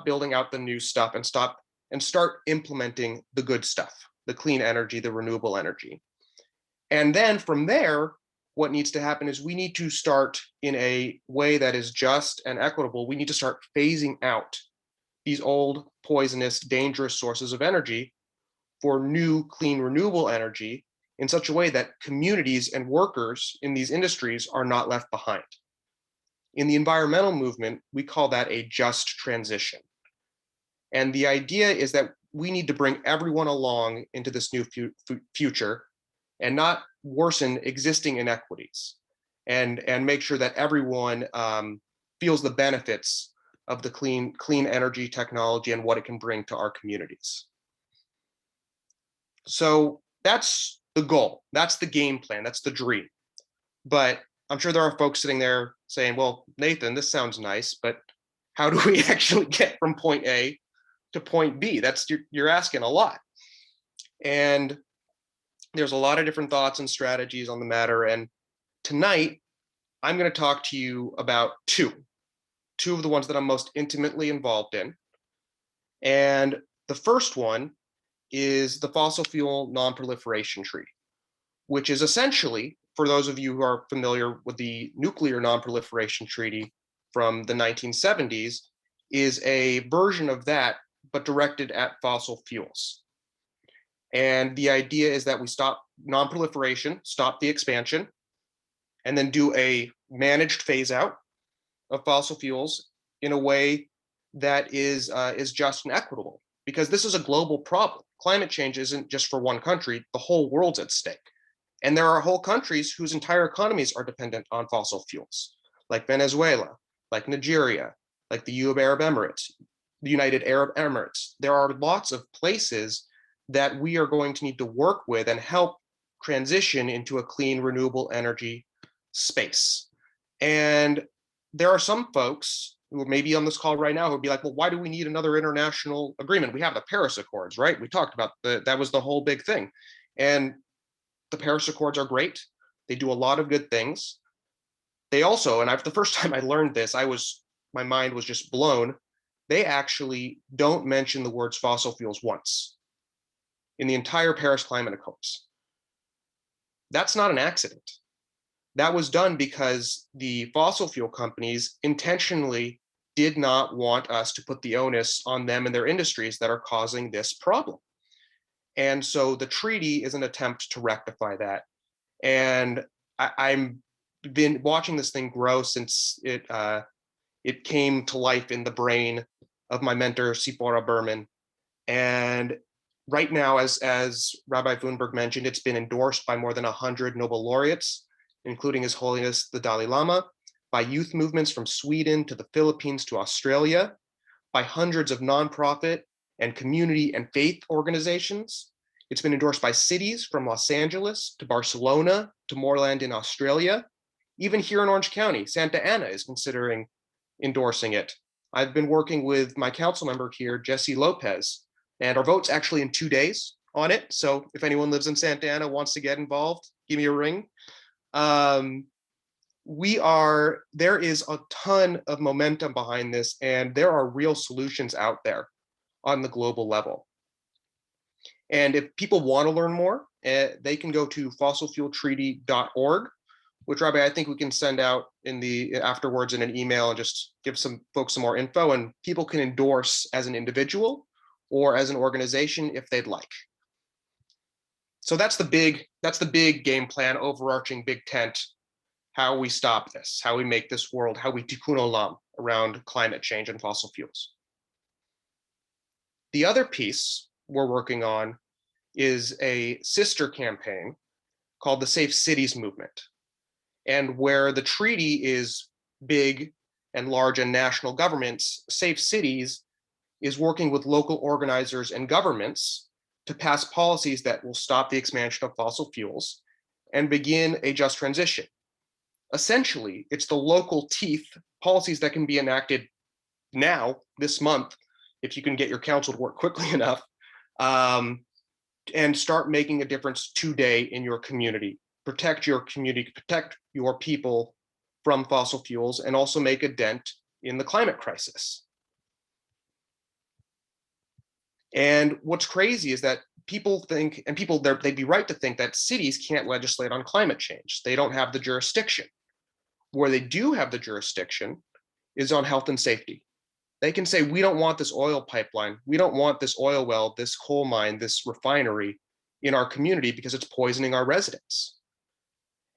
building out the new stuff and start implementing the good stuff, the clean energy, the renewable energy. And then from there, what needs to happen is we need to start in a way that is just and equitable. We need to start phasing out these old, poisonous, dangerous sources of energy for new, clean, renewable energy in such a way that communities and workers in these industries are not left behind. In the environmental movement, we call that a just transition. And the idea is that we need to bring everyone along into this new future and not worsen existing inequities, and make sure that everyone feels the benefits of the clean energy technology and what it can bring to our communities. So that's the goal, that's the game plan, that's the dream. But I'm sure there are folks sitting there saying, well, Nathan, this sounds nice, but how do we actually get from point A to point B? You're asking a lot. And there's a lot of different thoughts and strategies on the matter. And tonight, I'm going to talk to you about two of the ones that I'm most intimately involved in. And the first one is the Fossil Fuel Non-Proliferation Treaty, which is essentially, for those of you who are familiar with the Nuclear Non-Proliferation Treaty from the 1970s, is a version of that, but directed at fossil fuels. And the idea is that we stop non-proliferation, stop the expansion, and then do a managed phase out of fossil fuels in a way that is just and equitable. Because this is a global problem. Climate change isn't just for one country, the whole world's at stake. And there are whole countries whose entire economies are dependent on fossil fuels, like Venezuela, like Nigeria, like the the United Arab Emirates. There are lots of places that we are going to need to work with and help transition into a clean, renewable energy space. And there are some folks who may be on this call right now who would be like, well, why do we need another international agreement? We have the Paris Accords, right? We talked about that was the whole big thing. And the Paris Accords are great. They do a lot of good things. They also, and the first time I learned this, my mind was just blown. They actually don't mention the words fossil fuels once in the entire Paris Climate Accords. That's not an accident. That was done because the fossil fuel companies intentionally did not want us to put the onus on them and their industries that are causing this problem. And so the treaty is an attempt to rectify that. And I've been watching this thing grow since it came to life in the brain of my mentor, Sipora Berman. And right now, as Rabbi Thunberg mentioned, it's been endorsed by more than 100 Nobel laureates, including His Holiness the Dalai Lama, by youth movements from Sweden to the Philippines to Australia, by hundreds of nonprofit and community and faith organizations. It's been endorsed by cities from Los Angeles to Barcelona to Moreland in Australia. Even here in Orange County, Santa Ana is considering endorsing it. I've been working with my council member here, Jesse Lopez, and our vote's actually in 2 days on it. So if anyone lives in Santa Ana, wants to get involved, give me a ring. There is a ton of momentum behind this, and there are real solutions out there on the global level. And if people want to learn more, they can go to fossilfueltreaty.org, which, Rabbi, I think we can send out afterwards in an email and just give some folks some more info, and people can endorse as an individual or as an organization if they'd like. So that's the big game plan, overarching big tent, how we stop this, how we make this world, how we tikkun olam around climate change and fossil fuels. The other piece we're working on is a sister campaign called the Safe Cities Movement. And where the treaty is big and large and national governments, Safe Cities is working with local organizers and governments to pass policies that will stop the expansion of fossil fuels and begin a just transition. Essentially, it's the local teeth, policies that can be enacted now, this month, if you can get your council to work quickly enough, and start making a difference today in your community. Protect your community, protect your people from fossil fuels, and also make a dent in the climate crisis. And what's crazy is that people think, and they'd be right to think that cities can't legislate on climate change. They don't have the jurisdiction. Where they do have the jurisdiction is on health and safety. They can say, we don't want this oil pipeline. We don't want this oil well, this coal mine, this refinery in our community because it's poisoning our residents.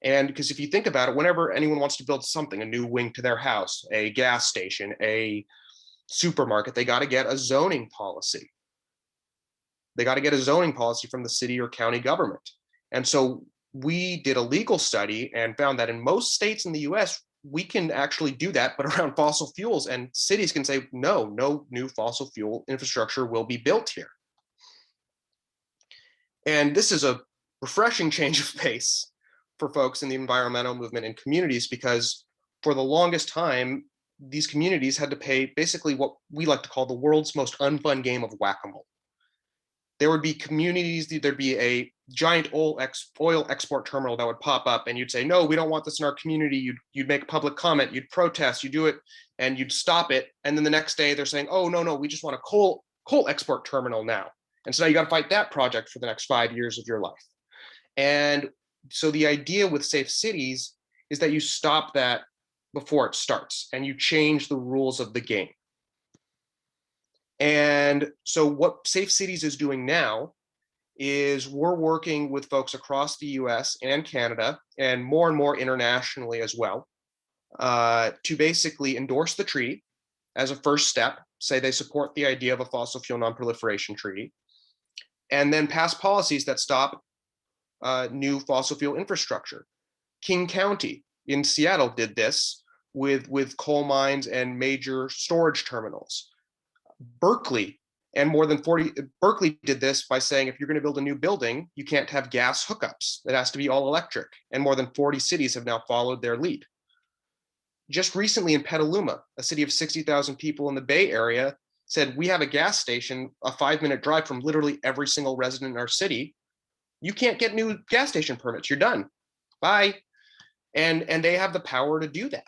And because if you think about it, whenever anyone wants to build something, a new wing to their house, a gas station, a supermarket, they got to get a zoning policy. They got to get a zoning policy from the city or county government. And so we did a legal study and found that in most states in the US, we can actually do that, but around fossil fuels, and cities can say, no new fossil fuel infrastructure will be built here. And this is a refreshing change of pace for folks in the environmental movement and communities, because for the longest time, these communities had to pay basically what we like to call the world's most unfun game of whack-a-mole. There would be communities, there'd be a giant oil export terminal that would pop up and you'd say, no, we don't want this in our community. You'd make public comment, you'd protest, you do it, and you'd stop it. And then the next day they're saying, oh, no, we just want a coal export terminal now. And so now you got to fight that project for the next 5 years of your life. And so the idea with safe cities is that you stop that before it starts and you change the rules of the game. And so what Safe Cities is doing now is we're working with folks across the US and Canada and more internationally as well to basically endorse the treaty as a first step, say they support the idea of a fossil fuel non-proliferation treaty, and then pass policies that stop new fossil fuel infrastructure. King County in Seattle did this with coal mines and major storage terminals. Berkeley did this by saying, if you're going to build a new building, you can't have gas hookups. It has to be all electric. And more than 40 cities have now followed their lead. Just recently in Petaluma, a city of 60,000 people in the Bay Area, said, we have a gas station, a 5-minute drive from literally every single resident in our city. You can't get new gas station permits. You're done. Bye. And they have the power to do that.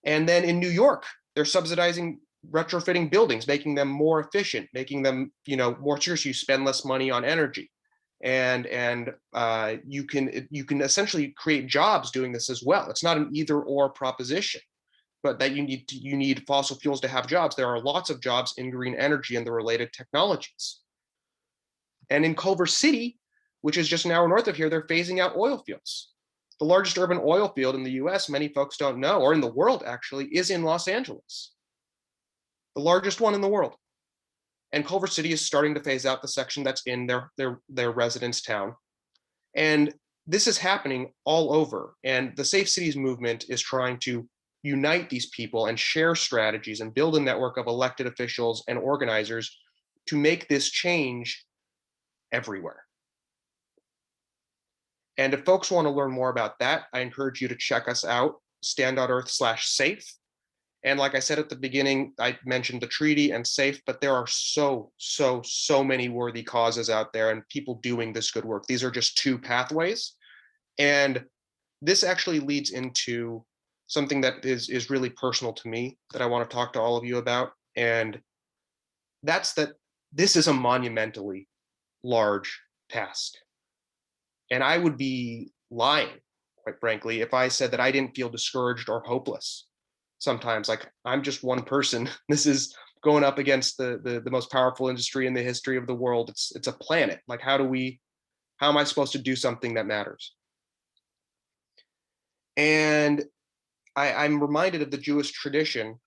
And then in New York, they're subsidizing retrofitting buildings, making them more efficient, making them, more serious. You spend less money on energy, and you can essentially create jobs doing this as well. It's not an either or proposition, but that you need fossil fuels to have jobs. There are lots of jobs in green energy and the related technologies. And in Culver City, which is just an hour north of here, they're phasing out oil fields. The largest urban oil field in the US, many folks don't know, or in the world actually, is in Los Angeles. The largest one in the world. And Culver City is starting to phase out the section that's in their residence town. And this is happening all over. And the Safe Cities movement is trying to unite these people and share strategies and build a network of elected officials and organizers to make this change everywhere. And if folks want to learn more about that, I encourage you to check us out, stand.earth/safe. And like I said at the beginning, I mentioned the treaty and SAFE, but there are so many worthy causes out there and people doing this good work. These are just two pathways. And this actually leads into something that is really personal to me that I want to talk to all of you about. And that's that this is a monumentally large task. And I would be lying, quite frankly, if I said that I didn't feel discouraged or hopeless. Sometimes, like, I'm just one person. This is going up against the most powerful industry in the history of the world. It's a planet. Like, how am I supposed to do something that matters? And I'm reminded of the Jewish tradition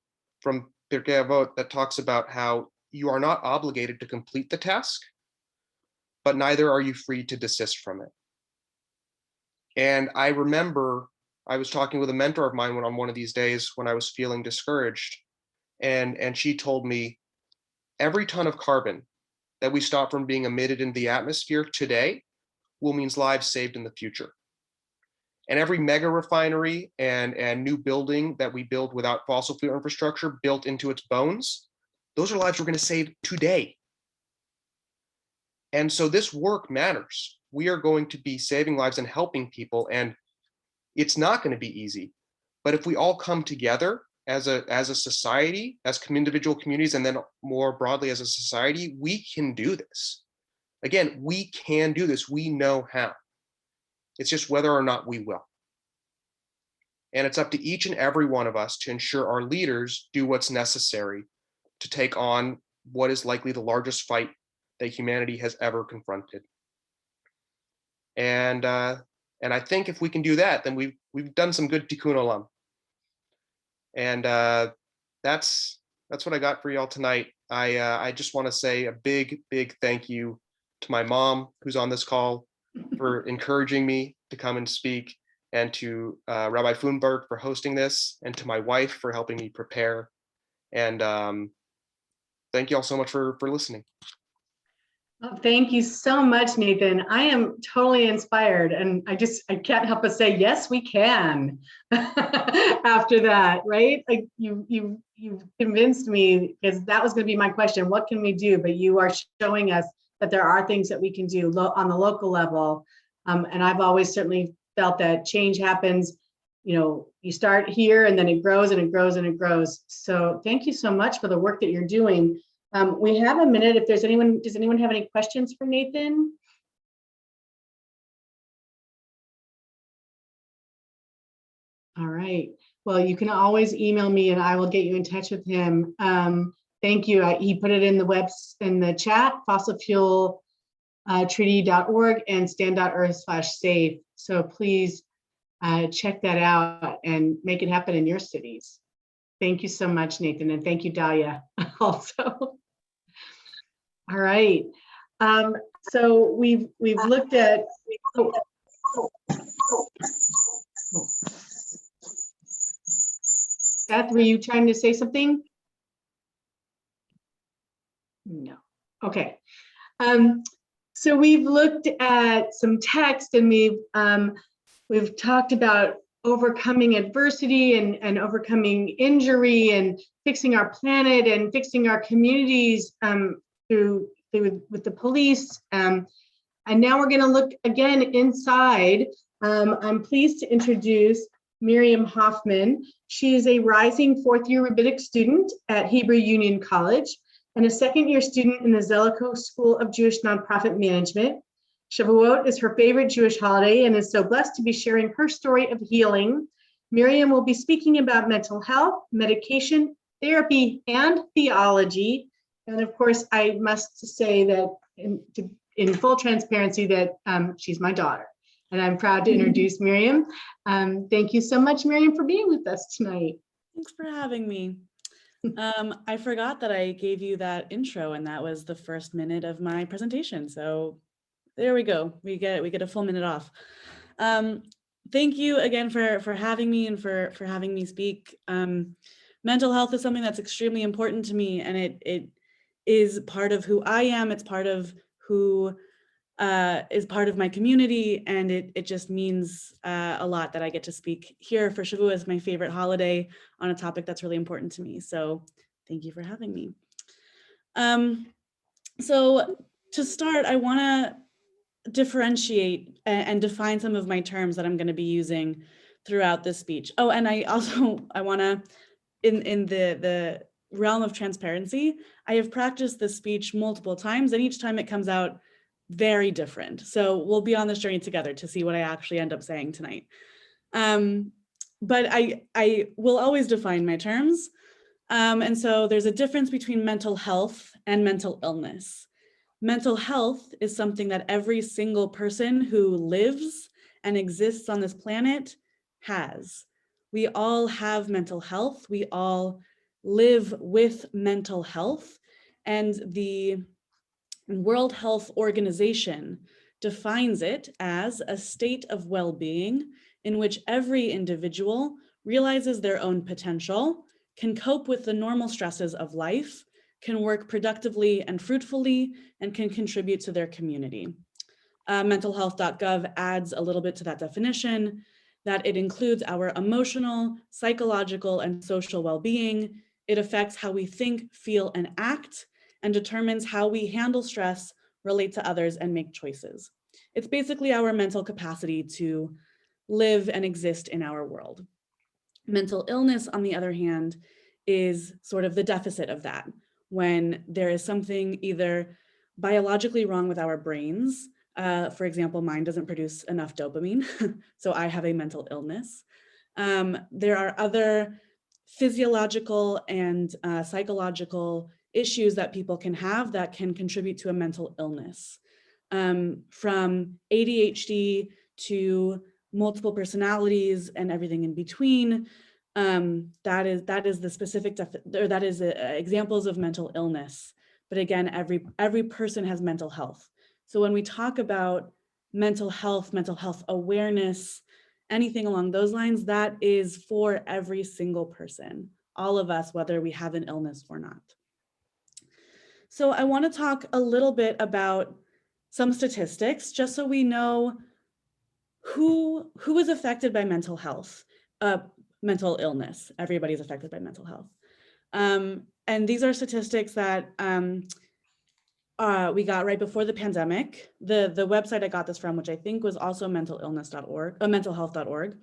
from Pirkei Avot that talks about how you are not obligated to complete the task, but neither are you free to desist from it. And I remember I was talking with a mentor of mine on one of these days when I was feeling discouraged. And she told me, every ton of carbon that we stop from being emitted into the atmosphere today will mean lives saved in the future. And every mega refinery and new building that we build without fossil fuel infrastructure built into its bones, those are lives we're going to save today. And so this work matters. We are going to be saving lives and helping people. And it's not going to be easy, but if we all come together as a society, as individual communities, and then more broadly as a society, we can do this. Again, we can do this. We know how. It's just whether or not we will. And it's up to each and every one of us to ensure our leaders do what's necessary to take on what is likely the largest fight that humanity has ever confronted. And I think if we can do that, then we've done some good Tikkun Olam. And that's what I got for y'all tonight. I just want to say a big thank you to my mom, who's on this call, for encouraging me to come and speak, and to Rabbi Funberg for hosting this, and to my wife for helping me prepare. And thank you all so much for listening. Well, thank you so much, Nathan. I am totally inspired, and I can't help but say, yes, we can. After that, right? Like you've convinced me, because that was going to be my question. What can we do? But you are showing us that there are things that we can do on the local level. And I've always certainly felt that change happens. You start here, and then it grows and it grows and it grows. So thank you so much for the work that you're doing. We have a minute. If there's anyone, does anyone have any questions for Nathan? All right. Well, you can always email me and I will get you in touch with him. Thank you. He put it in the chat, fossilfueltreaty.org and stand.earth/safe. So please check that out and make it happen in your cities. Thank you so much, Nathan. And thank you, Dahlia, also. All right. So we've looked at. Beth, were you trying to say something? No. Okay. So we've looked at some text, and we've talked about overcoming adversity and overcoming injury and fixing our planet and fixing our communities with the police. And now we're going to look again inside. I'm pleased to introduce Miriam Hoffman. She is a rising fourth-year rabbinic student at Hebrew Union College and a second-year student in the Zelikow School of Jewish Nonprofit Management. Shavuot is her favorite Jewish holiday and is so blessed to be sharing her story of healing. Miriam will be speaking about mental health, medication, therapy, and theology. And of course, I must say that in full transparency that she's my daughter. And I'm proud to introduce Miriam. Thank you so much, Miriam, for being with us tonight. Thanks for having me. I forgot that I gave you that intro, and that was the first minute of my presentation. So there we go. We get a full minute off. Thank you again for having me and for having me speak. Mental health is something that's extremely important to me, and it is part of who I am. It's part of who is part of my community, and it just means a lot that I get to speak here for Shavuot as my favorite holiday on a topic that's really important to me. So thank you for having me. So to start, I want to differentiate and define some of my terms that I'm going to be using throughout this speech. Oh, and I want to, in the realm of transparency, I have practiced this speech multiple times, and each time it comes out very different. So we'll be on this journey together to see what I actually end up saying tonight. But I will always define my terms. And so there's a difference between mental health and mental illness. Mental health is something that every single person who lives and exists on this planet has. We all have mental health. We all live with mental health. And the World Health Organization defines it as a state of well-being in which every individual realizes their own potential, can cope with the normal stresses of life, can work productively and fruitfully, and can contribute to their community. Mentalhealth.gov adds a little bit to that definition, that it includes our emotional, psychological, and social well-being. It affects how we think, feel, and act, and determines how we handle stress, relate to others, and make choices. It's basically our mental capacity to live and exist in our world. Mental illness, on the other hand, is sort of the deficit of that, when there is something either biologically wrong with our brains. For example, mine doesn't produce enough dopamine, so I have a mental illness. There are other physiological and psychological issues that people can have that can contribute to a mental illness. From ADHD to multiple personalities and everything in between. That is the specific, or that is examples of mental illness. But again, every person has mental health. So when we talk about mental health awareness, anything along those lines, that is for every single person, all of us, whether we have an illness or not. So I want to talk a little bit about some statistics, just so we know who is affected by mental health, mental illness. Everybody's affected by mental health. And these are statistics that we got right before the pandemic. The website I got this from, which I think was also mentalhealth.org,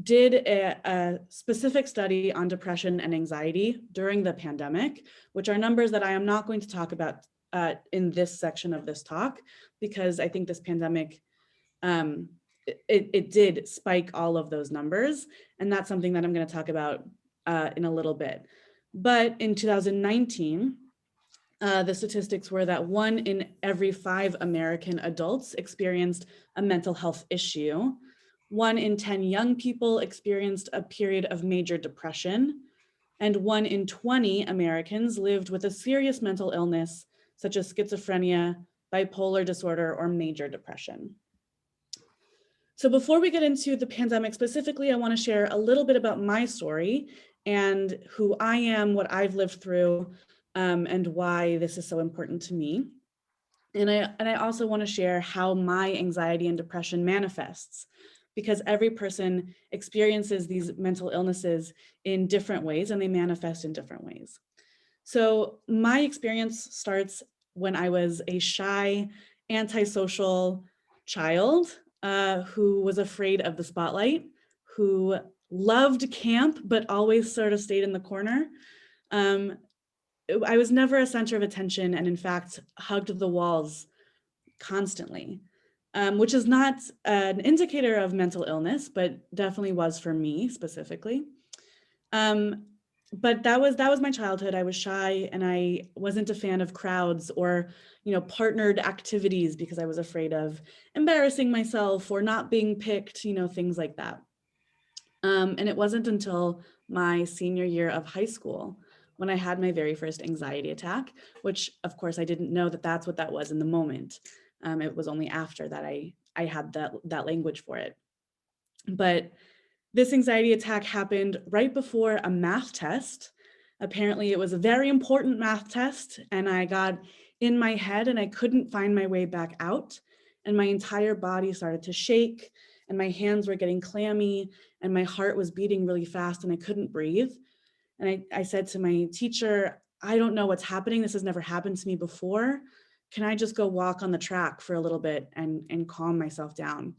did a specific study on depression and anxiety during the pandemic, which are numbers that I am not going to talk about in this section of this talk, because I think this pandemic, it did spike all of those numbers. And that's something that I'm going to talk about in a little bit. But in 2019, the statistics were that 1 in every 5 American adults experienced a mental health issue. 1 in 10 young people experienced a period of major depression, and 1 in 20 Americans lived with a serious mental illness, such as schizophrenia, bipolar disorder, or major depression. So before we get into the pandemic specifically, I want to share a little bit about my story and who I am, what I've lived through, and why this is so important to me. And I also want to share how my anxiety and depression manifests, because every person experiences these mental illnesses in different ways and they manifest in different ways. So my experience starts when I was a shy, antisocial child who was afraid of the spotlight, who loved camp, but always sort of stayed in the corner. I was never a center of attention, and in fact, hugged the walls constantly, which is not an indicator of mental illness, but definitely was for me specifically. But that was my childhood. I was shy and I wasn't a fan of crowds or, partnered activities because I was afraid of embarrassing myself or not being picked, things like that. And it wasn't until my senior year of high school when I had my very first anxiety attack, which of course I didn't know that that's what that was in the moment. It was only after that I had that language for it. But this anxiety attack happened right before a math test. Apparently it was a very important math test, and I got in my head and I couldn't find my way back out. And my entire body started to shake and my hands were getting clammy and my heart was beating really fast and I couldn't breathe. And I said to my teacher, I don't know what's happening. This has never happened to me before. Can I just go walk on the track for a little bit and calm myself down?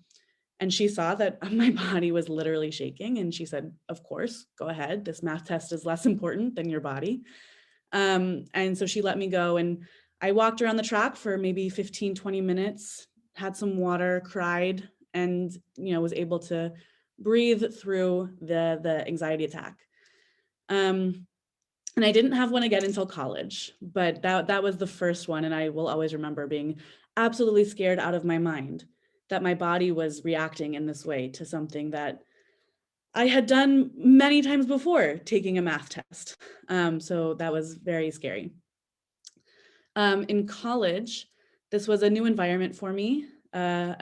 And she saw that my body was literally shaking. And she said, of course, go ahead. This math test is less important than your body. And so she let me go. And I walked around the track for maybe 15, 20 minutes, had some water, cried, and was able to breathe through the anxiety attack. And I didn't have one again until college, but that was the first one. And I will always remember being absolutely scared out of my mind that my body was reacting in this way to something that I had done many times before, taking a math test. So that was very scary. In college, this was a new environment for me, a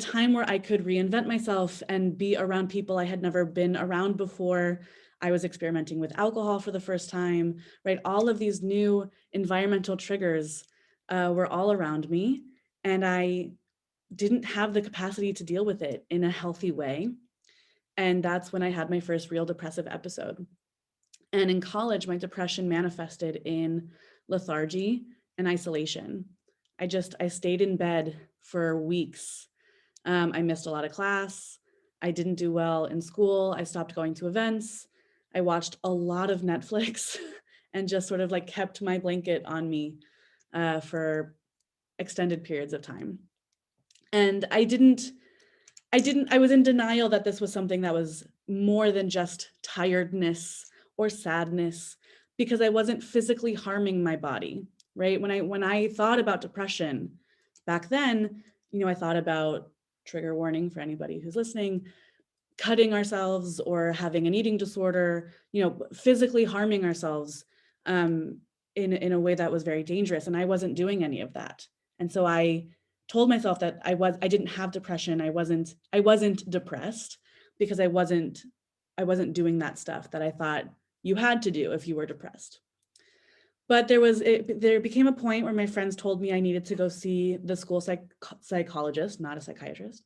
time where I could reinvent myself and be around people I had never been around before. I was experimenting with alcohol for the first time, right? All of these new environmental triggers were all around me, and I didn't have the capacity to deal with it in a healthy way. And that's when I had my first real depressive episode. And in college, my depression manifested in lethargy and isolation. I stayed in bed for weeks. I missed a lot of class. I didn't do well in school. I stopped going to events. I watched a lot of Netflix and just sort of like kept my blanket on me for extended periods of time. And I was in denial that this was something that was more than just tiredness or sadness, because I wasn't physically harming my body, right? When I thought about depression back then, I thought about, trigger warning for anybody who's listening, cutting ourselves or having an eating disorder, physically harming ourselves in a way that was very dangerous. And I wasn't doing any of that. And so I told myself that I didn't have depression. I wasn't depressed because I wasn't doing that stuff that I thought you had to do if you were depressed. But there became a point where my friends told me I needed to go see the school psychologist, not a psychiatrist.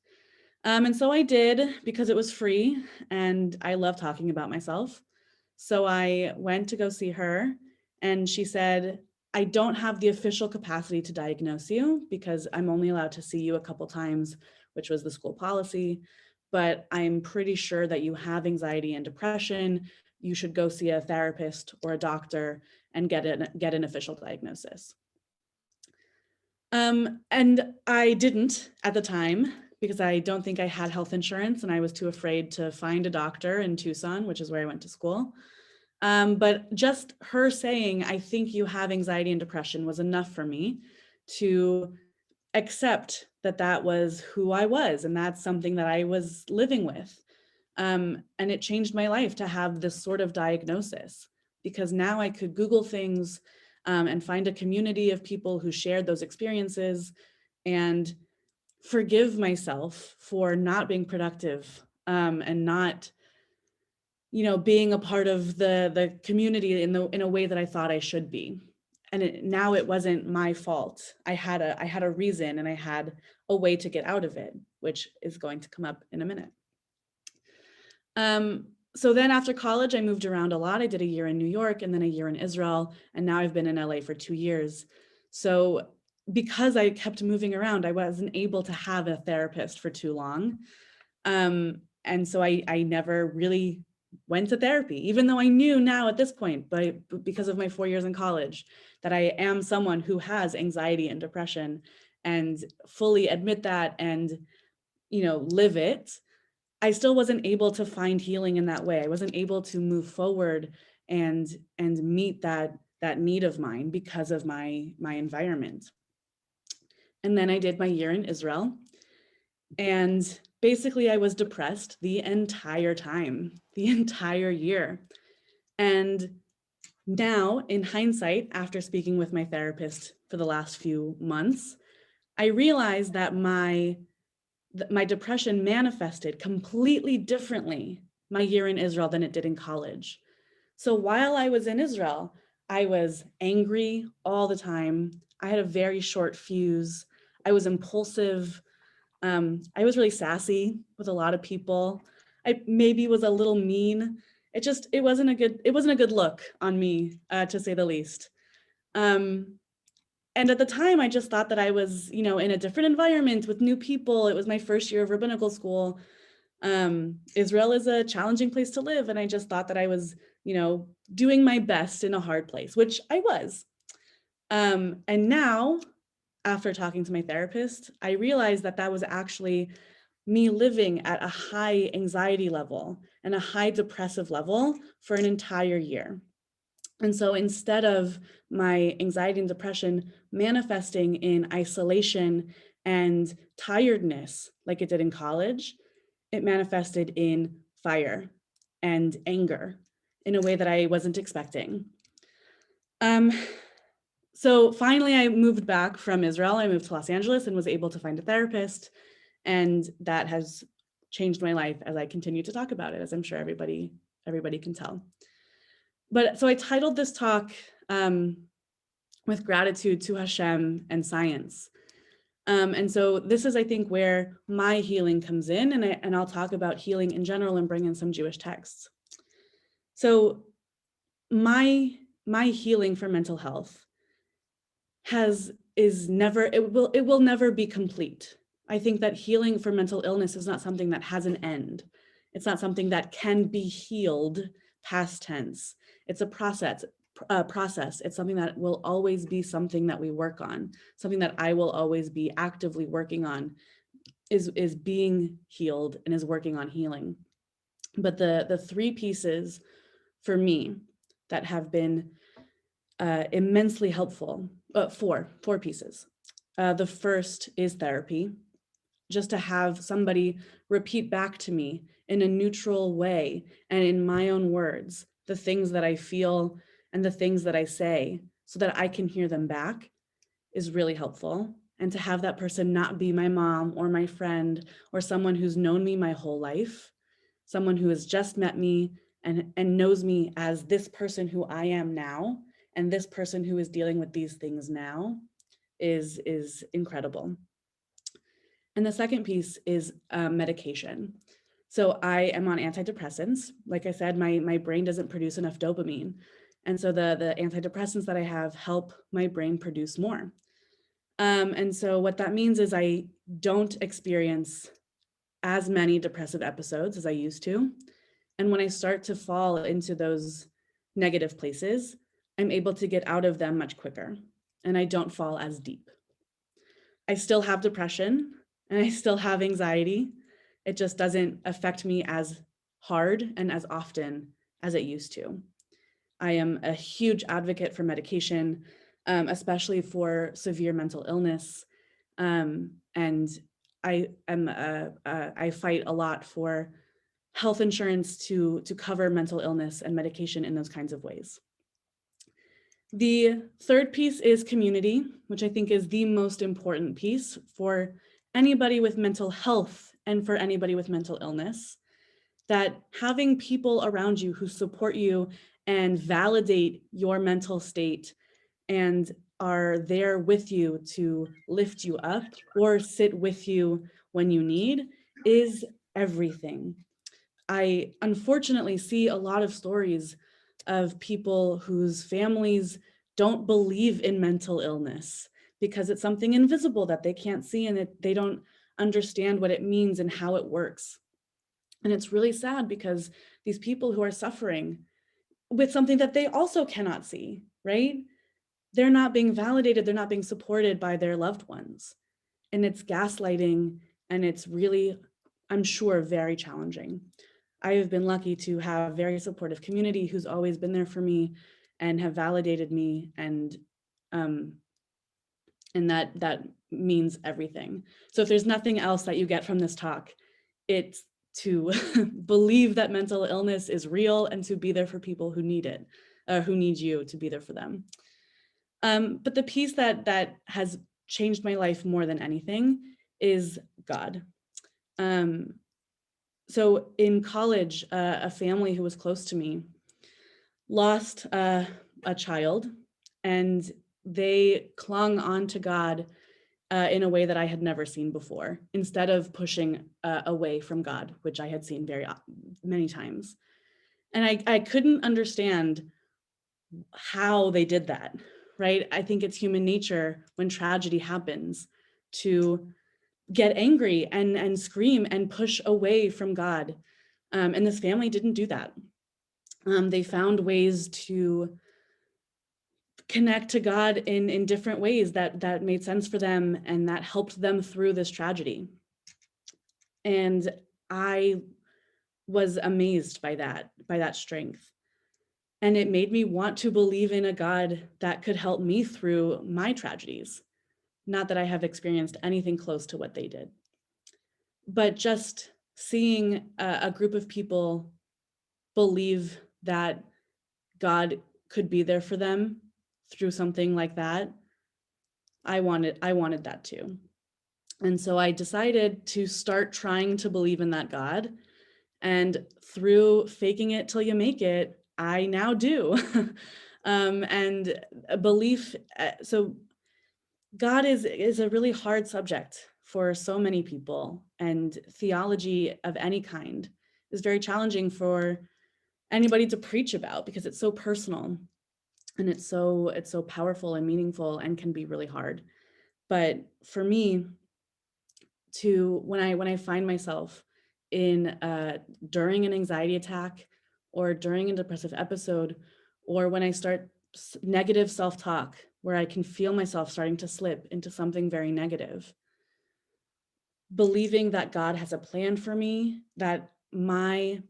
And so I did, because it was free and I love talking about myself. So I went to go see her, and she said, I don't have the official capacity to diagnose you because I'm only allowed to see you a couple times, which was the school policy, but I'm pretty sure that you have anxiety and depression. You should go see a therapist or a doctor and get an official diagnosis. And I didn't at the time, because I don't think I had health insurance and I was too afraid to find a doctor in Tucson, which is where I went to school. But just her saying, I think you have anxiety and depression, was enough for me to accept that that was who I was, and that's something that I was living with. And it changed my life to have this sort of diagnosis, because now I could Google things and find a community of people who shared those experiences and forgive myself for not being productive and not being a part of the community in a way that I thought I should be. And now it wasn't my fault. I had a reason, and I had a way to get out of it, which is going to come up in a minute. So then after college, I moved around a lot. I did a year in New York and then a year in Israel, and now I've been in LA for 2 years. So because I kept moving around, I wasn't able to have a therapist for too long. And so I never really went to therapy, even though I knew now at this point, but because of my 4 years in college, that I am someone who has anxiety and depression, and fully admit that and, live it. I still wasn't able to find healing in that way. I wasn't able to move forward and meet that need of mine because of my environment. And then I did my year in Israel, and basically I was depressed the entire time, the entire year. And now, in hindsight, after speaking with my therapist for the last few months, I realized that my depression manifested completely differently my year in Israel than it did in college. So while I was in Israel, I was angry all the time. I had a very short fuse. I was impulsive. I was really sassy with a lot of people. I maybe was a little mean. It wasn't a good look on me, to say the least. And at the time, I just thought that I was, in a different environment with new people. It was my first year of rabbinical school. Israel is a challenging place to live. And I just thought that I was, doing my best in a hard place, which I was. And now, after talking to my therapist, I realized that that was actually me living at a high anxiety level and a high depressive level for an entire year. And so instead of my anxiety and depression manifesting in isolation and tiredness like it did in college, it manifested in fire and anger in a way that I wasn't expecting. So finally, I moved back from Israel. I moved to Los Angeles and was able to find a therapist. And that has changed my life as I continue to talk about it, as I'm sure everybody can tell. But so I titled this talk with gratitude to Hashem and science. And so this is, I think, where my healing comes in, and I'll talk about healing in general and bring in some Jewish texts. So my healing for mental health it will never be complete. I think that healing for mental illness is not something that has an end. It's not something that can be healed past tense. It's a process process. It's something that will always be something that we work on, something that I will always be actively working on, is being healed and is working on healing. But the three pieces for me that have been immensely helpful, four pieces. The first is therapy, just to have somebody repeat back to me in a neutral way and in my own words, the things that I feel and the things that I say so that I can hear them back is really helpful. And to have that person not be my mom or my friend or someone who's known me my whole life, someone who has just met me and knows me as this person who I am now, and this person who is dealing with these things now is incredible. And the second piece is medication. So I am on antidepressants. Like I said, my brain doesn't produce enough dopamine. And so the antidepressants that I have help my brain produce more. And so what that means is I don't experience as many depressive episodes as I used to. And when I start to fall into those negative places, I'm able to get out of them much quicker and I don't fall as deep. I still have depression and I still have anxiety. It just doesn't affect me as hard and as often as it used to. I am a huge advocate for medication, especially for severe mental illness. And I fight a lot for health insurance to cover mental illness and medication in those kinds of ways. The third piece is community, which I think is the most important piece for anybody with mental health and for anybody with mental illness, that having people around you who support you and validate your mental state and are there with you to lift you up or sit with you when you need is everything. I unfortunately see a lot of stories of people whose families don't believe in mental illness because it's something invisible that they can't see and that they don't understand what it means and how it works. And it's really sad because these people who are suffering with something that they also cannot see, right? They're not being validated, they're not being supported by their loved ones. And it's gaslighting and it's really, I'm sure, very challenging. I have been lucky to have a very supportive community who's always been there for me and have validated me, and that means everything. So if there's nothing else that you get from this talk, it's to believe that mental illness is real and to be there for people who need it, who need you to be there for them. But the piece that has changed my life more than anything is God. So in college, a family who was close to me lost a child, and they clung on to God in a way that I had never seen before, instead of pushing away from God, which I had seen many times. And I couldn't understand how they did that, right? I think it's human nature when tragedy happens to get angry and scream and push away from God. And this family didn't do that. They found ways to connect to God in different ways that made sense for them and that helped them through this tragedy. And I was amazed by that strength. And it made me want to believe in a God that could help me through my tragedies. Not that I have experienced anything close to what they did, but just seeing a group of people believe that God could be there for them through something like that, I wanted that too. And so I decided to start trying to believe in that God. And through faking it till you make it, I now do. And a belief, so God is a really hard subject for so many people, and theology of any kind is very challenging for anybody to preach about because it's so personal and it's so powerful and meaningful and can be really hard. But for me, when I find myself in during an anxiety attack or during a depressive episode, or when I start negative self-talk where I can feel myself starting to slip into something very negative. Believing that God has a plan for me, that my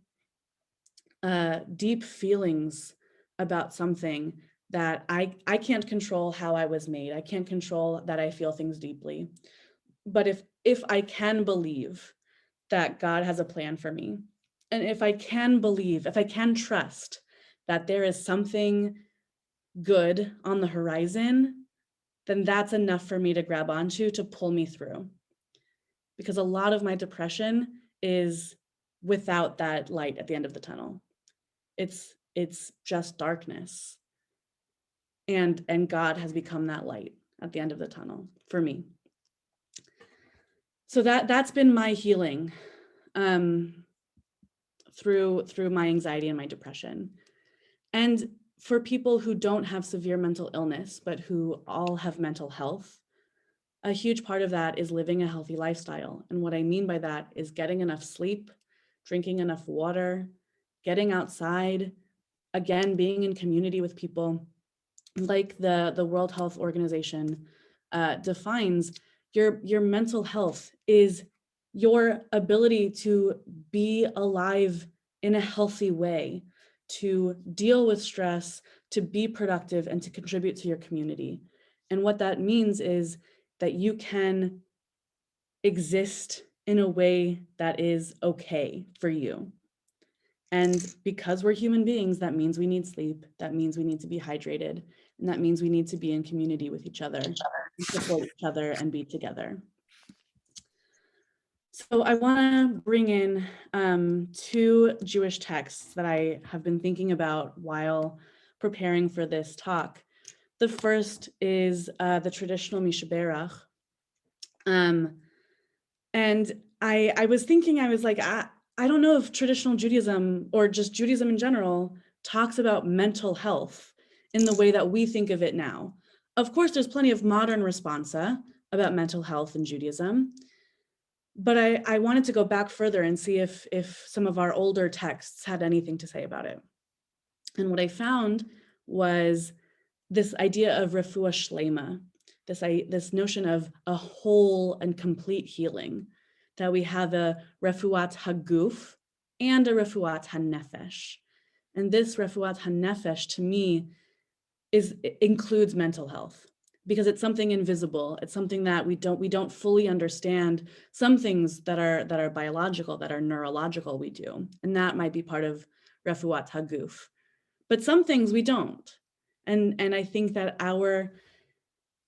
deep feelings about something, that I can't control how I was made. I can't control that I feel things deeply. But if I can believe that God has a plan for me, and if I can believe, if I can trust that there is something good on the horizon, then that's enough for me to grab onto to pull me through. Because a lot of my depression is without that light at the end of the tunnel. It's just darkness. And God has become that light at the end of the tunnel for me. So that's been my healing through my anxiety and my depression. And for people who don't have severe mental illness, but who all have mental health, a huge part of that is living a healthy lifestyle. And what I mean by that is getting enough sleep, drinking enough water, getting outside, again, being in community with people. Like the World Health Organization defines, your mental health is your ability to be alive in a healthy way, to deal with stress, to be productive, and to contribute to your community. And what that means is that you can exist in a way that is okay for you. And because we're human beings, that means we need sleep. That means we need to be hydrated. And that means we need to be in community with each other, and support each other, and be together. So I want to bring in 2 Jewish texts that I have been thinking about while preparing for this talk. The first is the traditional Mishaberach. And I was thinking, I was like, I don't know if traditional Judaism or just Judaism in general talks about mental health in the way that we think of it now. Of course, there's plenty of modern responsa about mental health in Judaism, but I wanted to go back further and see if some of our older texts had anything to say about it. And what I found was this idea of refuah shlema, this notion of a whole and complete healing, that we have a refuat haguf and a refuat hanefesh. And this refuat hanefesh, to me, includes mental health, because it's something invisible. It's something that we don't fully understand. Some things that are biological, that are neurological, we do, and that might be part of refuat haguf. But some things we don't. And I think that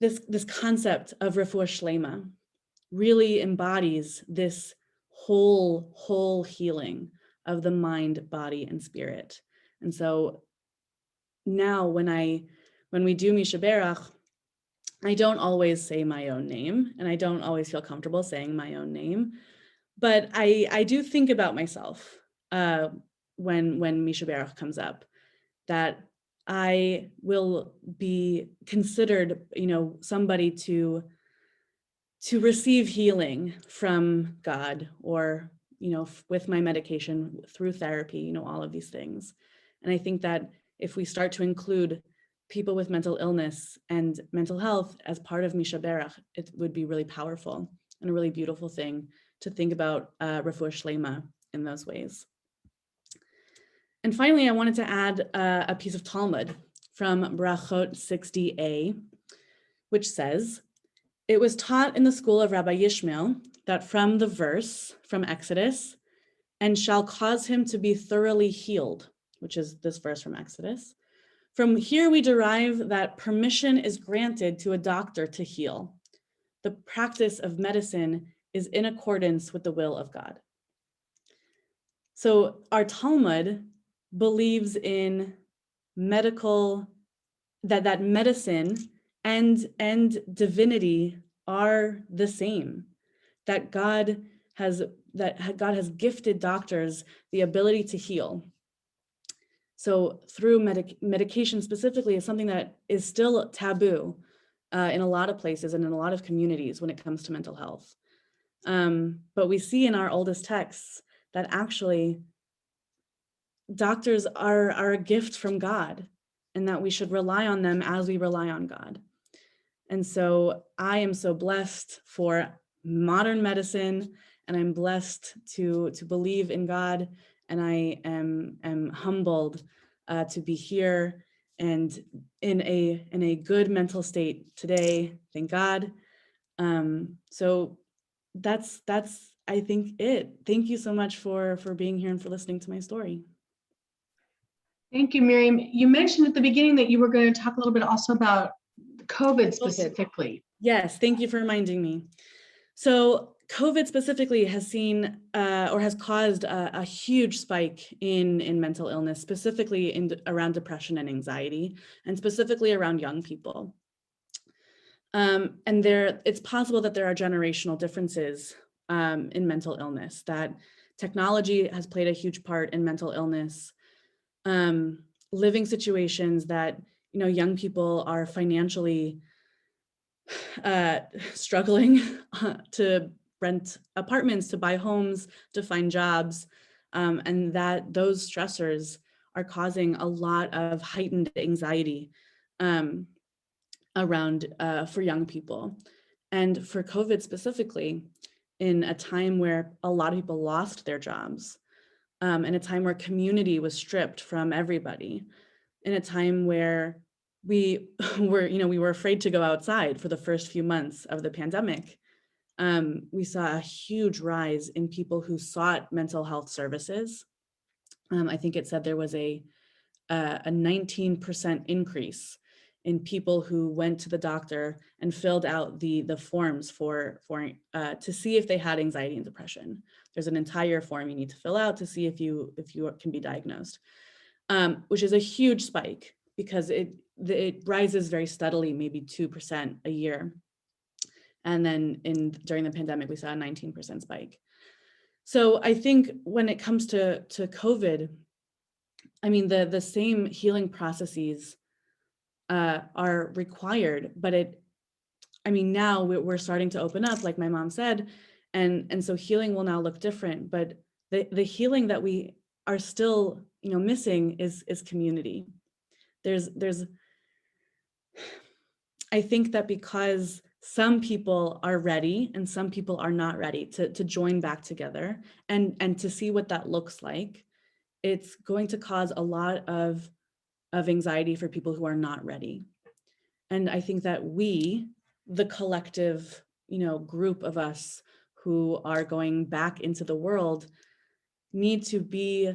this concept of refuah shlema really embodies this whole healing of the mind, body, and spirit. And so now when we do Mishaberach, I don't always say my own name, and I don't always feel comfortable saying my own name, but I do think about myself when Mishaberach comes up, that I will be considered, somebody to receive healing from God, or, with my medication, through therapy, all of these things. And I think that if we start to include people with mental illness and mental health as part of Mishaberach, it would be really powerful and a really beautiful thing to think about refuah shlema in those ways. And finally, I wanted to add a piece of Talmud from Brachot 60a, which says, "It was taught in the school of Rabbi Yishmael that from the verse from Exodus, 'and shall cause him to be thoroughly healed,' which is this verse from Exodus, from here we derive that permission is granted to a doctor to heal. The practice of medicine is in accordance with the will of God." So our Talmud believes in that medicine and divinity are the same, that God has gifted doctors the ability to heal. So through medication specifically is something that is still taboo in a lot of places and in a lot of communities when it comes to mental health. But we see in our oldest texts that actually doctors are a gift from God, and that we should rely on them as we rely on God. And so I am so blessed for modern medicine, and I'm blessed to believe in God, and I am humbled to be here and in a good mental state today. Thank God. So that's I think it. Thank you so much for being here and for listening to my story. Thank you, Miriam. You mentioned at the beginning that you were going to talk a little bit also about COVID specifically. Yes, thank you for reminding me. So COVID specifically has seen or has caused a huge spike in mental illness, specifically around depression and anxiety, and specifically around young people. And it's possible that there are generational differences in mental illness, that technology has played a huge part in mental illness, living situations that, young people are financially struggling to rent apartments, to buy homes, to find jobs, and that those stressors are causing a lot of heightened anxiety around for young people. And for COVID specifically, in a time where a lot of people lost their jobs, in a time where community was stripped from everybody, in a time where we were afraid to go outside for the first few months of the pandemic, we saw a huge rise in people who sought mental health services. I think it said there was a 19% increase in people who went to the doctor and filled out the forms for to see if they had anxiety and depression. There's an entire form you need to fill out to see if you can be diagnosed, which is a huge spike because it rises very steadily, maybe 2% a year. And then during the pandemic, we saw a 19% spike. So I think when it comes to COVID, I mean, the same healing processes are required, but now we're starting to open up, like my mom said, and so healing will now look different, but the healing that we are still, missing is community. I think that because some people are ready and some people are not ready to join back together and to see what that looks like, it's going to cause a lot of anxiety for people who are not ready. And I think that we, the collective, group of us who are going back into the world, need to be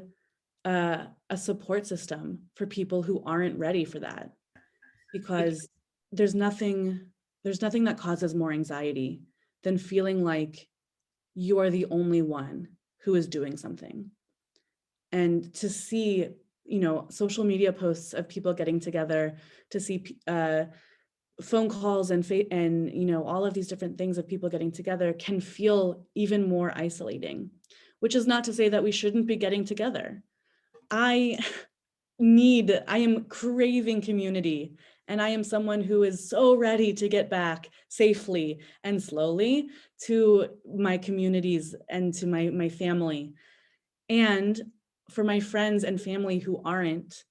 a support system for people who aren't ready for that, because there's nothing that causes more anxiety than feeling like you are the only one who is doing something. And to see, social media posts of people getting together, to see phone calls and all of these different things of people getting together can feel even more isolating, which is not to say that we shouldn't be getting together. I am craving community, and I am someone who is so ready to get back safely and slowly to my communities and to my family. And for my friends and family who aren't,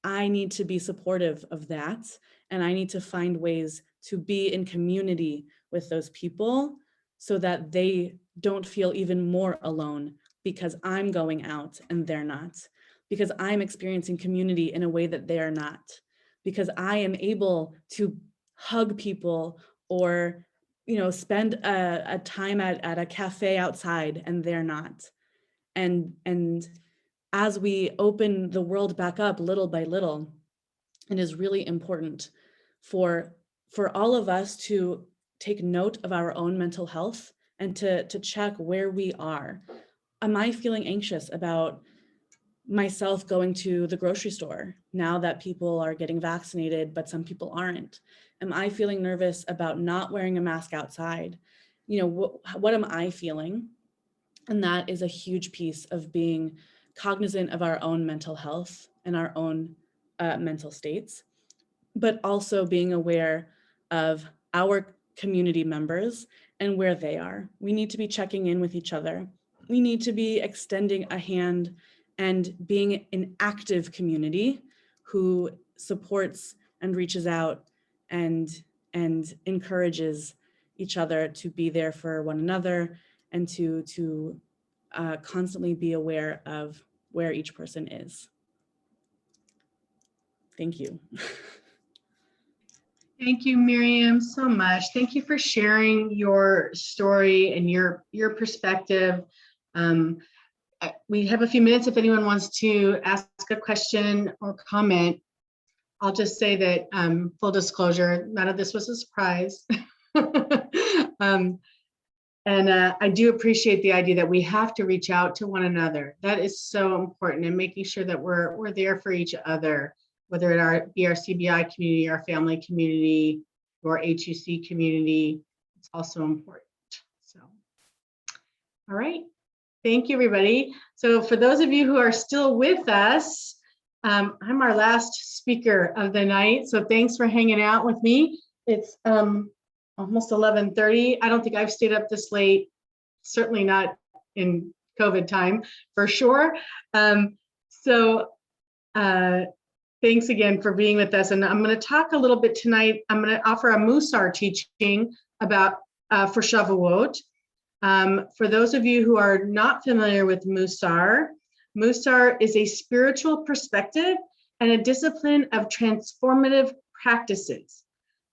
I need to be supportive of that. And I need to find ways to be in community with those people so that they don't feel even more alone because I'm going out and they're not, because I'm experiencing community in a way that they are not, because I am able to hug people or, spend a time at a cafe outside and they're not. And as we open the world back up little by little, it is really important for all of us to take note of our own mental health and to check where we are. Am I feeling anxious about myself going to the grocery store now that people are getting vaccinated, but some people aren't? Am I feeling nervous about not wearing a mask outside? What am I feeling? And that is a huge piece of being cognizant of our own mental health and our own mental states, but also being aware of our community members and where they are. We need to be checking in with each other. We need to be extending a hand and being an active community who supports and reaches out and encourages each other to be there for one another and to constantly be aware of where each person is. Thank you. Thank you, Miriam, so much. Thank you for sharing your story and your perspective. We have a few minutes if anyone wants to ask a question or comment. I'll just say that full disclosure, none of this was a surprise. I do appreciate the idea that we have to reach out to one another. That is so important, and making sure that we're there for each other, whether it be our CBI community, our family community, or HUC community. It's also important. So, all right. Thank you, everybody. So for those of you who are still with us, I'm our last speaker of the night. So thanks for hanging out with me. It's almost 11:30. I don't think I've stayed up this late, certainly not in COVID time, for sure. Thanks again for being with us. And I'm going to talk a little bit tonight. I'm going to offer a Musar teaching about for Shavuot. For those of you who are not familiar with Musar, Musar is a spiritual perspective and a discipline of transformative practices.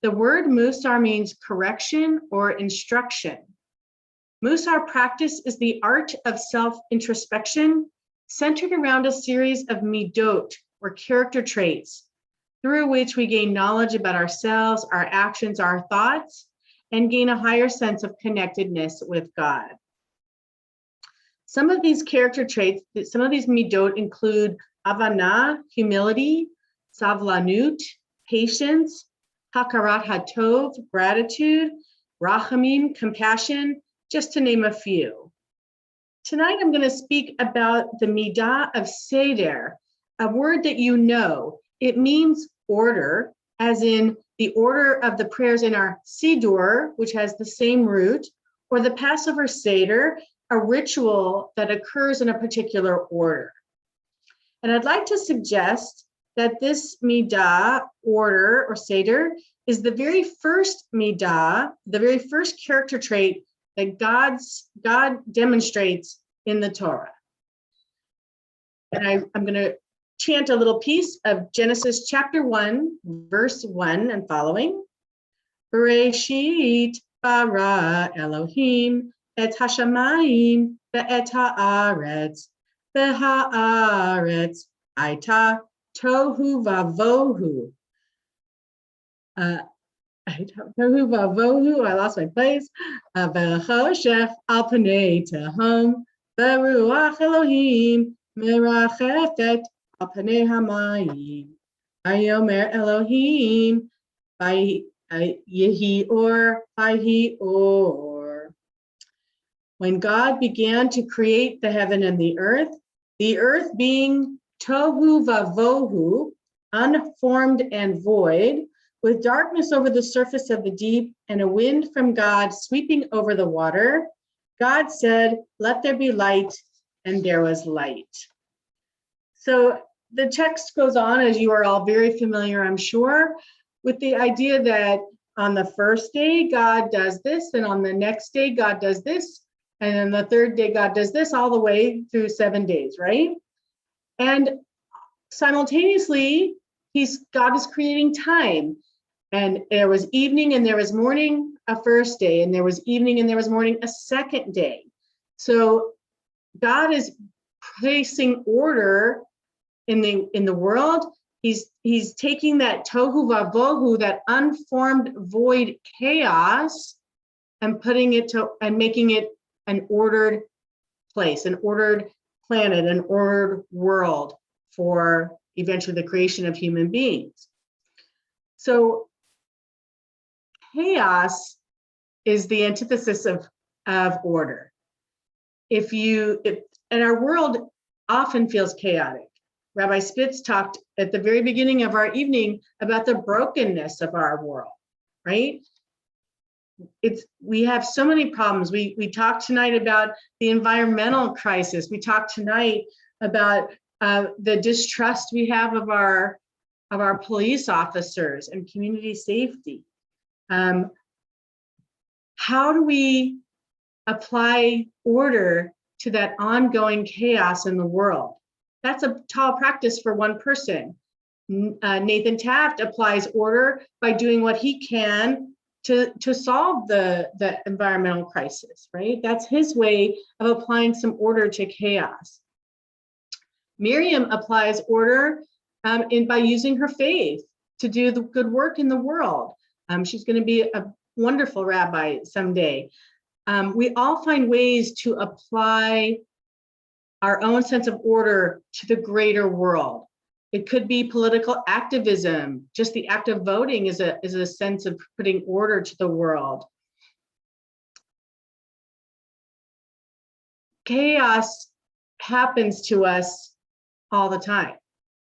The word Musar means correction or instruction. Musar practice is the art of self-introspection centered around a series of midot, or character traits, through which we gain knowledge about ourselves, our actions, our thoughts, and gain a higher sense of connectedness with God. Some of these character traits, some of these midot include Havana, humility, Savlanut, patience, Hakarat Hatov, gratitude, Rachamim, compassion, just to name a few. Tonight I'm going to speak about the midah of Seder, a word that you know. It means order, as in the order of the prayers in our Siddur, which has the same root, or the Passover Seder, a ritual that occurs in a particular order. And I'd like to suggest that this midah, order, or Seder, is the very first midah, the very first character trait that God demonstrates in the Torah. And I'm going to chant a little piece of Genesis chapter 1, verse 1 and following. Bereshit bara Elohim et hashamayim ve'et haaretz ve'haaretz aita tohu vavohu. Tohu vavohu, I lost my place. Ve'choshech al panei tehom ve'ruach Elohim merachefet al panei hamayim. Vayomer Elohim yehi or vayhi or. When God began to create the heaven and the earth being tohu vavohu, unformed and void, with darkness over the surface of the deep and a wind from God sweeping over the water, God said, "Let there be light," and there was light. So the text goes on, as you are all very familiar, I'm sure, with the idea that on the first day, God does this, and on the next day, God does this, and then the third day, God does this, all the way through 7 days, right? And simultaneously, God is creating time. And there was evening and there was morning a first day, and there was evening and there was morning a second day. So God is placing order in the world. He's taking that tohu vavohu, that unformed void chaos, and putting it and making it an ordered place, an ordered planet, an ordered world for eventually the creation of human beings. So chaos is the antithesis of order. And our world often feels chaotic. Rabbi Spitz talked at the very beginning of our evening about the brokenness of our world, right? We have so many problems. We talked tonight about the environmental crisis. We talked tonight about the distrust we have of our of our police officers and community safety. How do we apply order to that ongoing chaos in the world? That's a tall practice for one person. Nathan Taft applies order by doing what he can to solve the environmental crisis, right? That's his way of applying some order to chaos. Miriam applies order by using her faith to do the good work in the world. She's going to be a wonderful rabbi someday. We all find ways to apply our own sense of order to the greater world. It could be political activism. Just the act of voting is a sense of putting order to the world. Chaos happens to us all the time,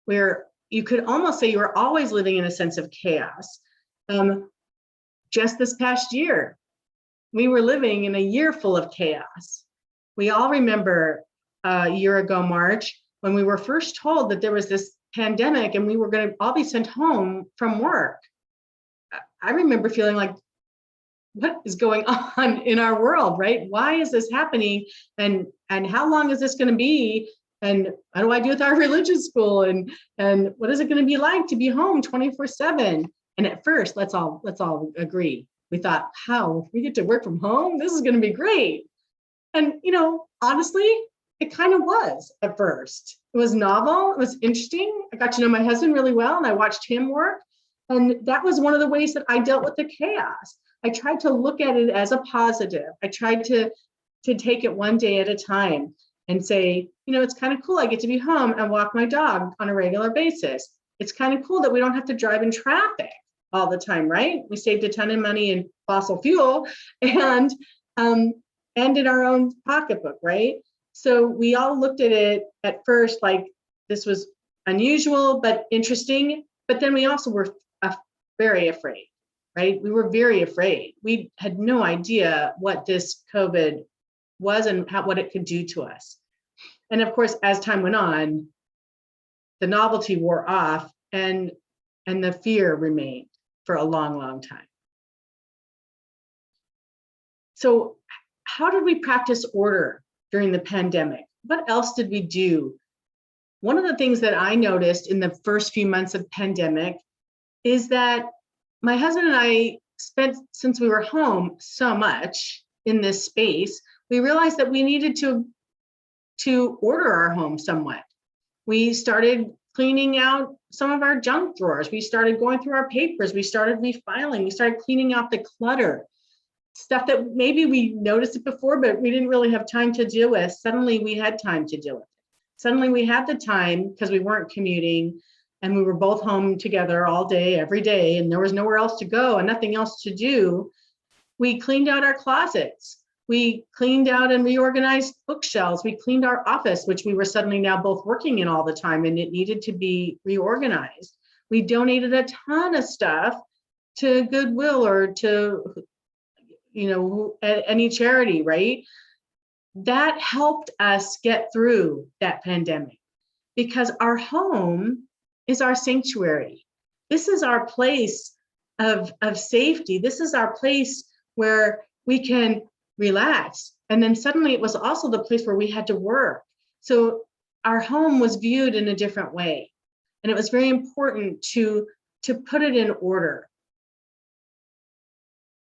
where you could almost say you're always living in a sense of chaos. Just this past year, we were living in a year full of chaos. We all remember a year ago, March, when we were first told that there was this pandemic and we were going to all be sent home from work. I remember feeling like, what is going on in our world, right? Why is this happening? And how long is this going to be? And what do I do with our religious school? And what is it going to be like to be home 24/7? And at first, let's all agree. We thought, how we get to work from home? This is going to be great. And honestly, it kind of was at first. It was novel. It was interesting. I got to know my husband really well, and I watched him work. And that was one of the ways that I dealt with the chaos. I tried to look at it as a positive. I tried to take it one day at a time and say, it's kind of cool. I get to be home and walk my dog on a regular basis. It's kind of cool that we don't have to drive in traffic all the time, right? We saved a ton of money in fossil fuel and in our own pocketbook, right? So we all looked at it at first like this was unusual but interesting, but then we also were very afraid, right? We were very afraid. We had no idea what this COVID was and what it could do to us. And of course, as time went on, the novelty wore off and the fear remained for a long, long time. So how did we practice order during the pandemic? What else did we do? One of the things that I noticed in the first few months of pandemic is that my husband and I spent, since we were home so much in this space, we realized that we needed to order our home somewhat. We started cleaning out some of our junk drawers. We started going through our papers. We started refiling. We started cleaning out the clutter. Stuff that maybe we noticed it before, but we didn't really have time to deal with. Suddenly we had time to deal with it. Suddenly we had the time because we weren't commuting and we were both home together all day, every day, and there was nowhere else to go and nothing else to do. We cleaned out our closets. We cleaned out and reorganized bookshelves. We cleaned our office, which we were suddenly now both working in all the time, and it needed to be reorganized. We donated a ton of stuff to Goodwill or to, any charity, right? That helped us get through that pandemic because our home is our sanctuary. This is our place of safety. This is our place where we can relax. And then suddenly it was also the place where we had to work. So our home was viewed in a different way. And it was very important to put it in order.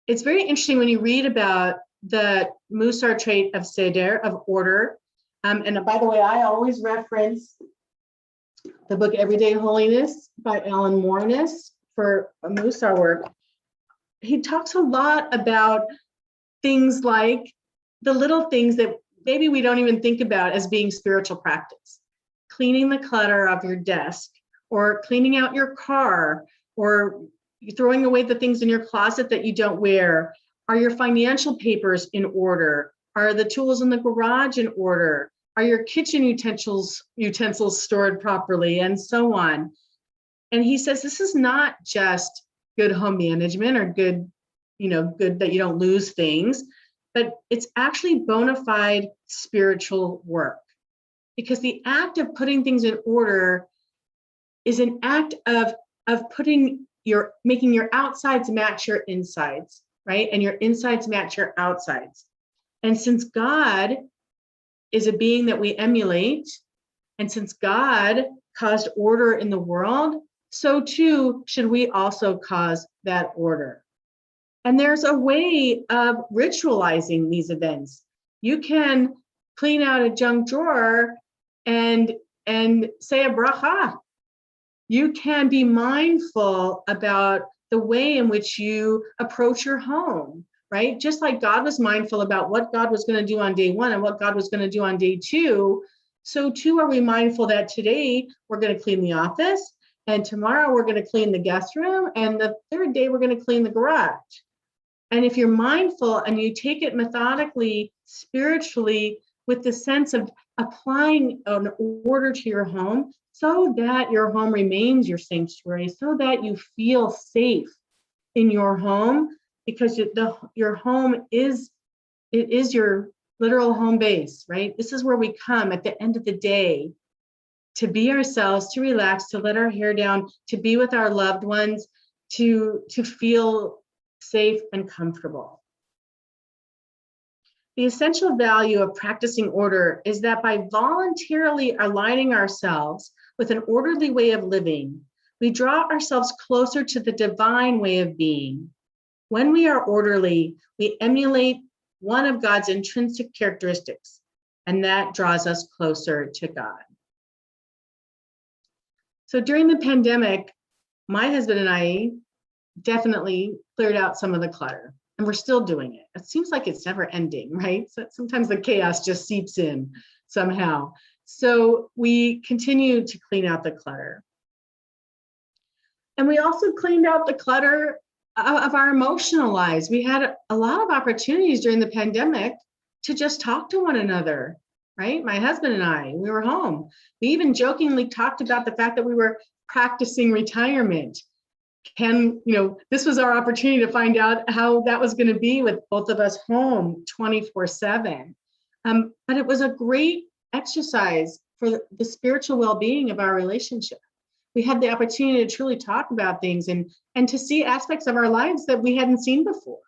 It's very interesting when you read about the Musar trait of Seder, of order. And by the way, I always reference the book Everyday Holiness by Alan Morinus for Musar work. He talks a lot about things like the little things that maybe we don't even think about as being spiritual practice. Cleaning the clutter of your desk, or cleaning out your car, or throwing away the things in your closet that you don't wear. Are your financial papers in order? Are the tools in the garage in order? Are your kitchen utensils stored properly, and so on? And he says this is not just good home management or good that you don't lose things, but it's actually bona fide spiritual work. Because the act of putting things in order is an act of making your outsides match your insides, right? And your insides match your outsides. And since God is a being that we emulate, and since God caused order in the world, so too should we also cause that order. And there's a way of ritualizing these events. You can clean out a junk drawer and say a bracha. You can be mindful about the way in which you approach your home, right? Just like God was mindful about what God was going to do on day one and what God was going to do on day two, so too are we mindful that today we're going to clean the office, and tomorrow we're going to clean the guest room, and the third day we're going to clean the garage. And if you're mindful and you take it methodically, spiritually, with the sense of applying an order to your home so that your home remains your sanctuary, so that you feel safe in your home, because your home is your literal home base, right? This is where we come at the end of the day to be ourselves, to relax, to let our hair down, to be with our loved ones, to feel safe and comfortable. The essential value of practicing order is that by voluntarily aligning ourselves with an orderly way of living, we draw ourselves closer to the divine way of being. When we are orderly, we emulate one of God's intrinsic characteristics, and that draws us closer to God. So during the pandemic, my husband and I definitely cleared out some of the clutter, and we're still doing it. It seems like it's never ending, right? So sometimes the chaos just seeps in somehow. So we continue to clean out the clutter. And we also cleaned out the clutter of our emotional lives. We had a lot of opportunities during the pandemic to just talk to one another, right? My husband and I, we were home. We even jokingly talked about the fact that we were practicing retirement. This was our opportunity to find out how that was going to be with both of us home 24/7. But it was a great exercise for the spiritual well-being of our relationship. We had the opportunity to truly talk about things and to see aspects of our lives that we hadn't seen before.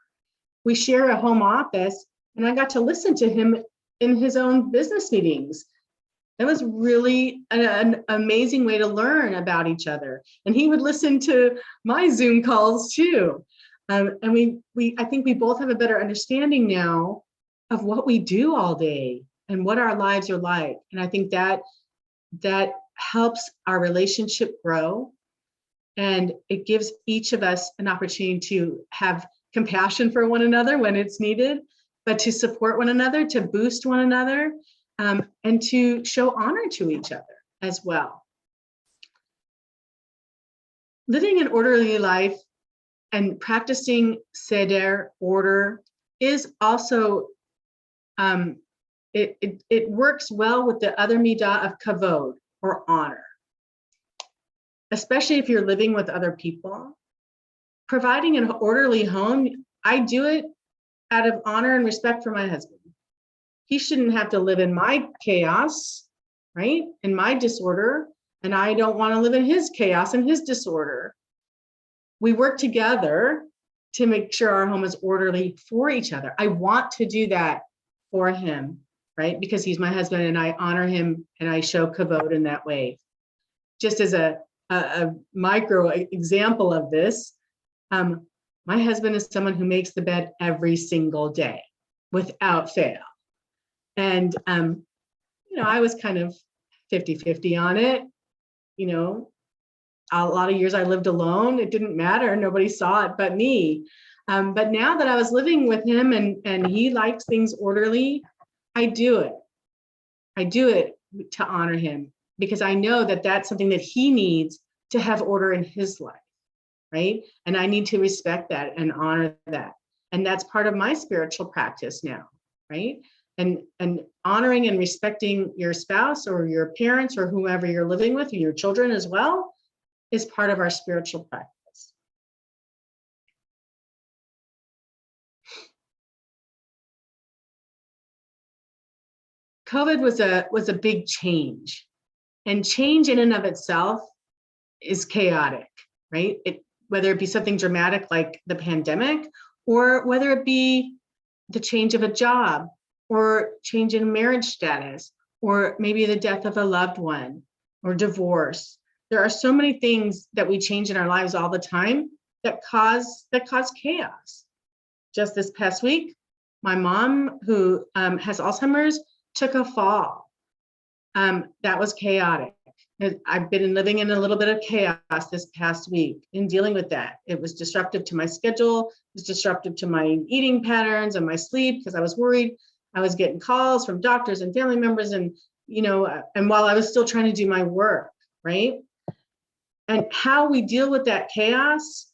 We share a home office, and I got to listen to him in his own business meetings. It was really an amazing way to learn about each other. And he would listen to my Zoom calls too. And I think we both have a better understanding now of what we do all day and what our lives are like. And I think that helps our relationship grow. And it gives each of us an opportunity to have compassion for one another when it's needed, but to support one another, to boost one another, and to show honor to each other as well. Living an orderly life and practicing seder, order, is also, it works well with the other midah of kavod, or honor. Especially if you're living with other people. Providing an orderly home, I do it out of honor and respect for my husband. He shouldn't have to live in my chaos, right? In my disorder, and I don't want to live in his chaos and his disorder. We work together to make sure our home is orderly for each other. I want to do that for him, right? Because he's my husband and I honor him and I show kavod in that way. Just as a micro example of this, my husband is someone who makes the bed every single day without fail. And, I was kind of 50-50 on it. A lot of years I lived alone. It didn't matter. Nobody saw it but me. But now that I was living with him and he likes things orderly, I do it. I do it to honor him, because I know that that's something that he needs to have order in his life, right? And I need to respect that and honor that. And that's part of my spiritual practice now, right? And honoring and respecting your spouse or your parents or whoever you're living with, or your children as well, is part of our spiritual practice. COVID was a big change, and change in and of itself is chaotic, right? Whether it be something dramatic like the pandemic, or whether it be the change of a job, or change in marriage status, or maybe the death of a loved one, or divorce. There are so many things that we change in our lives all the time that cause chaos. Just this past week, my mom, who has Alzheimer's, took a fall. That was chaotic. I've been living in a little bit of chaos this past week in dealing with that. It was disruptive to my schedule. It was disruptive to my eating patterns and my sleep because I was worried. I was getting calls from doctors and family members, and and while I was still trying to do my work, right? And how we deal with that chaos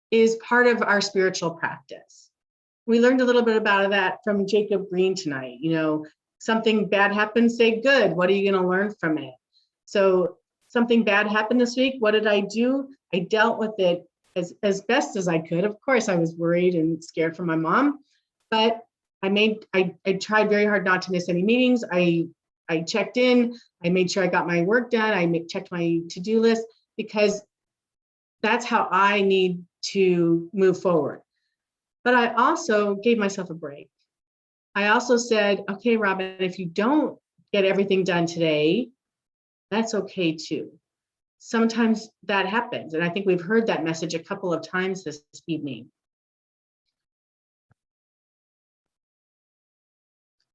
is part of our spiritual practice. We learned a little bit about that from Jacob Green tonight. Something bad happened, say good. What are you going to learn from it? So something bad happened this week. What did I do? I dealt with it as best as I could. Of course, I was worried and scared for my mom, but I tried very hard not to miss any meetings. I checked in. I made sure I got my work done. I checked my to-do list, because that's how I need to move forward. But I also gave myself a break. I also said, okay, Robin, if you don't get everything done today, that's okay too. Sometimes that happens. And I think we've heard that message a couple of times this evening.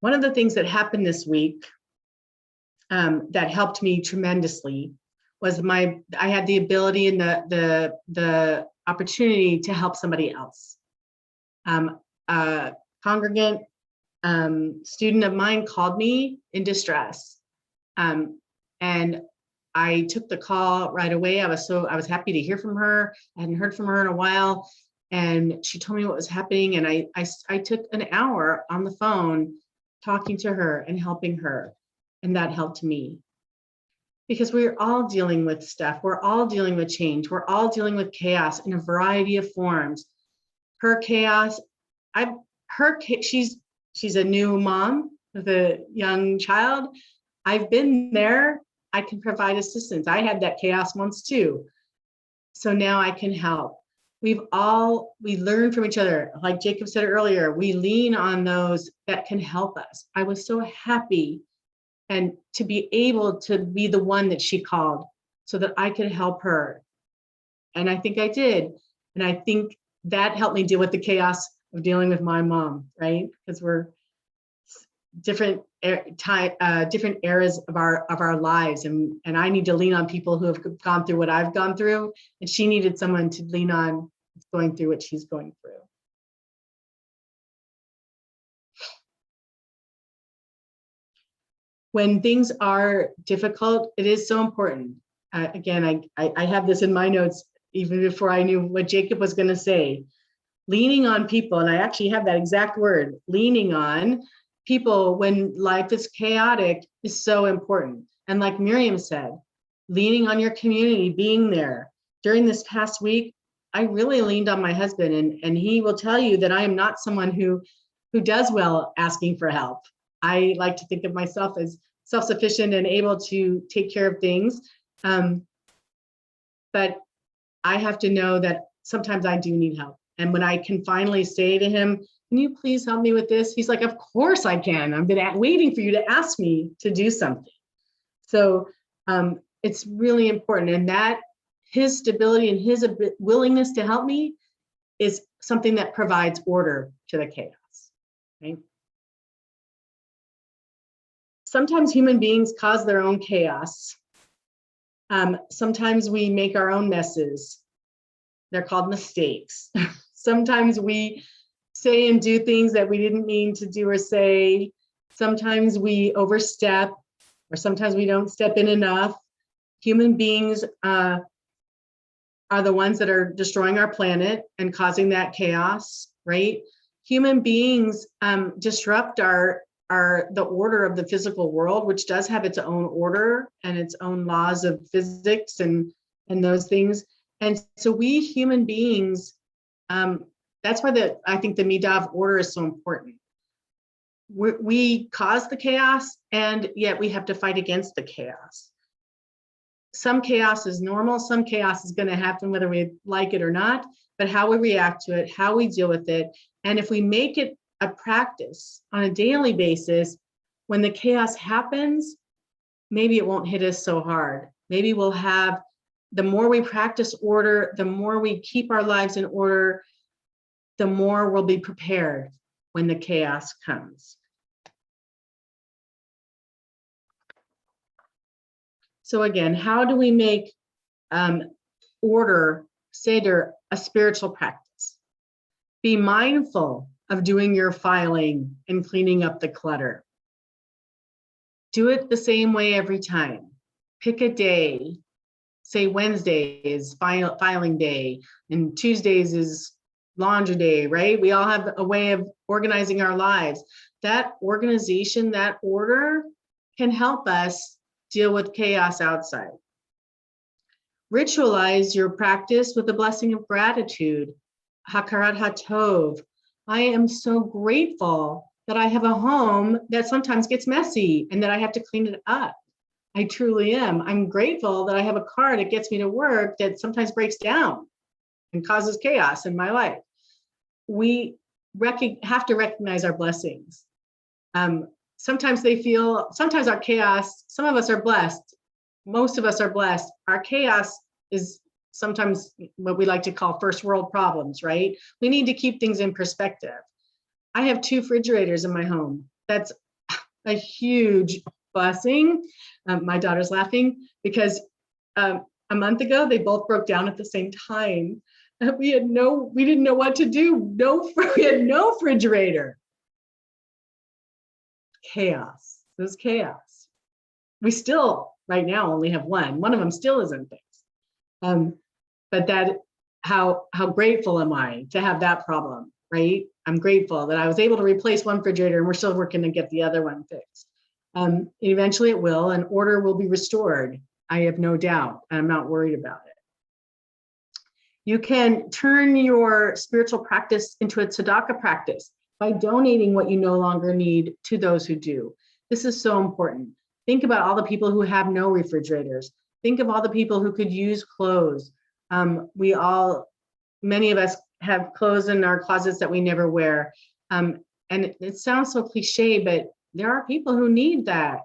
One of the things that happened this week that helped me tremendously was I had the ability and the opportunity to help somebody else. A congregant student of mine called me in distress, and I took the call right away. I was happy to hear from her. I hadn't heard from her in a while, and she told me what was happening. And I took an hour on the phone talking to her and helping her, and that helped me. Because we're all dealing with stuff. We're all dealing with change. We're all dealing with chaos in a variety of forms. Her chaos, she's a new mom with a young child. I've been there. I can provide assistance. I had that chaos once too. So now I can help. We learn from each other. Like Jacob said earlier, we lean on those that can help us. I was so happy and to be able to be the one that she called so that I could help her. And I think I did. And I think that helped me deal with the chaos of dealing with my mom, right? Because we're different eras of our lives, and I need to lean on people who have gone through what I've gone through, and she needed someone to lean on going through what she's going through. When things are difficult, it is so important. Again, I have this in my notes even before I knew what Jacob was going to say. Leaning on people, and I actually have that exact word, leaning on people when life is chaotic is so important. And like Miriam said, leaning on your community, being there. During this past week, I really leaned on my husband, and he will tell you that I am not someone who does well asking for help. I like to think of myself as self-sufficient and able to take care of things. But I have to know that sometimes I do need help. And when I can finally say to him, can you please help me with this? He's like, of course I can. I've been waiting for you to ask me to do something. So it's really important. And that his stability and his willingness to help me is something that provides order to the chaos, right? Sometimes human beings cause their own chaos. Sometimes we make our own messes. They're called mistakes. Sometimes we say and do things that we didn't mean to do or say. Sometimes we overstep, or sometimes we don't step in enough. Human beings are the ones that are destroying our planet and causing that chaos, right? Human beings disrupt the order of the physical world, which does have its own order and its own laws of physics and those things. And so we human beings, that's why I think the midah of order is so important. We cause the chaos, and yet we have to fight against the chaos. some chaos is normal, some chaos is going to happen whether we like it or not, but how we react to it, how we deal with it. And if we make it a practice on a daily basis, when the chaos happens, maybe it won't hit us so hard. Maybe we'll have, the more we practice order, the more we keep our lives in order, the more we'll be prepared when the chaos comes. So again, how do we make order, Seder, a spiritual practice? Be mindful of doing your filing and cleaning up the clutter. Do it the same way every time. Pick a day. Say Wednesday is filing day and Tuesdays is laundry day, right? We all have a way of organizing our lives. That organization, that order can help us deal with chaos outside. Ritualize your practice with a blessing of gratitude. Hakarat hatov. I am so grateful that I have a home that sometimes gets messy and that I have to clean it up. I truly am. I'm grateful that I have a car that gets me to work that sometimes breaks down and causes chaos in my life. We have to recognize our blessings. Sometimes our chaos, some of us are blessed. Most of us are blessed. Our chaos is sometimes what we like to call first world problems, right? We need to keep things in perspective. I have 2 refrigerators in my home. That's a huge blessing. My daughter's laughing because a month ago, they both broke down at the same time. We didn't know what to do. We had no refrigerator. Chaos. It was chaos. We still, right now, only have one. One of them still isn't fixed. But that, how grateful am I to have that problem, right? I'm grateful that I was able to replace one refrigerator and we're still working to get the other one fixed. Eventually it will, and order will be restored. I have no doubt, and I'm not worried about it. You can turn your spiritual practice into a tzedakah practice by donating what you no longer need to those who do. This is so important. Think about all the people who have no refrigerators. Think of all the people who could use clothes. Many of us have clothes in our closets that we never wear. And it sounds so cliche, but there are people who need that.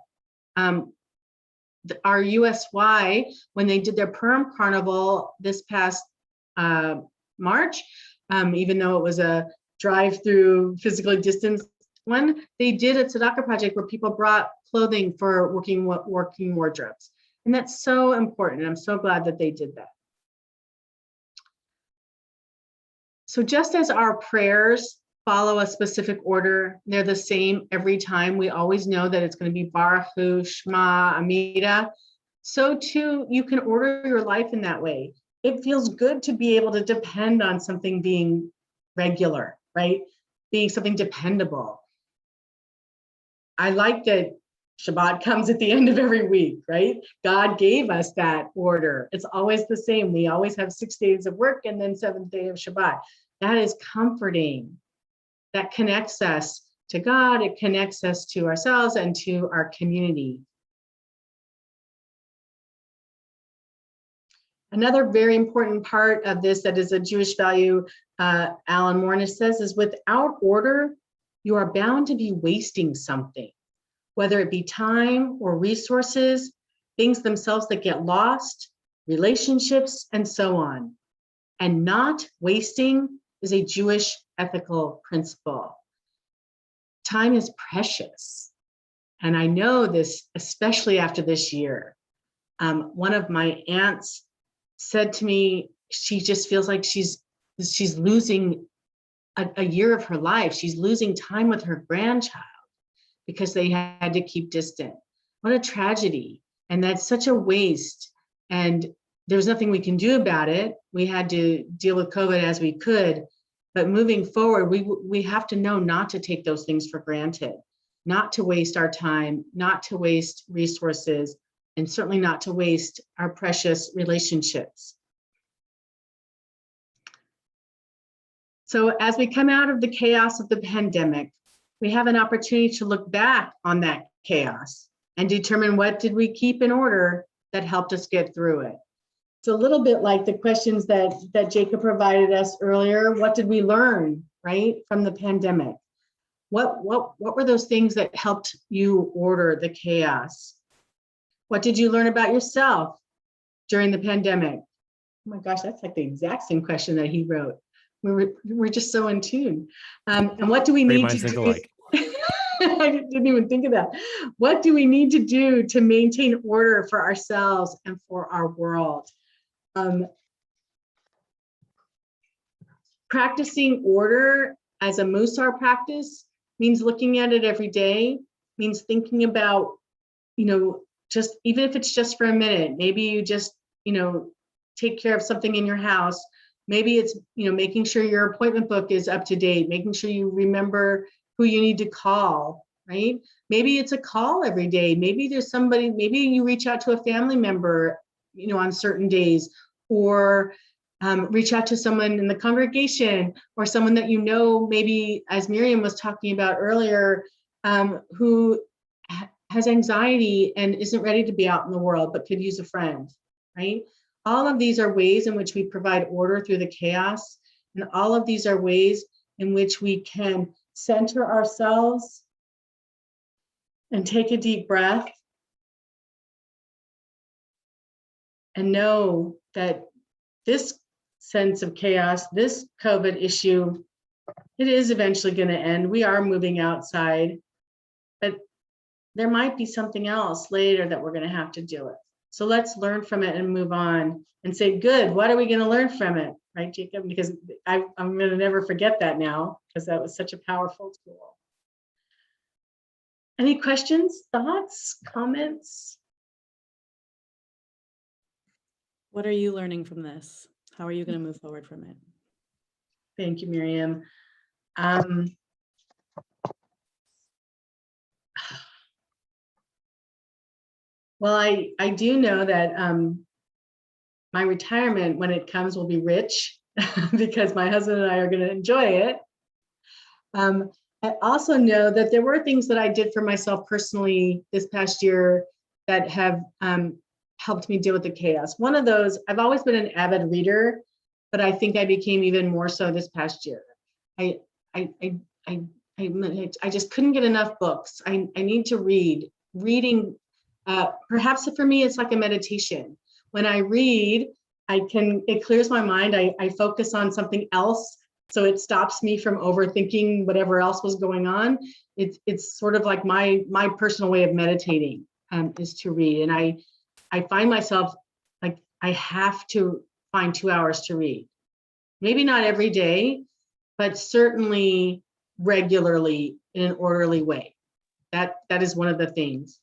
Our USY, when they did their Purim Carnival this past March, even though it was a drive-through physically distanced one, they did a tzedakah project where people brought clothing for working wardrobes. And that's so important. I'm so glad that they did that. So just as our prayers follow a specific order, they're the same every time. We always know that it's going to be Baruch Hu, Shema, Amida. So too, you can order your life in that way. It feels good to be able to depend on something being regular, right? Being something dependable. I like that Shabbat comes at the end of every week, right? God gave us that order. It's always the same. We always have 6 days of work and then 7th day of Shabbat. That is comforting. That connects us to God. It connects us to ourselves and to our community. Another very important part of this that is a Jewish value, Alan Mornish says, is without order, you are bound to be wasting something, whether it be time or resources, things themselves that get lost, relationships, and so on. And not wasting is a Jewish ethical principle. Time is precious. And I know this, especially after this year. One of my aunts said to me, she just feels like she's losing a year of her life. She's losing time with her grandchild because they had to keep distant. What a tragedy. And that's such a waste. And there's nothing we can do about it. We had to deal with COVID as we could. But moving forward, we have to know not to take those things for granted, not to waste our time, not to waste resources, and certainly not to waste our precious relationships. So as we come out of the chaos of the pandemic, we have an opportunity to look back on that chaos and determine what did we keep in order that helped us get through it. It's a little bit like the questions that Jacob provided us earlier. What did we learn, right, from the pandemic? What were those things that helped you order the chaos? What did you learn about yourself during the pandemic? Oh my gosh, that's like the exact same question that he wrote. We're just so in tune. And what do we Great need minds to think do? alike. I didn't even think of that. What do we need to do to maintain order for ourselves and for our world? Practicing order as a Musar practice means looking at it every day, means thinking about, just even if it's just for a minute, maybe you just, take care of something in your house. Maybe it's, making sure your appointment book is up to date, making sure you remember who you need to call, right? Maybe it's a call every day. Maybe there's somebody, maybe you reach out to a family member, on certain days, or reach out to someone in the congregation or someone that maybe as Miriam was talking about earlier, who has anxiety and isn't ready to be out in the world, but could use a friend, right? All of these are ways in which we provide order through the chaos. And all of these are ways in which we can center ourselves and take a deep breath and know that this sense of chaos, this COVID issue, it is eventually going to end. We are moving outside, but there might be something else later that we're going to have to deal with. So let's learn from it and move on and say, good, what are we going to learn from it? Right, Jacob? Because I'm going to never forget that now, because that was such a powerful tool. Any questions, thoughts, comments? What are you learning from this? How are you going to move forward from it? Thank you, Miriam. Well, I do know that my retirement, when it comes, will be rich because my husband and I are going to enjoy it. I also know that there were things that I did for myself personally this past year that have helped me deal with the chaos. One of those, I've always been an avid reader, but I think I became even more so this past year. I just couldn't get enough books. I need to read. Reading, perhaps for me, it's like a meditation. When I read, it clears my mind. I focus on something else, so it stops me from overthinking whatever else was going on. It's sort of like my personal way of meditating is to read. And I find myself like I have to find 2 hours to read. Maybe not every day, but certainly regularly in an orderly way. That is one of the things.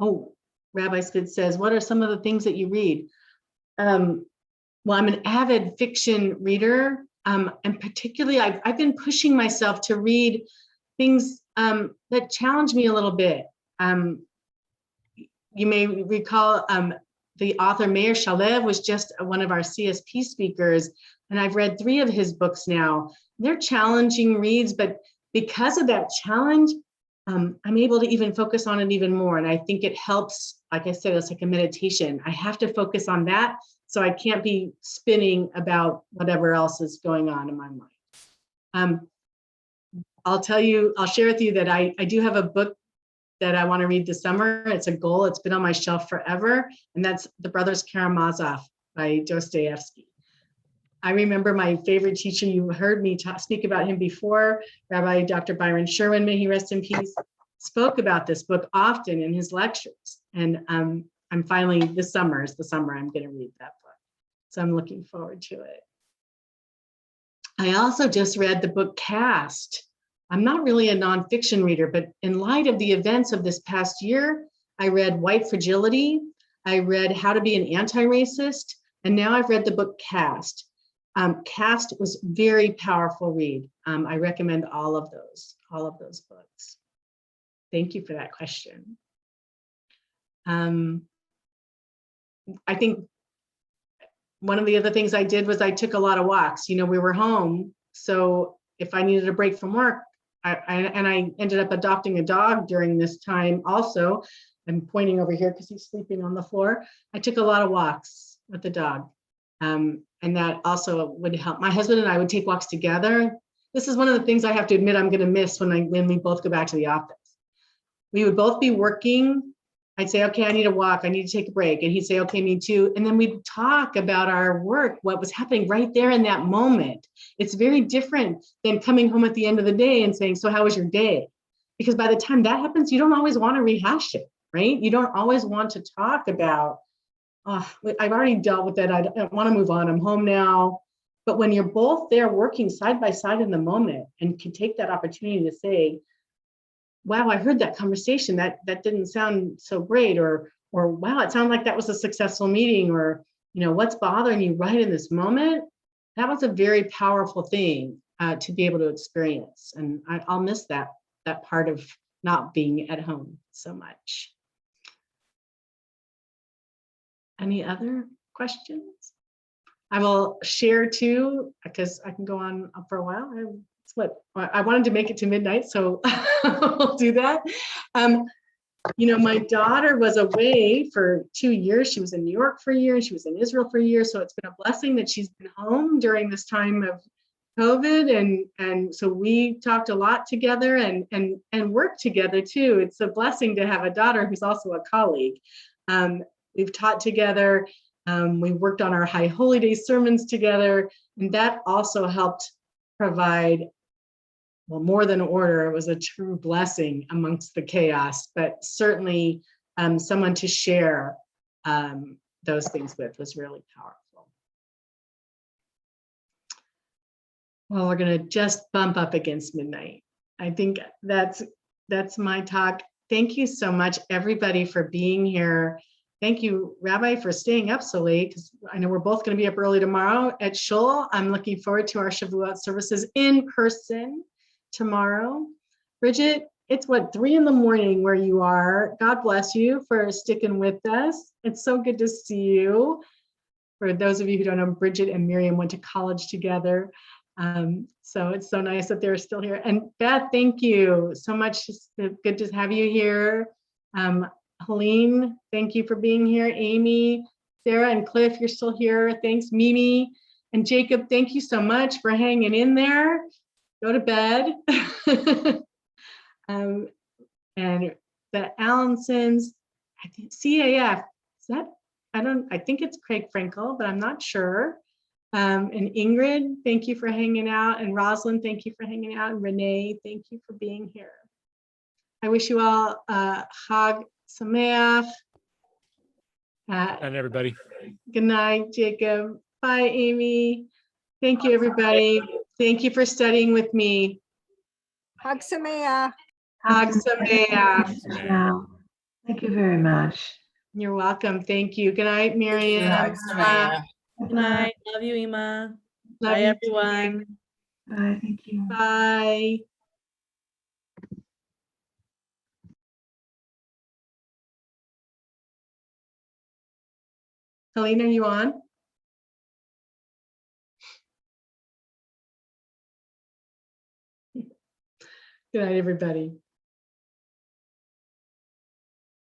Oh, Rabbi Spitz says, what are some of the things that you read? Well, I'm an avid fiction reader, and particularly I've been pushing myself to read things that challenge me a little bit. You may recall the author Meir Shalev was just one of our CSP speakers, and I've read 3 of his books now. They're challenging reads, but because of that challenge, I'm able to even focus on it even more. And I think it helps, like I said, it's like a meditation. I have to focus on that, so I can't be spinning about whatever else is going on in my mind. I'll share with you that I do have a book that I want to read this summer. It's a goal. It's been on my shelf forever. And that's The Brothers Karamazov by Dostoevsky. I remember my favorite teacher, you heard me speak about him before, Rabbi Dr. Byron Sherwin, may he rest in peace, spoke about this book often in his lectures. And I'm finally, this summer is the summer I'm going to read that book. So I'm looking forward to it. I also just read the book Caste. I'm not really a nonfiction reader, but in light of the events of this past year, I read White Fragility, I read How to Be an Anti-Racist, and now I've read the book Caste. Caste was very powerful read. I recommend all of those books. Thank you for that question. I think one of the other things I did was I took a lot of walks. We were home, so if I needed a break from work, I ended up adopting a dog during this time also. I'm pointing over here because he's sleeping on the floor. I took a lot of walks with the dog. And that also would help. My husband and I would take walks together. This is one of the things I have to admit I'm going to miss when we both go back to the office. We would both be working. I'd say, okay, I need a walk. I need to take a break. And he'd say, okay, me too. And then we'd talk about our work, what was happening right there in that moment. It's very different than coming home at the end of the day and saying, so how was your day? Because by the time that happens, you don't always want to rehash it, right? You don't always want to talk about, oh, I've already dealt with that. I don't want to move on. I'm home now. But when you're both there working side by side in the moment and can take that opportunity to say, wow, I heard that conversation, that didn't sound so great, or wow, it sounded like that was a successful meeting, or what's bothering you right in this moment. That was a very powerful thing to be able to experience, and I'll miss that part of not being at home so much. Any other questions? I will share too, because I can go on for a while. It's what I wanted to make it to midnight, so I'll do that. My daughter was away for 2 years. She was in New York for a year, and she was in Israel for a year. So it's been a blessing that she's been home during this time of COVID, and so we talked a lot together and worked together too. It's a blessing to have a daughter who's also a colleague. We've taught together. We worked on our High Holy Day sermons together, and that also helped provide, well, more than order. It was a true blessing amongst the chaos, but certainly someone to share those things with was really powerful. Well, we're going to just bump up against midnight. I think that's my talk. Thank you so much, everybody, for being here. Thank you, Rabbi, for staying up so late, because I know we're both going to be up early tomorrow at Shul. I'm looking forward to our Shavuot services in person tomorrow. Bridget, it's what, 3 a.m. where you are. God bless you for sticking with us. It's so good to see you. For those of you who don't know, Bridget and Miriam went to college together. So it's so nice that they're still here. And Beth, thank you so much. It's good to have you here. Helene, thank you for being here. Amy, Sarah, and Cliff, you're still here. Thanks, Mimi. And Jacob, thank you so much for hanging in there. Go to bed. And the Allensons, I think CAF, is that, I think it's Craig Frankel, but I'm not sure. And Ingrid, thank you for hanging out. And Rosalind, thank you for hanging out. And Renee, thank you for being here. I wish you all Chag Sameach. And everybody. Good night, Jacob. Bye, Amy. Thank you, everybody. Thank you for studying with me. Hag Sameach. Chag Sameach. Wow. Thank you very much. You're welcome. Thank you. Good night, Miriam. Good night. Love you, Ima. Love Bye, you, everyone. Bye. Thank you. Bye. Helene, are you on? Good night, everybody.